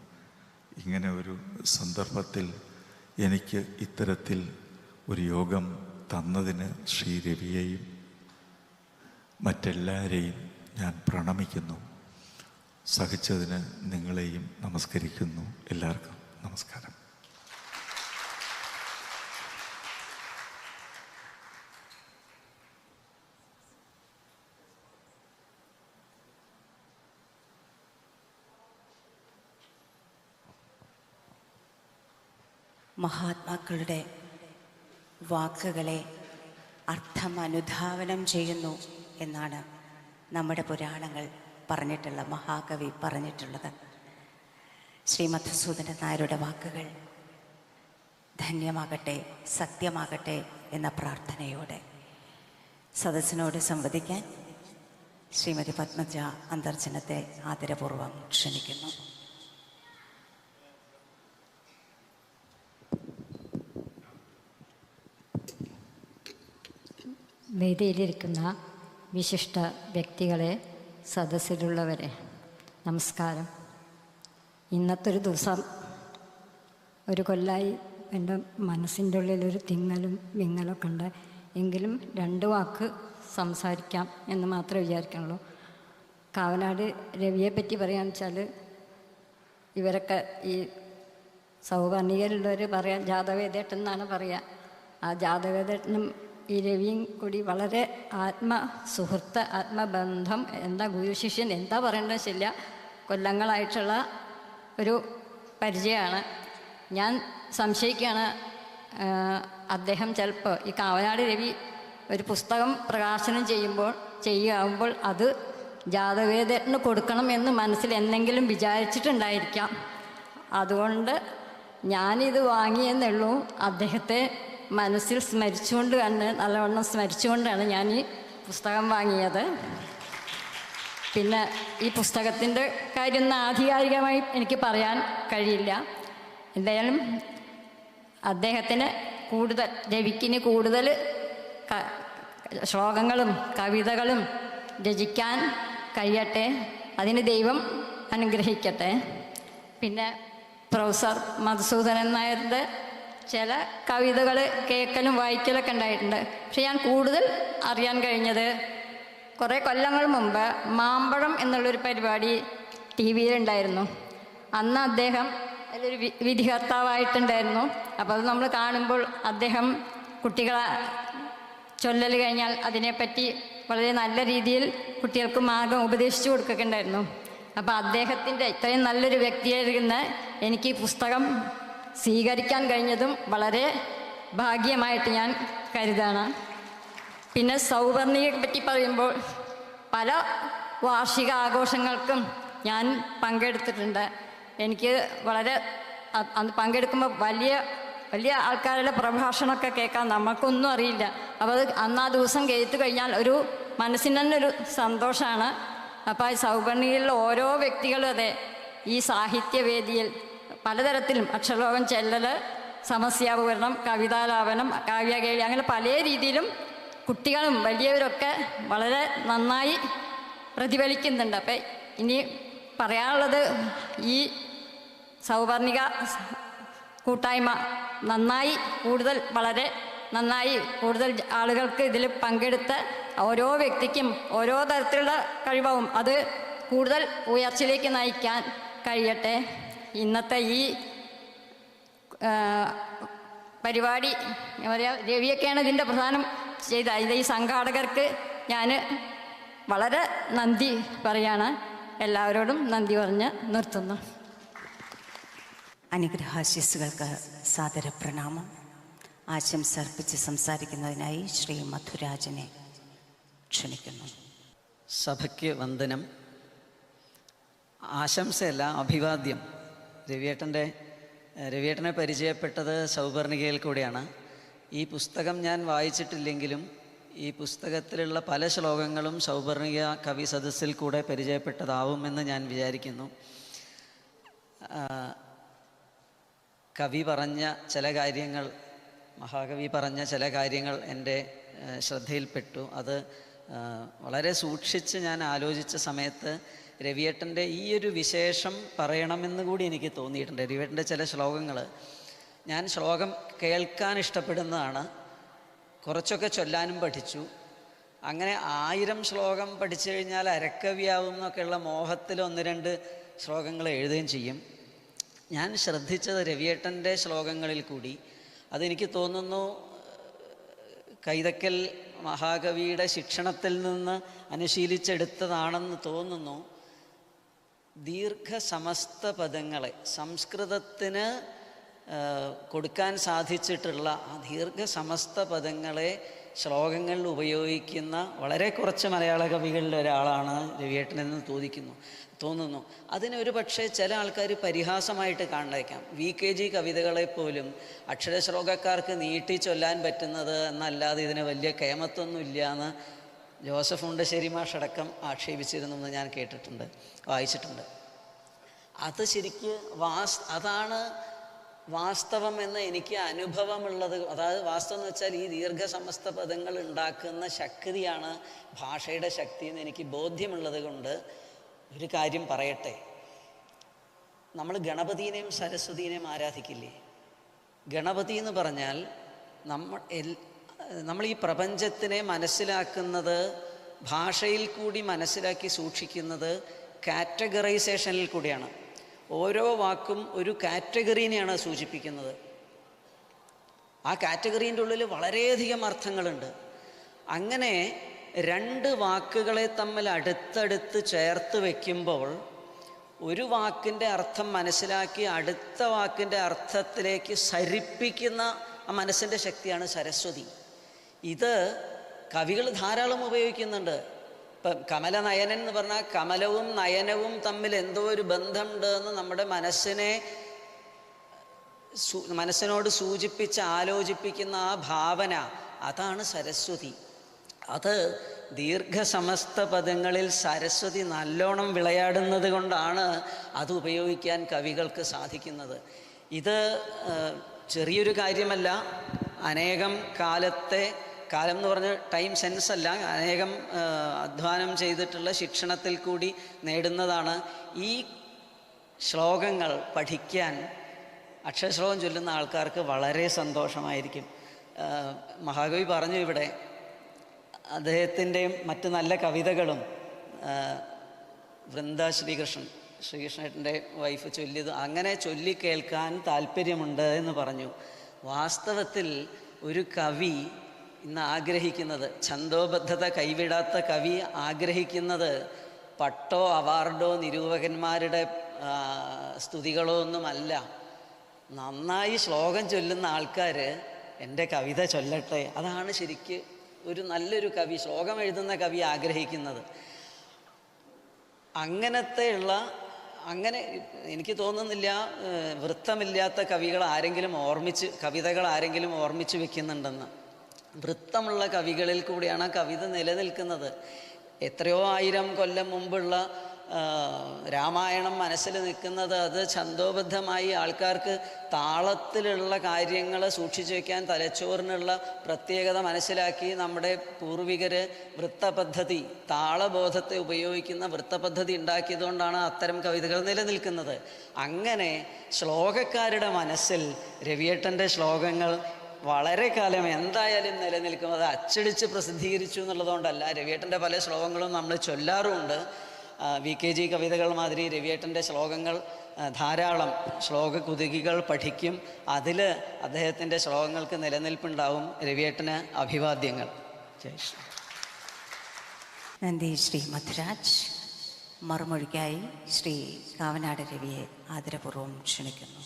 ഇങ്ങനെ ഒരു സന്ദർഭത്തിൽ എനിക്ക് ഇത്തരത്തിൽ ഒരു യോഗം തന്നതിന് ശ്രീ രവിയെയും മറ്റെല്ലാവരെയും ഞാൻ പ്രണമിക്കുന്നു. സഹിച്ചതിന് നിങ്ങളെയും നമസ്കരിക്കുന്നു. എല്ലാവർക്കും നമസ്കാരം. മഹാത്മാക്കളുടെ വാക്കുകളെ അർത്ഥം അനുധാവനം ചെയ്യുന്നു എന്നാണ് നമ്മുടെ പുരാണങ്ങൾ പറഞ്ഞിട്ടുള്ള, മഹാകവി പറഞ്ഞിട്ടുള്ളത്. ശ്രീ മധുസൂദനൻ നായരുടെ വാക്കുകൾ ധന്യമാകട്ടെ, സത്യമാകട്ടെ എന്ന പ്രാർത്ഥനയോടെ സദസ്സിനോട് സംവദിക്കാൻ ശ്രീമതി പത്മജ അന്തർജനത്തെ ആദരപൂർവ്വം ക്ഷണിക്കുന്നു. വേദിയിലിരിക്കുന്ന വിശിഷ്ട വ്യക്തികളെ, സദസ്സിലുള്ളവരെ, നമസ്കാരം. ഇന്നത്തെ ഒരു ദിവസം, ഒരു കൊല്ലമായി എൻ്റെ മനസ്സിൻ്റെ ഉള്ളിലൊരു തിങ്ങലും വിങ്ങലൊക്കെ ഉണ്ട്. എങ്കിലും 2 വാക്ക് സംസാരിക്കാം എന്ന് മാത്രമേ വിചാരിക്കുന്നുള്ളൂ. കാവനാട് രവിയെ പറ്റി പറയുകയെന്ന് വെച്ചാൽ, ഇവരൊക്കെ ഈ സൗവർണികരുള്ളവർ പറയാൻ ജാതവേദേട്ടൻ എന്നാണ് പറയുക. ആ ജാതവേദേട്ടനും ഈ രവിയും കൂടി വളരെ ആത്മസുഹൃത്ത്, ആത്മബന്ധം, എന്താ ഗുരുശിഷ്യൻ എന്താ പറയേണ്ടത് ശരില്ല, കൊല്ലങ്ങളായിട്ടുള്ള ഒരു പരിചയമാണ്. ഞാൻ സംശയിക്കുകയാണ്, അദ്ദേഹം ചിലപ്പോൾ ഈ കാവനാട് രവി ഒരു പുസ്തകം പ്രകാശനം ചെയ്യുമ്പോൾ അത് ജാതവേദേട്ടന് കൊടുക്കണം എന്ന് മനസ്സിൽ എന്തെങ്കിലും വിചാരിച്ചിട്ടുണ്ടായിരിക്കാം. അതുകൊണ്ട് ഞാനിത് വാങ്ങിയെന്നുള്ളൂ. അദ്ദേഹത്തെ മനസ്സിൽ സ്മരിച്ചുകൊണ്ട് നല്ലവണ്ണം സ്മരിച്ചുകൊണ്ടാണ് ഞാൻ ഈ പുസ്തകം വാങ്ങിയത്. പിന്നെ ഈ പുസ്തകത്തിൻ്റെ കാര്യം ആധികാരികമായി എനിക്ക് പറയാൻ കഴിയില്ല. എന്തായാലും അദ്ദേഹത്തിന് രവിക്കിന് കൂടുതൽ ശ്ലോകങ്ങളും കവിതകളും രചിക്കാൻ കഴിയട്ടെ, അതിന് ദൈവം അനുഗ്രഹിക്കട്ടെ. പിന്നെ പ്രൊഫസർ മധുസൂദനൻ നായരുടെ ചില കവിതകൾ കേൾക്കലും വായിക്കലൊക്കെ ഉണ്ടായിട്ടുണ്ട്. പക്ഷെ ഞാൻ കൂടുതൽ അറിയാൻ കഴിഞ്ഞത് കുറേ കൊല്ലങ്ങൾ മുമ്പ് മാമ്പഴം എന്നുള്ളൊരു പരിപാടി TV-യിൽ ഉണ്ടായിരുന്നു. അന്ന് അദ്ദേഹം അതിലൊരു വിധികർത്താവായിട്ടുണ്ടായിരുന്നു. അപ്പോൾ അത് നമ്മൾ കാണുമ്പോൾ അദ്ദേഹം കുട്ടികളെ ചൊല്ലൽ കഴിഞ്ഞാൽ അതിനെപ്പറ്റി വളരെ നല്ല രീതിയിൽ കുട്ടികൾക്ക് മാർഗം ഉപദേശിച്ചു കൊടുക്കുകയൊക്കെ ഉണ്ടായിരുന്നു. അപ്പോൾ അദ്ദേഹത്തിൻ്റെ ഇത്രയും നല്ലൊരു വ്യക്തിയായിരുന്ന എനിക്ക് ഈ പുസ്തകം സ്വീകരിക്കാൻ കഴിഞ്ഞതും വളരെ ഭാഗ്യമായിട്ട് ഞാൻ കരുതാണ്. പിന്നെ സൗവർണികയെ പറ്റി പറയുമ്പോൾ പല വാർഷിക ആഘോഷങ്ങൾക്കും ഞാൻ പങ്കെടുത്തിട്ടുണ്ട്. എനിക്ക് വളരെ അന്ന് പങ്കെടുക്കുമ്പോൾ വലിയ വലിയ ആൾക്കാരുടെ പ്രഭാഷണമൊക്കെ കേൾക്കാൻ നമുക്കൊന്നും അറിയില്ല. അപ്പോൾ അത് അന്ന് ആ ദിവസം കേട്ടു കഴിഞ്ഞാൽ ഒരു മനസ്സിന് തന്നെ ഒരു സന്തോഷമാണ്. അപ്പോൾ സൗപർണികയിലുള്ള ഓരോ വ്യക്തികളും അതെ ഈ സാഹിത്യവേദിയിൽ പലതരത്തിലും അക്ഷരലോകം ചെല്ലൽ, സമസ്യാപൂരണം, കവിതാലാപനം, കാവ്യകേളി, അങ്ങനെ പല രീതിയിലും കുട്ടികളും വലിയവരൊക്കെ വളരെ നന്നായി പ്രതിഫലിക്കുന്നുണ്ട്. അപ്പം ഇനി പറയാനുള്ളത് ഈ സൗവർണിക കൂട്ടായ്മ നന്നായി വളരെ നന്നായി കൂടുതൽ ആളുകൾക്ക് ഇതിൽ പങ്കെടുത്ത് ഓരോ വ്യക്തിക്കും ഓരോ തരത്തിലുള്ള കഴിവാവും അത് കൂടുതൽ ഉയർച്ചയിലേക്ക് നയിക്കാൻ കഴിയട്ടെ. ഇന്നത്തെ ഈ പരിപാടി എന്താ പറയുക, രവിയൊക്കെയാണ് ഇതിൻ്റെ പ്രധാനം ചെയ്ത ഈ സംഘാടകർക്ക് ഞാൻ വളരെ നന്ദി പറയാണ്. എല്ലാവരോടും നന്ദി പറഞ്ഞ് നിർത്തുന്നു. അനുഗ്രഹാശിസ്സുകൾക്ക് സാദര പ്രണാമം. ആശംസ അർപ്പിച്ച് സംസാരിക്കുന്നതിനായി ശ്രീ മധുരാജനെ ക്ഷണിക്കുന്നു. സഭയ്ക്ക് വന്ദനം. ആശംസയല്ല, അഭിവാദ്യം. രവിയേട്ടനെ പരിചയപ്പെട്ടത് സൗപർണികയിൽ കൂടെയാണ്. ഈ പുസ്തകം ഞാൻ വായിച്ചിട്ടില്ലെങ്കിലും ഈ പുസ്തകത്തിലുള്ള പല ശ്ലോകങ്ങളും സൗപർണിക കവി സദസ്സിൽ കൂടെ പരിചയപ്പെട്ടതാവുമെന്ന് ഞാൻ വിചാരിക്കുന്നു. കവി പറഞ്ഞ ചില കാര്യങ്ങൾ, മഹാകവി പറഞ്ഞ ചില കാര്യങ്ങൾ എൻ്റെ ശ്രദ്ധയിൽപ്പെട്ടു. അത് വളരെ സൂക്ഷിച്ച് ഞാൻ ആലോചിച്ച സമയത്ത് രവിയേട്ടൻ്റെ ഈ ഒരു വിശേഷം പറയണമെന്ന് കൂടി എനിക്ക് തോന്നിയിട്ടുണ്ട്. രവിയേട്ടൻ്റെ ചില ശ്ലോകങ്ങൾ ഞാൻ ശ്ലോകം കേൾക്കാൻ ഇഷ്ടപ്പെടുന്നതാണ്, കുറച്ചൊക്കെ ചൊല്ലാനും പഠിച്ചു. അങ്ങനെ 1000 ശ്ലോകം പഠിച്ചു കഴിഞ്ഞാൽ അരക്കവിയാവും എന്നൊക്കെയുള്ള മോഹത്തിൽ 1-2 ശ്ലോകങ്ങൾ എഴുതുകയും ചെയ്യും. ഞാൻ ശ്രദ്ധിച്ചത് രവിയേട്ടൻ്റെ ശ്ലോകങ്ങളിൽ കൂടി അതെനിക്ക് തോന്നുന്നു കൈതക്കൽ മഹാകവിയുടെ ശിക്ഷണത്തിൽ നിന്ന് അനുശീലിച്ചെടുത്തതാണെന്ന് തോന്നുന്നു. ദീർഘസമസ്ത പദങ്ങളെ സംസ്കൃതത്തിന് കൊടുക്കാൻ സാധിച്ചിട്ടുള്ള ആ ദീർഘസമസ്ത പദങ്ങളെ ശ്ലോകങ്ങളിൽ ഉപയോഗിക്കുന്ന വളരെ കുറച്ച് മലയാള കവികളിൽ ഒരാളാണ് രവിയേട്ടനെന്ന് തോന്നുന്നു. അതിനൊരു പക്ഷേ ചില ആൾക്കാർ പരിഹാസമായിട്ട് കാണേക്കാം. VKG കവിതകളെപ്പോലും അക്ഷരശ്ലോകക്കാർക്ക് നീട്ടി ചൊല്ലാൻ പറ്റുന്നത് എന്നല്ലാതെ ഇതിന് വലിയ കേമത്തൊന്നും ഇല്ല എന്ന് ജോസഫ് ഉണ്ടശ്ശേരി മാഷടക്കം ആക്ഷേപിച്ചിരുന്നു എന്ന് ഞാൻ കേട്ടിട്ടുണ്ട്, വായിച്ചിട്ടുണ്ട്. അത് ശരിക്ക് അതാണ് വാസ്തവം എന്ന് എനിക്ക് അനുഭവമുള്ളത്. അതായത് വാസ്തവം എന്ന് വെച്ചാൽ ഈ ദീർഘസമസ്ത പദങ്ങൾ ഉണ്ടാക്കുന്ന ശക്തിയാണ് ഭാഷയുടെ ശക്തി എന്ന് എനിക്ക് ബോധ്യമുള്ളത് കൊണ്ട് ഒരു കാര്യം പറയട്ടെ. നമ്മൾ ഗണപതിനെയും സരസ്വതിനെയും ആരാധിക്കില്ലേ? ഗണപതി എന്ന് പറഞ്ഞാൽ നമ്മൾ ഈ പ്രപഞ്ചത്തിനെ മനസ്സിലാക്കുന്നത്, ഭാഷയിൽ കൂടി മനസ്സിലാക്കി സൂക്ഷിക്കുന്നത് കാറ്റഗറൈസേഷനിൽ കൂടിയാണ്. ഓരോ വാക്കും ഒരു കാറ്റഗറീനെയാണ് സൂചിപ്പിക്കുന്നത്. ആ കാറ്റഗറീൻ്റെ ഉള്ളിൽ വളരെയധികം അർത്ഥങ്ങളുണ്ട്. അങ്ങനെ 2 വാക്കുകളെ തമ്മിൽ അടുത്തടുത്ത് ചേർത്ത് വയ്ക്കുമ്പോൾ ഒരു വാക്കിൻ്റെ അർത്ഥം മനസ്സിലാക്കി അടുത്ത വാക്കിൻ്റെ അർത്ഥത്തിലേക്ക് സരിപ്പിക്കുന്ന ആ മനസ്സിൻ്റെ ശക്തിയാണ് സരസ്വതി. ഇത് കവികൾ ധാരാളം ഉപയോഗിക്കുന്നുണ്ട്. ഇപ്പം കമലനയനൻ എന്ന് പറഞ്ഞാൽ കമലവും നയനവും തമ്മിൽ എന്തോ ഒരു ബന്ധമുണ്ട് എന്ന് നമ്മുടെ മനസ്സിനോട് സൂചിപ്പിച്ച് ആലോചിപ്പിക്കുന്ന ആ ഭാവന, അതാണ് സരസ്വതി. അത് ദീർഘസമസ്ത പദങ്ങളിൽ സരസ്വതി നല്ലോണം വിളയാടുന്നത് കൊണ്ടാണ് അത് ഉപയോഗിക്കാൻ കവികൾക്ക് സാധിക്കുന്നത്. ഇത് ചെറിയൊരു കാര്യമല്ല. അനേകം കാലം എന്ന് പറഞ്ഞ ടൈം സെൻസ് അല്ല, അനേകം അധ്വാനം ചെയ്തിട്ടുള്ള ശിക്ഷണത്തിൽ കൂടി നേടുന്നതാണ്. ഈ ശ്ലോകങ്ങൾ പഠിക്കാൻ അക്ഷരശ്ലോകം ചൊല്ലുന്ന ആൾക്കാർക്ക് വളരെ സന്തോഷമായിരിക്കും. മഹാകവി പറഞ്ഞു ഇവിടെ അദ്ദേഹത്തിൻ്റെയും മറ്റ് നല്ല കവിതകളും വൃന്ദ ശ്രീകൃഷ്ണേട്ടൻ്റെ വൈഫ് ചൊല്ലിയത് അങ്ങനെ ചൊല്ലി കേൾക്കാൻ താല്പര്യമുണ്ട് എന്ന് പറഞ്ഞു. വാസ്തവത്തിൽ ഒരു കവി ഇന്ന് ആഗ്രഹിക്കുന്നത്, ഛന്ദോബദ്ധത കൈവിടാത്ത കവി ആഗ്രഹിക്കുന്നത് പട്ടോ അവാർഡോ നിരൂപകന്മാരുടെ സ്തുതികളോ ഒന്നുമല്ല. നന്നായി ശ്ലോകം ചൊല്ലുന്ന ആൾക്കാർ എൻ്റെ കവിത ചൊല്ലട്ടെ. അതാണ് ശരിക്ക് ഒരു നല്ലൊരു കവി, ശ്ലോകം എഴുതുന്ന കവി ആഗ്രഹിക്കുന്നത്. അങ്ങനത്തെയുള്ള അങ്ങനെ എനിക്ക് തോന്നുന്നില്ല വൃത്തമില്ലാത്ത കവിതകൾ ആരെങ്കിലും ഓർമ്മിച്ച് വെക്കുന്നുണ്ടെന്ന്. വൃത്തമുള്ള കവികളിൽ കൂടിയാണ് ആ കവിത നിലനിൽക്കുന്നത്. എത്രയോ ആയിരം കൊല്ലം മുമ്പുള്ള രാമായണം മനസ്സിൽ നിൽക്കുന്നത് അത് ഛന്ദോബദ്ധമായി ആൾക്കാർക്ക് താളത്തിലുള്ള കാര്യങ്ങൾ സൂക്ഷിച്ചു വയ്ക്കാൻ തലച്ചോറിനുള്ള പ്രത്യേകത മനസ്സിലാക്കി നമ്മുടെ പൂർവികർ വൃത്തപദ്ധതി, താളബോധത്തെ ഉപയോഗിക്കുന്ന വൃത്തപദ്ധതി ഉണ്ടാക്കിയതുകൊണ്ടാണ് അത്തരം കവിതകൾ നിലനിൽക്കുന്നത്. അങ്ങനെ ശ്ലോകക്കാരുടെ മനസ്സിൽ രവിയേട്ടൻ്റെ ശ്ലോകങ്ങൾ വളരെ കാലം എന്തായാലും നിലനിൽക്കും. അത് അച്ചടിച്ച് പ്രസിദ്ധീകരിച്ചു എന്നുള്ളതുകൊണ്ടല്ല. രവിയേട്ടൻ്റെ പല ശ്ലോകങ്ങളും നമ്മൾ ചൊല്ലാറുമുണ്ട്. VKG കവിതകൾ മാതിരി രവിയേട്ടൻ്റെ ശ്ലോകങ്ങൾ ധാരാളം ശ്ലോകകുതുകികൾ പഠിക്കും. അതിൽ അദ്ദേഹത്തിൻ്റെ ശ്ലോകങ്ങൾക്ക് നിലനിൽപ്പുണ്ടാവും. രവിയേട്ടന് അഭിവാദ്യങ്ങൾ. ജയ് ശ്രീ. നന്ദി ശ്രീ മധുരാജ്. മറുമൊഴിക്കായി ശ്രീ കാവനാട് രവിയെ ആദരപൂർവ്വം ക്ഷണിക്കുന്നു.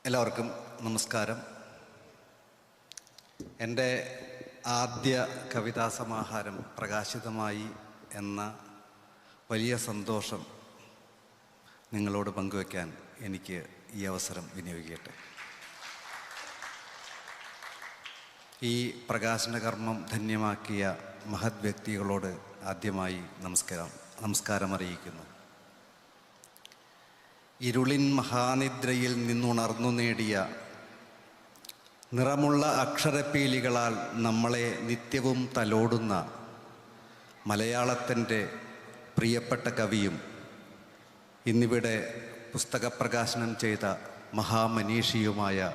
എല്ലാവർക്കും നമസ്കാരം. എൻ്റെ ആദ്യ കവിതാ സമാഹാരം പ്രകാശിതമായി എന്ന വലിയ സന്തോഷം നിങ്ങളോട് പങ്കുവയ്ക്കാൻ എനിക്ക് ഈ അവസരം വിനിയോഗിക്കട്ടെ. ഈ പ്രകാശന കർമ്മം ധന്യമാക്കിയ മഹത് വ്യക്തികളോട് ആദ്യമായി നമസ്കാരം അറിയിക്കുന്നു. ഇരുളിൻ മഹാനിദ്രയിൽ നിന്നുണർന്നു നേടിയ നിറമുള്ള അക്ഷരപ്പീലികളാൽ നമ്മളെ നിത്യവും തലോടുന്ന മലയാളത്തിൻ്റെ പ്രിയപ്പെട്ട കവിയും ഇന്നിവിടെ പുസ്തകപ്രകാശനം ചെയ്ത മഹാമനീഷിയുമായ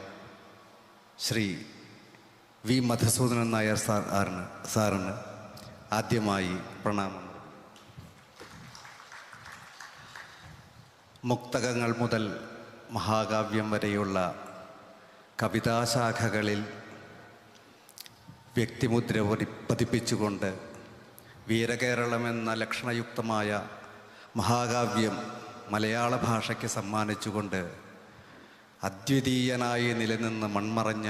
ശ്രീ വി മധുസൂദനൻ നായർ സാറിന് ആദ്യമായി പ്രണാമം. മുക്തകങ്ങൾ മുതൽ മഹാകാവ്യം വരെയുള്ള കവിതാശാഖകളിൽ വ്യക്തിമുദ്ര പതിപ്പിച്ചുകൊണ്ട് വീരകേരളം എന്ന ലക്ഷണയുക്തമായ മഹാകാവ്യം മലയാള ഭാഷയ്ക്ക് സമ്മാനിച്ചുകൊണ്ട് അദ്വിതീയനായി നിലനിന്ന് മൺമറഞ്ഞ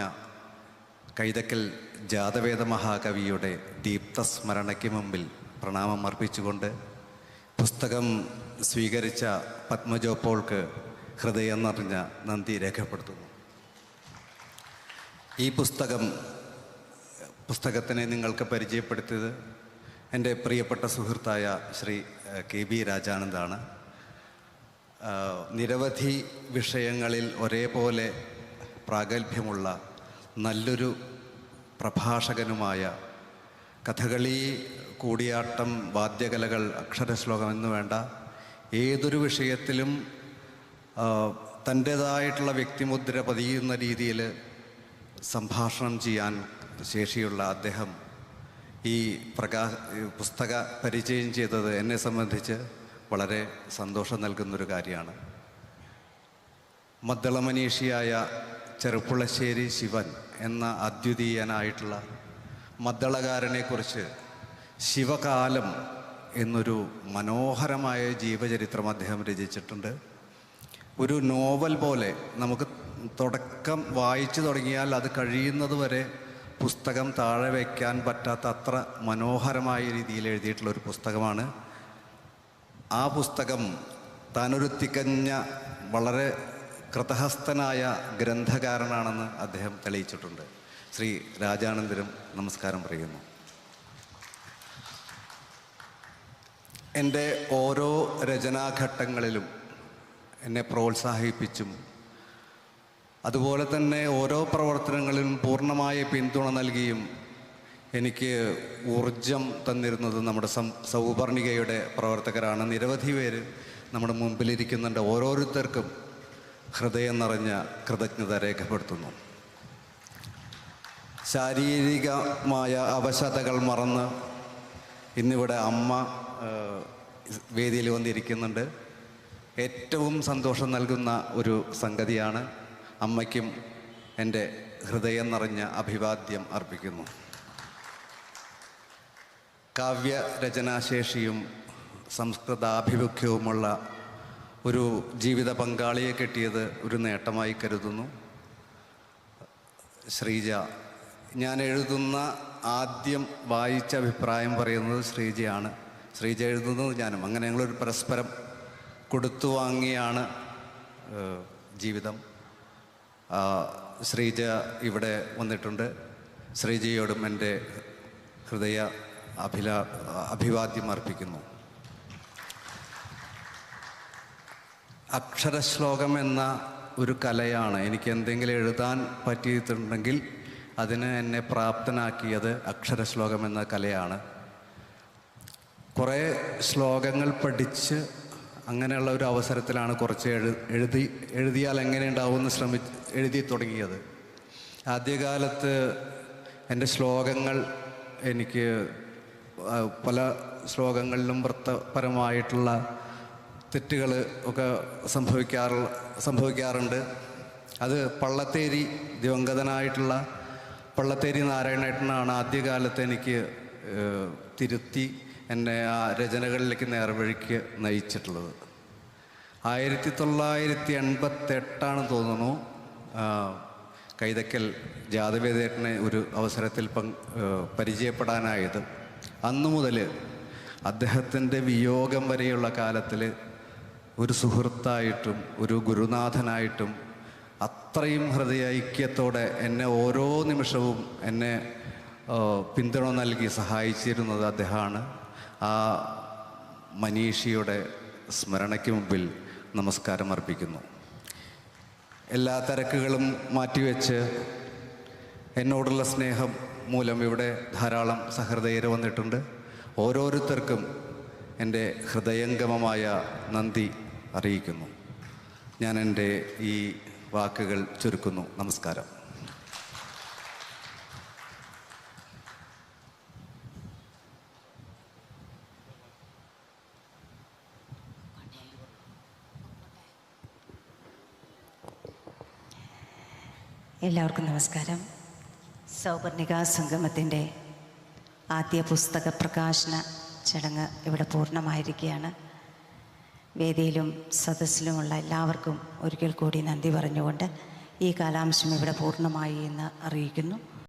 കൈതക്കൽ ജാതവേദ മഹാകവിയുടെ ദീപ്തസ്മരണയ്ക്ക് മുമ്പിൽ പ്രണാമം അർപ്പിച്ചുകൊണ്ട് പുസ്തകം സ്വീകരിച്ച പത്മജോ പോൾക്ക് ഹൃദയം നിറഞ്ഞ നന്ദി രേഖപ്പെടുത്തുന്നു. ഈ പുസ്തകത്തിനെ നിങ്ങൾക്ക് പരിചയപ്പെടുത്തിയത് എൻ്റെ പ്രിയപ്പെട്ട സുഹൃത്തായ ശ്രീ KB രാജാനന്ദാണ്. നിരവധി വിഷയങ്ങളിൽ ഒരേപോലെ പ്രാഗൽഭ്യമുള്ള നല്ലൊരു പ്രഭാഷകനുമായ കഥകളി, കൂടിയാട്ടം, വാദ്യകലകൾ, അക്ഷരശ്ലോകം എന്ന് വേണ്ട ഏതൊരു വിഷയത്തിലും തൻ്റേതായിട്ടുള്ള വ്യക്തിമുദ്ര പതിയുന്ന രീതിയിൽ സംഭാഷണം ചെയ്യാൻ ശേഷിയുള്ള അദ്ദേഹം ഈ പുസ്തക പരിചയം ചെയ്തത് എന്നെ സംബന്ധിച്ച് വളരെ സന്തോഷം നൽകുന്നൊരു കാര്യമാണ്. മദ്ദളമനീഷിയായ ചെറുപ്പുളശ്ശേരി ശിവൻ എന്ന അദ്വിതീയനായിട്ടുള്ള മദ്ദളകാരനെക്കുറിച്ച് ശിവകാലം എന്നൊരു മനോഹരമായ ജീവചരിത്രം അദ്ദേഹം രചിച്ചിട്ടുണ്ട്. ഒരു നോവൽ പോലെ നമുക്ക് തുടക്കം വായിച്ചു തുടങ്ങിയാൽ അത് കഴിയുന്നത് വരെ പുസ്തകം താഴെ വയ്ക്കാൻ പറ്റാത്ത അത്ര മനോഹരമായ രീതിയിൽ എഴുതിയിട്ടുള്ള ഒരു പുസ്തകമാണ്. ആ പുസ്തകം താനൊരു തികഞ്ഞ വളരെ കൃതഹസ്ഥനായ ഗ്രന്ഥകാരനാണെന്ന് അദ്ദേഹം തെളിയിച്ചിട്ടുണ്ട്. ശ്രീ രാജാനന്ദനും നമസ്കാരം പറയുന്നു. എൻ്റെ ഓരോ രചനാഘട്ടങ്ങളിലും എന്നെ പ്രോത്സാഹിപ്പിച്ചും അതുപോലെ തന്നെ ഓരോ പ്രവർത്തനങ്ങളിലും പൂർണ്ണമായ പിന്തുണ നൽകിയും എനിക്ക് ഊർജം തന്നിരുന്നത് നമ്മുടെ സൗപർണികയുടെ പ്രവർത്തകരാണ്. നിരവധി പേര് നമ്മുടെ മുമ്പിലിരിക്കുന്നുണ്ട്. ഓരോരുത്തർക്കും ഹൃദയം നിറഞ്ഞ കൃതജ്ഞത രേഖപ്പെടുത്തുന്നു. ശാരീരികമായ അവശതകൾ മറന്ന് ഇന്നിവിടെ അമ്മ വേദിയിൽ വന്നിരിക്കുന്നുണ്ട്. ഏറ്റവും സന്തോഷം നൽകുന്ന ഒരു സംഗതിയാണ്. അമ്മയ്ക്കും എൻ്റെ ഹൃദയം നിറഞ്ഞ അഭിവാദ്യം അർപ്പിക്കുന്നു. കാവ്യരചനാശേഷിയും സംസ്കൃതാഭിമുഖ്യവുമുള്ള ഒരു ജീവിത പങ്കാളിയെ കിട്ടിയത് ഒരു നേട്ടമായി കരുതുന്നു. ശ്രീജ, ഞാൻ എഴുതുന്ന ആദ്യം വായിച്ച അഭിപ്രായം പറയുന്നത് ശ്രീജയാണ്. ശ്രീജ എഴുതുന്നത് ഞാനും. അങ്ങനെ ഞങ്ങളൊരു പരസ്പരം കൊടുത്തു വാങ്ങിയാണ് ജീവിതം. ശ്രീജ ഇവിടെ വന്നിട്ടുണ്ട്. ശ്രീജയോടും എൻ്റെ ഹൃദയ അഭിവാദ്യം അർപ്പിക്കുന്നു. അക്ഷരശ്ലോകം എന്ന ഒരു കലയാണ്. എനിക്ക് എന്തെങ്കിലും എഴുതാൻ പറ്റിയിട്ടുണ്ടെങ്കിൽ അതിന് എന്നെ പ്രാപ്തനാക്കിയത് അക്ഷരശ്ലോകം എന്ന കലയാണ്. കുറേ ശ്ലോകങ്ങൾ പഠിച്ച് അങ്ങനെയുള്ള ഒരു അവസരത്തിലാണ് കുറച്ച് എഴുതിയാൽ എങ്ങനെ ഉണ്ടാവുമെന്ന് എഴുതി തുടങ്ങിയത്. ആദ്യകാലത്ത് എൻ്റെ ശ്ലോകങ്ങൾ എനിക്ക് പല ശ്ലോകങ്ങളിലും വൃത്തപരമായിട്ടുള്ള തെറ്റുകൾ ഒക്കെ സംഭവിക്കാറുണ്ട്. അത് പള്ളത്തേരി ദിവംഗതനായിട്ടുള്ള പള്ളത്തേരി നാരായണേട്ടനാണ് ആദ്യകാലത്ത് എനിക്ക് തിരുത്തി എന്നെ ആ രചനകളിലേക്ക് നേർവഴിക്ക് നയിച്ചിട്ടുള്ളത്. 1988 തോന്നുന്നു കൈതക്കൽ ജാതവേദേട്ടനെ ഒരു അവസരത്തിൽ പരിചയപ്പെടാനായത്. അന്നു മുതൽ അദ്ദേഹത്തിൻ്റെ വിയോഗം വരെയുള്ള കാലത്തിൽ ഒരു സുഹൃത്തായിട്ടും ഒരു ഗുരുനാഥനായിട്ടും അത്രയും ഹൃദയൈക്യത്തോടെ എന്നെ ഓരോ നിമിഷവും എന്നെ പിന്തുണ നൽകി സഹായിച്ചിരുന്നത് അദ്ദേഹമാണ്. ആ മനീഷിയുടെ സ്മരണയ്ക്ക് മുമ്പിൽ നമസ്കാരം അർപ്പിക്കുന്നു. എല്ലാ തിരക്കുകളും മാറ്റിവെച്ച് എന്നോടുള്ള സ്നേഹം മൂലം ഇവിടെ ധാരാളം സഹൃദയർ വന്നിട്ടുണ്ട്. ഓരോരുത്തർക്കും എൻ്റെ ഹൃദയംഗമമായ നന്ദി അറിയിക്കുന്നു. ഞാൻ എൻ്റെ ഈ വാക്കുകൾ ചുരുക്കുന്നു. നമസ്കാരം. എല്ലാവർക്കും നമസ്കാരം. സൗപർണിക സംഗമത്തിൻ്റെ ആദ്യ പുസ്തക പ്രകാശന ചടങ്ങ് ഇവിടെ പൂർണ്ണമായിരിക്കുകയാണ്. വേദിയിലും സദസ്സിലുമുള്ള എല്ലാവർക്കും ഒരിക്കൽ കൂടി നന്ദി പറഞ്ഞുകൊണ്ട് ഈ കാലാംശം ഇവിടെ പൂർണ്ണമായി എന്ന് അറിയിക്കുന്നു.